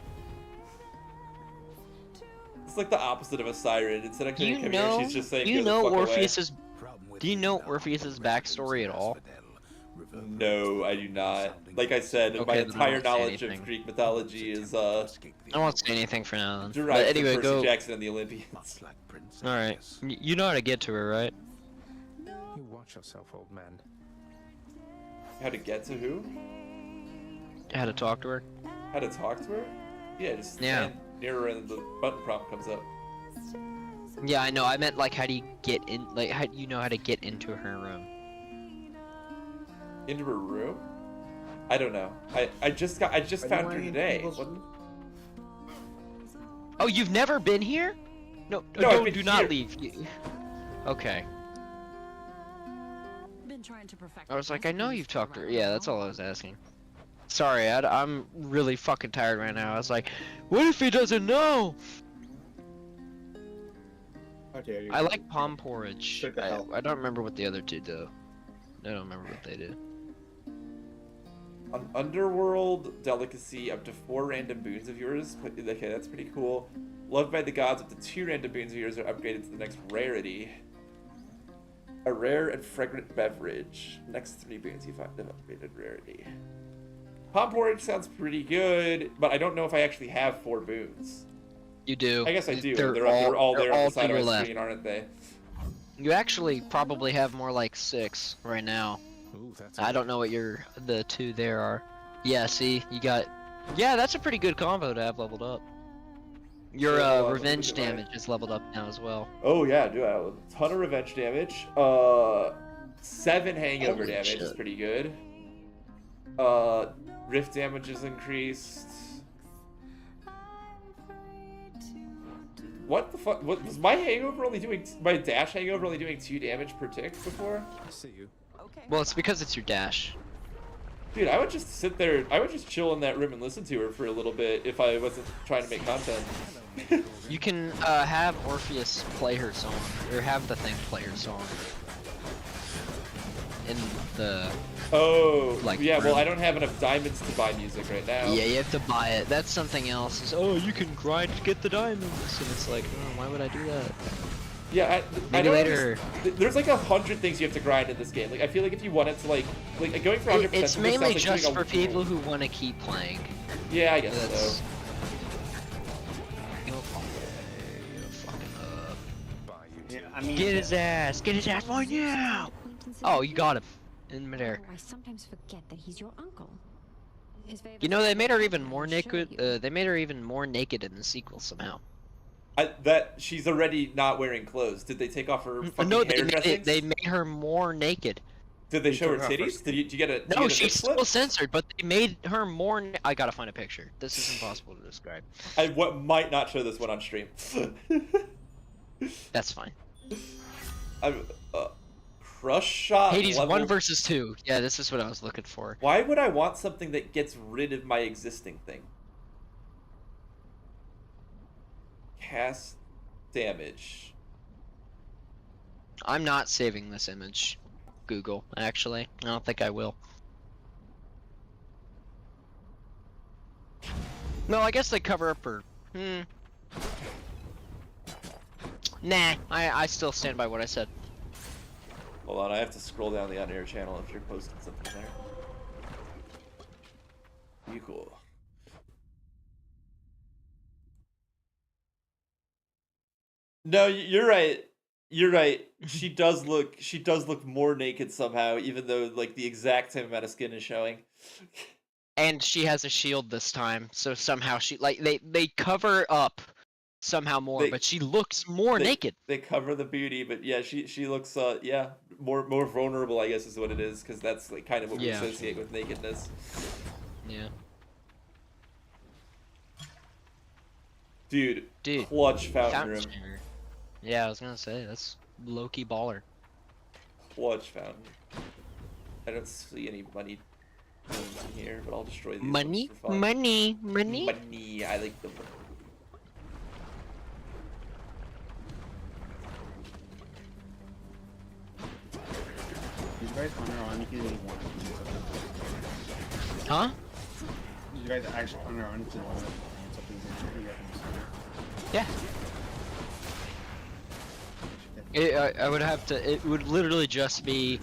It's like the opposite of a siren. Instead of coming here, she's just saying, do you "Get the know fuck away." Orpheus's Do you know Orpheus's backstory at all? No, I do not. Like I said, my Okay, then I entire won't say knowledge anything. of Greek mythology is I won't say anything for now then. derived But anyway, from Percy go. Jackson and the Olympians. Alright. You know how to get to her, right? You watch yourself, old man. How to get to who? How to talk to her? How to talk to her? Yeah, just stand near her and the button prompt comes up. Yeah, I know. I meant like how do you get in? Like how do you know how to get into her room? Into her room? I don't know. I just found her today. What? Oh, you've never been here? No, No, I've been do not here. leave. Okay. Been trying to perfect I was like, I know you've talked to her. Yeah, that's all I was asking. Sorry, I'm really fucking tired right now. I was like, what if he doesn't know? Okay. I like palm porridge. Shut the hell. I don't remember what the other two do. I don't remember what they do. An underworld delicacy, up to 4 random boons of yours. Okay, that's pretty cool. Loved by the gods, up to 2 random boons of yours are upgraded to the next rarity. A rare and fragrant beverage. Next 3 boons you find an upgraded rarity. Palm porridge sounds pretty good, but I don't know if I actually have 4 boons. You do. I guess I do. They're They're all there on the to side your of my left. screen, aren't they? You actually probably have more like 6 right now. Ooh, that's I don't know what the 2 there are. Yeah, see, you got. Yeah, that's a pretty good combo to have leveled up. Your So, revenge look at damage is leveled up now as well. Oh yeah, dude, I have a ton of revenge damage. 7 hangover Holy damage is shit. pretty good. Rift damage is increased. What the fuck? What was my hangover only doing? My dash hangover only doing 2 damage per tick before? I see you. Well, it's because it's your dash. Dude, I would just sit there. I would just chill in that room and listen to her for a little bit if I wasn't trying to make content. You can have Orpheus play her song, or have the thing play her song. In the. Oh, Like, yeah. Well, room. I don't have enough diamonds to buy music right now. Yeah, you have to buy it. That's something else. Is, oh, you can grind to get the diamonds, and it's like, oh, why would I do that? Yeah, I Maybe know later. there's like 100 things you have to grind in this game. Like I feel like if you wanted to like going for 100%, It's mainly sounds like just doing for a- people who want to keep playing. Yeah, I guess That's- so. Yeah, I mean, Get his ass! Get his ass right now! Oh, you got him in midair. I sometimes forget that he's your uncle. His favorite You know they made her even more naked. They made her even more naked in the sequel somehow. That she's already not wearing clothes. Did they take off her fucking No, hair dressings? they made her more naked. Did they show her took off her titties? Did you get a? did you No, get a she's nip slip? still censored, but they made her more. I gotta find a picture. This is impossible to describe. I might not show this one on stream. That's fine. I'm crush shot. Hades level... 1 versus 2. Yeah, this is what I was looking for. Why would I want something that gets rid of my existing thing? Cast damage. I'm not saving this image. Google, actually. I don't think I will. No, I guess they cover up her. Nah, I still stand by what I said. Hold on, I have to scroll down the on-air channel if you're posting something there. You cool. No, you're right. You're right. She does look more naked somehow, even though like the exact same amount of skin is showing. And she has a shield this time, so somehow she they cover up somehow more, but she looks more naked. They cover the beauty, but yeah, she looks yeah, more vulnerable, I guess is what it is, because that's like kind of what we associate with nakedness. Yeah. Dude, clutch fountain room. Chamber. Yeah, I was gonna say that's low-key baller. Clutch fountain. I don't see any money in here, but I'll destroy these. Money, for fun. money. Money. I like them. You guys on our own, you want Huh? You guys actually on our own, if you want something. Yeah. I would have to. It would literally just be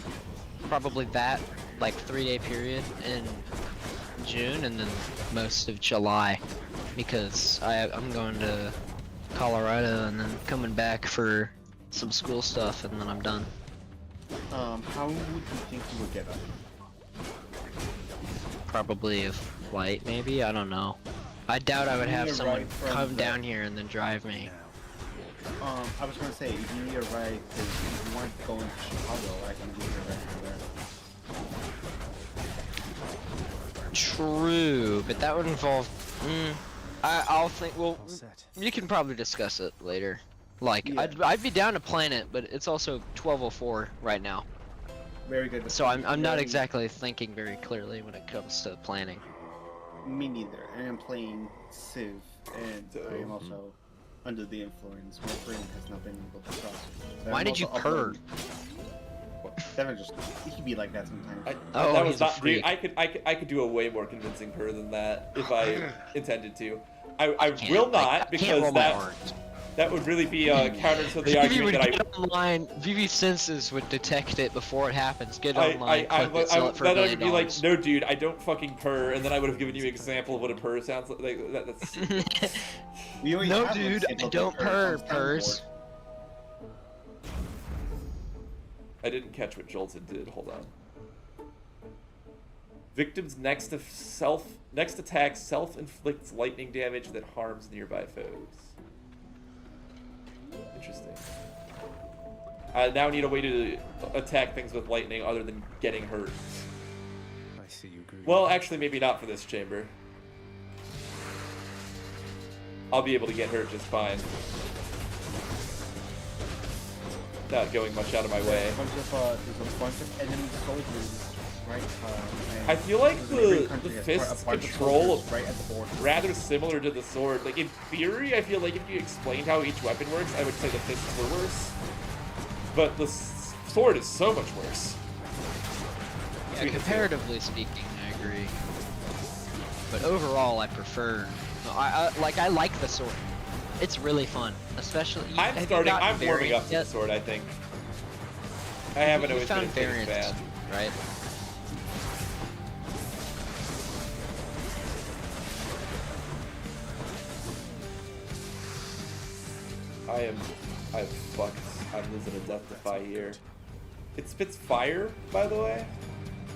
probably that like 3-day period in June and then most of July, because I'm going to Colorado and then coming back for some school stuff and then I'm done. How would you think you would get up? Probably a flight, maybe. I don't know. I doubt I would have someone come down here and then drive me. I was gonna say, if you need a ride, because if you want to go into Chicago, I can give you a ride from there. True, but that would involve. I'll think. Well, you can probably discuss it later. Like, yeah. I'd be down to plan it, but it's also 12:04 right now. Very good. So I'm not exactly thinking very clearly when it comes to planning. Me neither. I am playing Civ, and I am also under the influence. My brain has not been able to process. Why did you purr? Devin just, he can be like that sometimes. That was not, dude, I could do a way more convincing purr than that if I intended to. I will not, because that would really be counter to the argument that get online. VV Senses would detect it before it happens. Get online, click it, sell it for $1 billion. Then I'd be like, no, dude, I don't fucking purr, and then I would have given you an example of what a purr sounds like. That's. No, dude, I don't purr. Purrs. I didn't catch what Jolton did. Hold on. Victim's next attack self-inflicts lightning damage that harms nearby foes. Interesting. I now need a way to attack things with lightning other than getting hurt. I see you agree. Well, actually, maybe not for this chamber. I'll be able to get hurt just fine. Without going much out of my way. There's a bunch of enemy soldiers, right? I feel like the fist's control is rather similar to the sword. Like, in theory, I feel like if you explained how each weapon works, I would say the fists were worse. But the sword is so much worse. Yeah, comparatively speaking, I agree. But overall, I prefer... I like the sword. It's really fun, especially... I'm warming up to the sword, I think. I haven't always been a big fan. Right? I'm fucked. I'm losing a death defy here. It spits fire, by the way?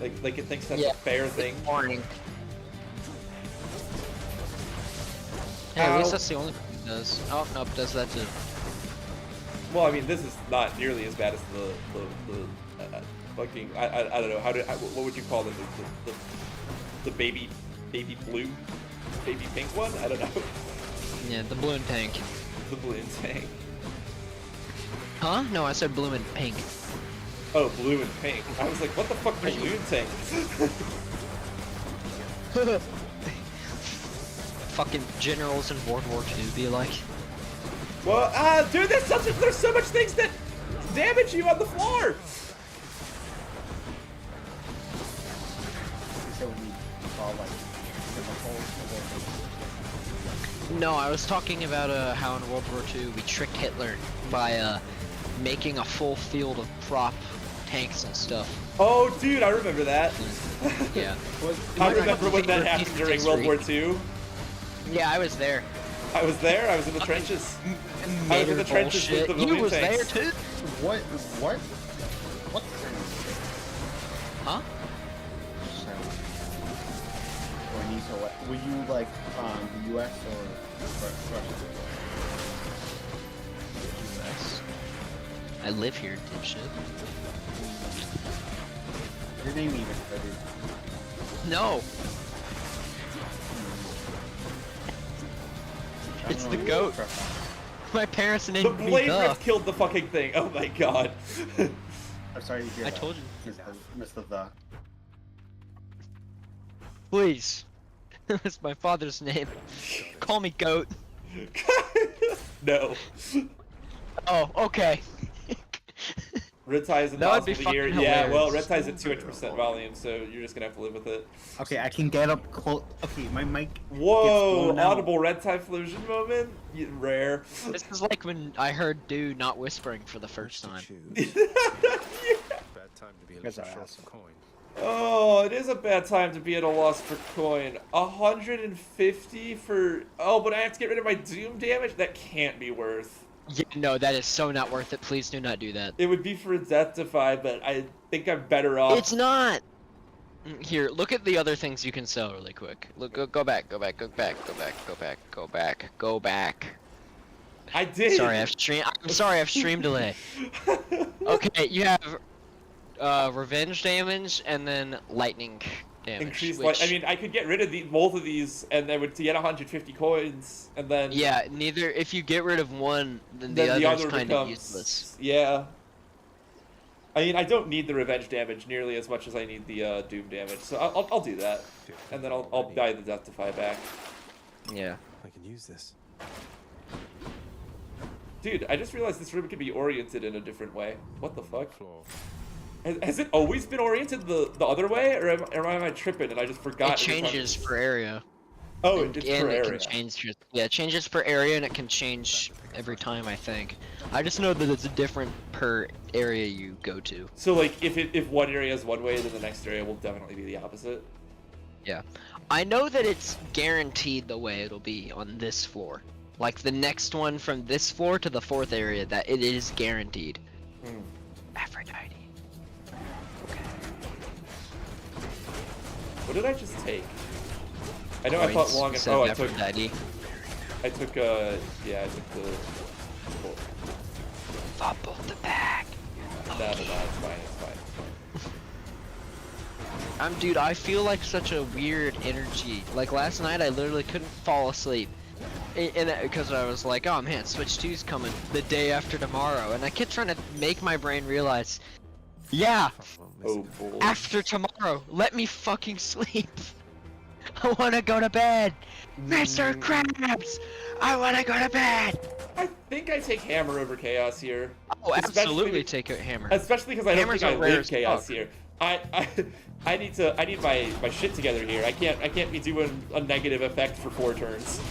Like it thinks that's a fair thing? Warning. Hey, at least that's the only thing it does. Oh, nope, does that too. Well, I mean, this is not nearly as bad as the fucking, I don't know, what would you call it? The baby blue? Baby pink one? I don't know. Yeah, the balloon tank. The balloon tank. Huh? No, I said blue and pink. Oh, blue and pink. I was like, what the fuck, balloon tank? Fucking generals in World War II be like. Well, dude, there's so much things that damage you on the floor. No, I was talking about how in World War II we tricked Hitler by making a full field of prop tanks and stuff. Oh, dude, I remember that. Yeah. I remember when that happened during World War II. Yeah, I was there. I was there. I was in the trenches. I was in the trenches with the You balloon was there tanks. too? What? Huh? Were you like the U.S. or Russia? US. I live here, dipshit. Your name even better. No. It's the goat. My parents The named me blade the. rip killed the fucking thing. Oh my god. I'm sorry to hear that. I told you. Mr. The. Please. That's my father's name. Call me goat. No. Oh, okay. Red Tie's in the That would be hospital here. fucking Yeah, well, hilarious. Red Tie's at 200% volume, so you're just gonna have to live with it. Okay, I can get up close. Okay, my mic. Whoa! Audible Red Tie Flusion moment? Rare. This is like when I heard dude not whispering for the first time. Bad time to be a little short of coin. Oh, it is a bad time to be at a loss for coin. 150 for... Oh, but I have to get rid of my Doom damage? That can't be worth. Yeah, no, that is so not worth it. Please do not do that. It would be for a Death Defy, but I think I'm better off. It's not! Here, look at the other things you can sell really quick. Look, go back, go back, go back, go back, go back, go back, go back. I did! Sorry, I'm sorry, I have stream delay. Okay, you have revenge damage and then lightning damage. Increase which... I mean, I could get rid of both of these, and I would get 150 coins, and then... Yeah, neither. If you get rid of one, then the other's kind of becomes... useless. Yeah. I mean, I don't need the revenge damage nearly as much as I need the Doom damage, so I'll do that, and then I'll buy the Death Defy back. Yeah. I can use this. Dude, I just realized this room could be oriented in a different way. What the fuck? Has it always been oriented the other way, or am I tripping and I just forgot? It changes per area. Oh, and, it's and per it area. can change. Yeah, it changes per area, and it can change every time. I think. I just know that it's different per area you go to. So like, if one area is one way, then the next area will definitely be the opposite. Yeah, I know that it's guaranteed the way it'll be on this floor. Like the next one from this floor to the fourth area, that it is guaranteed. Aphrodite. What did I just take? I know I thought long and oh, I took. Yeah, I took the. Fumble the bag. No, it's fine. It's fine. Dude, I feel like such a weird energy. Like last night, I literally couldn't fall asleep. Because I was like, oh man, Switch 2's coming the day after tomorrow. And I kept trying to make my brain realize, yeah, oh, boy. After tomorrow, let me fucking sleep. I wanna go to bed. Mr. Krabs, I wanna go to bed. I think I take Hammer over Chaos here. Oh, absolutely take a Hammer. Especially because I don't Hammers think I are rare live as Chaos fuck. here. I need my shit together here. I can't be doing a negative effect for 4 turns.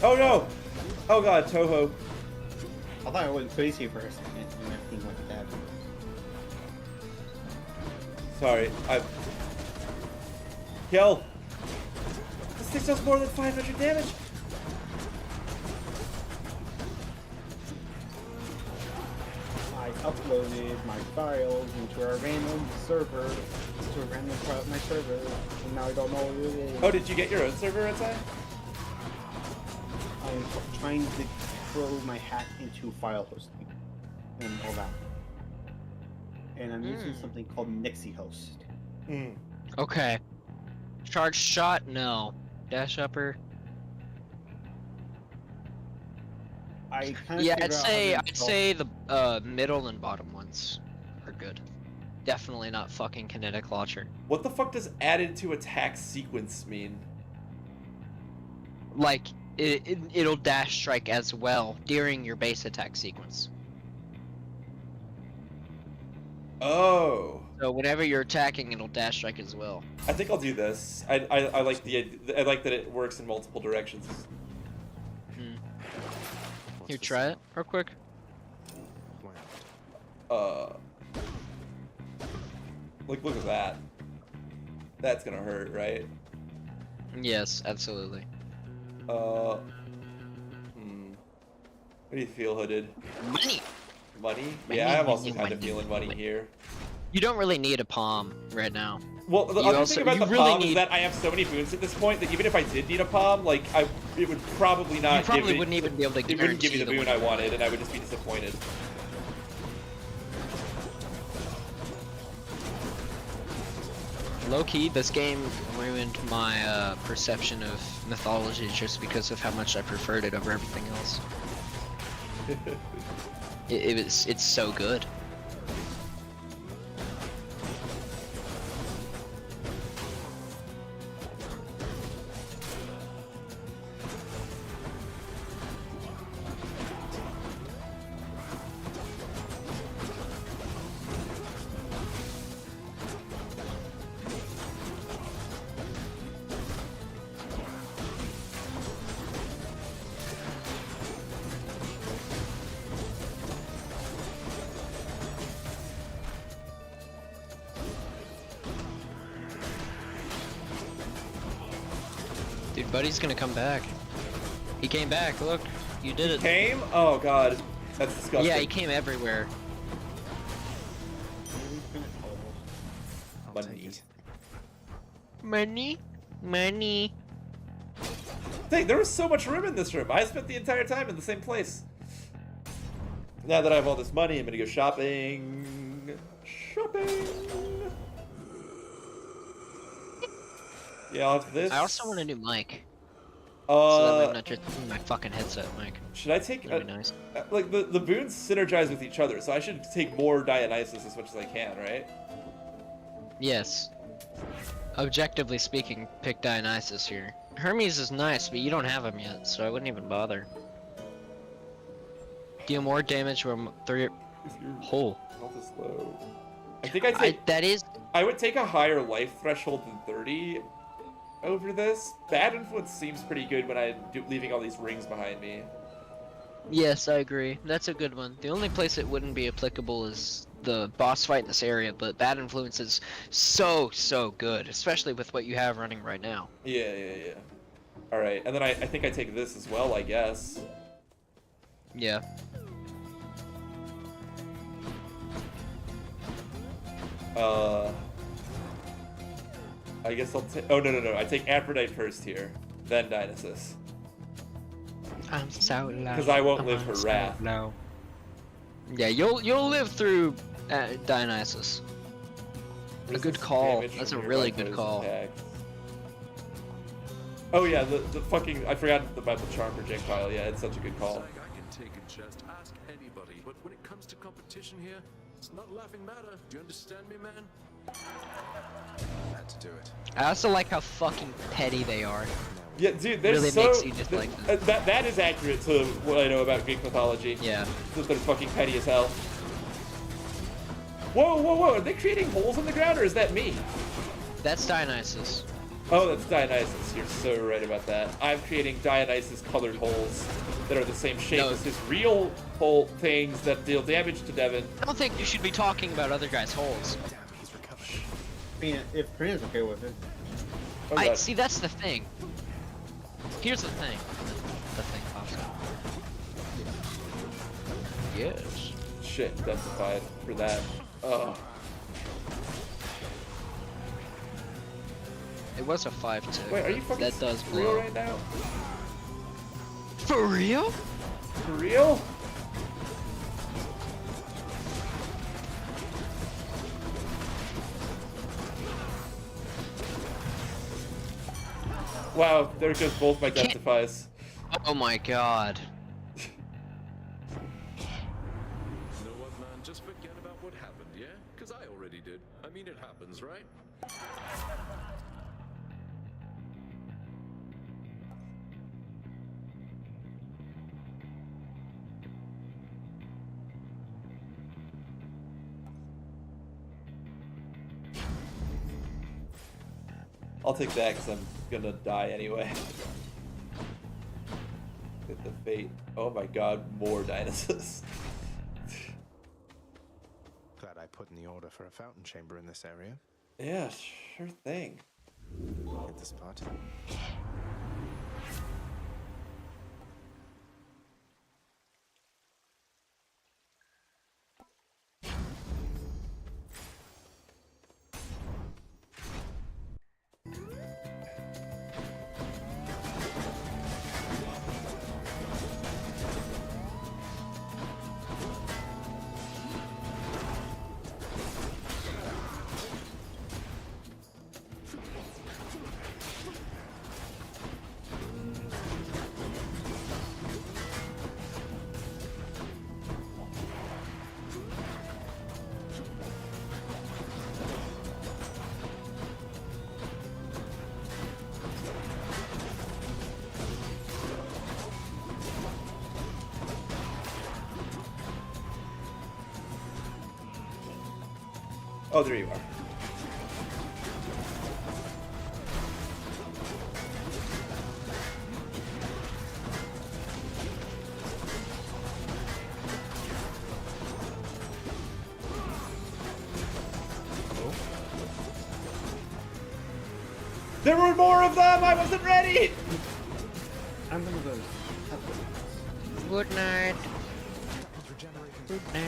Oh no! Oh god, Toho. I thought I went crazy for a second and everything like that. Sorry, Kill! This thing does more than 500 damage! I uploaded my files into a random server, to a random part of my server, and now I don't know what it is. Oh, did you get your own server inside? I'm trying to throw my hat into file hosting and all that. And I'm using something called Nixie Host. Okay. Charge shot? No. Dash upper? I kind of Yeah, I'd say the middle and bottom ones are good. Definitely not fucking kinetic launcher. What the fuck does added to attack sequence mean? Like it'll dash strike as well during your base attack sequence. Oh. So whenever you're attacking, it'll dash strike as well. I think I'll do this. I like I like that it works in multiple directions. Here, try it real quick. Like, look at that. That's gonna hurt, right? Yes, absolutely. What do you feel, Hooded? Money! Money? Money, Yeah, I'm also money, kind of money, feeling money here. You don't really need a palm right now. Well, the You other also- thing about you the really palm is need- that I have so many boons at this point that even if I did need a palm, like, it would probably not You probably give me, wouldn't even be able to it wouldn't give me the guarantee boon the I one. wanted, and I would just be disappointed. Low-key, this game ruined my perception of mythology just because of how much I preferred it over everything else. It's so good. Dude, Buddy's gonna come back. He came back, look. You did it. Came? Oh god. That's disgusting. Yeah, he came everywhere. Money. Money? Money. Dang, there was so much room in this room. I spent the entire time in the same place. Now that I have all this money, I'm gonna go shopping. Shopping. Yeah, I'll have this. I also want a new mic. So that way I'm not just using my fucking headset mic. Should I take That'd be nice. like the boons synergize with each other, so I should take more Dionysus as much as I can, right? Yes. Objectively speaking, pick Dionysus here. Hermes is nice, but you don't have him yet, so I wouldn't even bother. Deal more damage from 3 hole. Health is low. I think I would take a higher life threshold than 30 over this. Bad influence seems pretty good when I'm leaving all these rings behind me. Yes, I agree. That's a good one. The only place it wouldn't be applicable is the boss fight in this area, but Bad Influence is so good, especially with what you have running right now. Yeah. Alright, and then I think I take this as well, I guess. Yeah. I guess I'll take... Oh, no. I take Aphrodite first here, then Dionysus. I'm so low. Because I won't live her wrath. Low. Yeah, you'll live through Dionysus. A good call. That's a really good call. Attacks. Oh yeah, the fucking... I forgot about the charm projectile. Yeah, it's such a good call. I can take a jest, ask anybody, but when it comes to competition here, it's not a laughing matter. Do you understand me, man? Had to do it. I also like how fucking petty they are. Yeah, dude, they're really so... makes you just like them. That is accurate to what I know about Greek mythology. Yeah. That they're fucking petty as hell. Whoa, are they creating holes in the ground, or is that me? That's Dionysus. Oh, that's Dionysus. You're so right about that. I'm creating Dionysus-colored holes that are the same shape as his real hole things that deal damage to Devin. I don't think you should be talking about other guys' holes. Damn, he's recovered. I mean, if Karina's okay with it. Oh, See, that's the thing. Here's the thing. The thing pops up. Yes. Shit, justified for that. Oh. It was a 5-2. Wait, are you fucking that does for real blow. right now? For real? For real? Wow, there goes both my death defies. Oh my god. You know what, man? Just forget about what happened, yeah? Because I already did. I mean, it happens, right? I'll take that because I'm gonna die anyway. Get the fate. Oh my god, more dinosaurs. Glad I put in the order for a fountain chamber in this area. Yeah, sure thing. Hit the spot. Oh, there you are. There were more of them! I wasn't ready! I'm gonna go. Good night. Good night.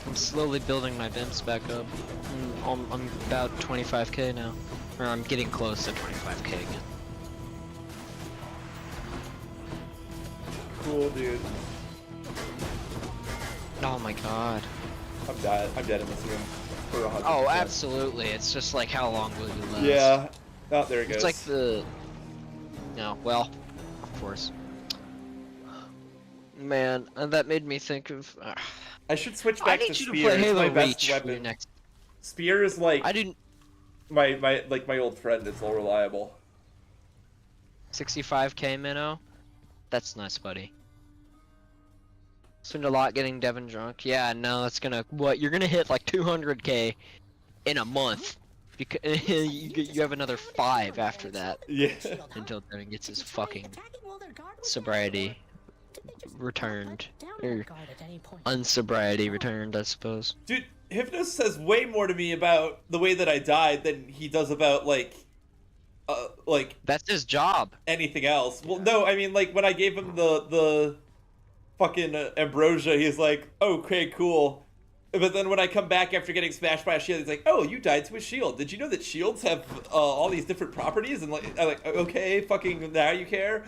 I'm slowly building my bimps back up. I'm about 25k now. Or I'm getting close to 25k again. Cool, dude. Oh my god. I'm dead in this room. For 100%. Oh, absolutely. It's just like, how long will you last? Yeah. Oh, there it goes. It's like the... No, well, of course. Man, that made me think of... I should switch back to you spear. To play it's Halo my best Reach weapon. next. Spear is like... I didn't... My old friend. It's all reliable. 65k minnow? That's nice, buddy. Spend a lot getting Devin drunk. Yeah, no, that's gonna... What? You're gonna hit like 200k in a month. Because you have another 5 after that. Yeah. Until Devin gets his fucking sobriety returned. Or unsobriety returned, I suppose. Dude, Hypnos says way more to me about the way that I died than he does about, like... That's his job. Anything else. Well, no, I mean, like, when I gave him the fucking ambrosia, he's like, okay, cool. But then when I come back after getting smashed by a shield, he's like, oh, you died to a shield. Did you know that shields have all these different properties? And like, I'm like, okay, fucking now you care?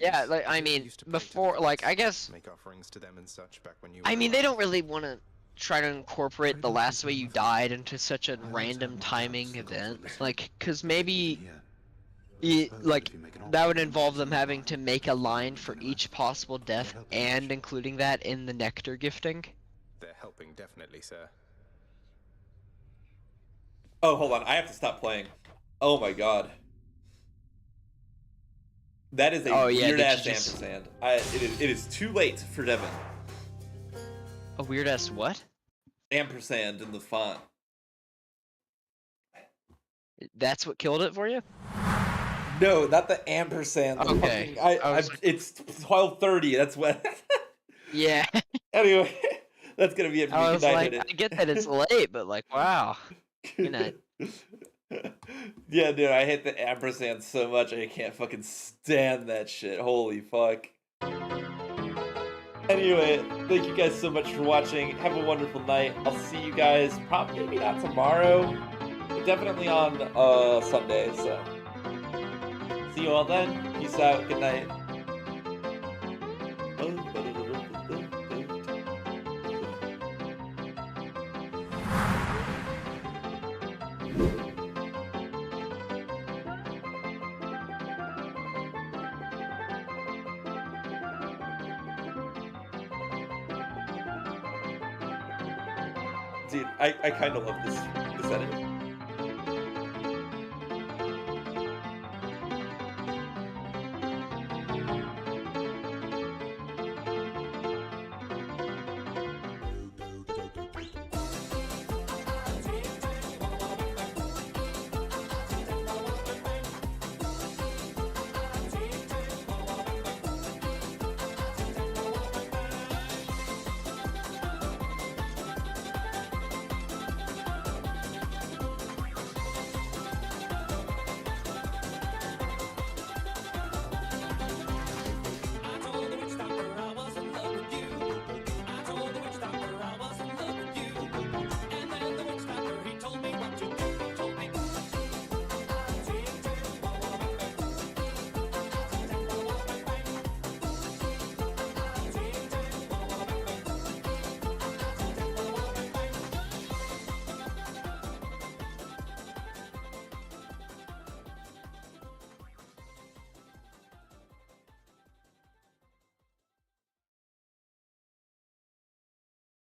Yeah, like, I mean, before, like, I guess... Make offerings to them and such back when you I mean, they don't really want to try to incorporate the last way you died into such a random timing event. Like, because maybe... like, that would involve them having to make a line for each possible death and including that in the nectar gifting. They're helping, definitely, sir. Oh, hold on. I have to stop playing. Oh my god. That is a weird-ass ampersand. It is too late for Devin. A weird-ass what? Ampersand in the font. That's what killed it for you? No, not the ampersand. Okay. It's 12:30. That's what. Yeah. Anyway, that's gonna be it. I was like, I get that it's late, but like, wow. Good night. Yeah, dude, I hate the ampersand so much I can't fucking stand that shit. Holy fuck. Anyway, thank you guys so much for watching. Have a wonderful night. I'll see you guys probably maybe not tomorrow, but definitely on Sunday. So see you all then. Peace out. Good night. Dude, I kind of love this edit.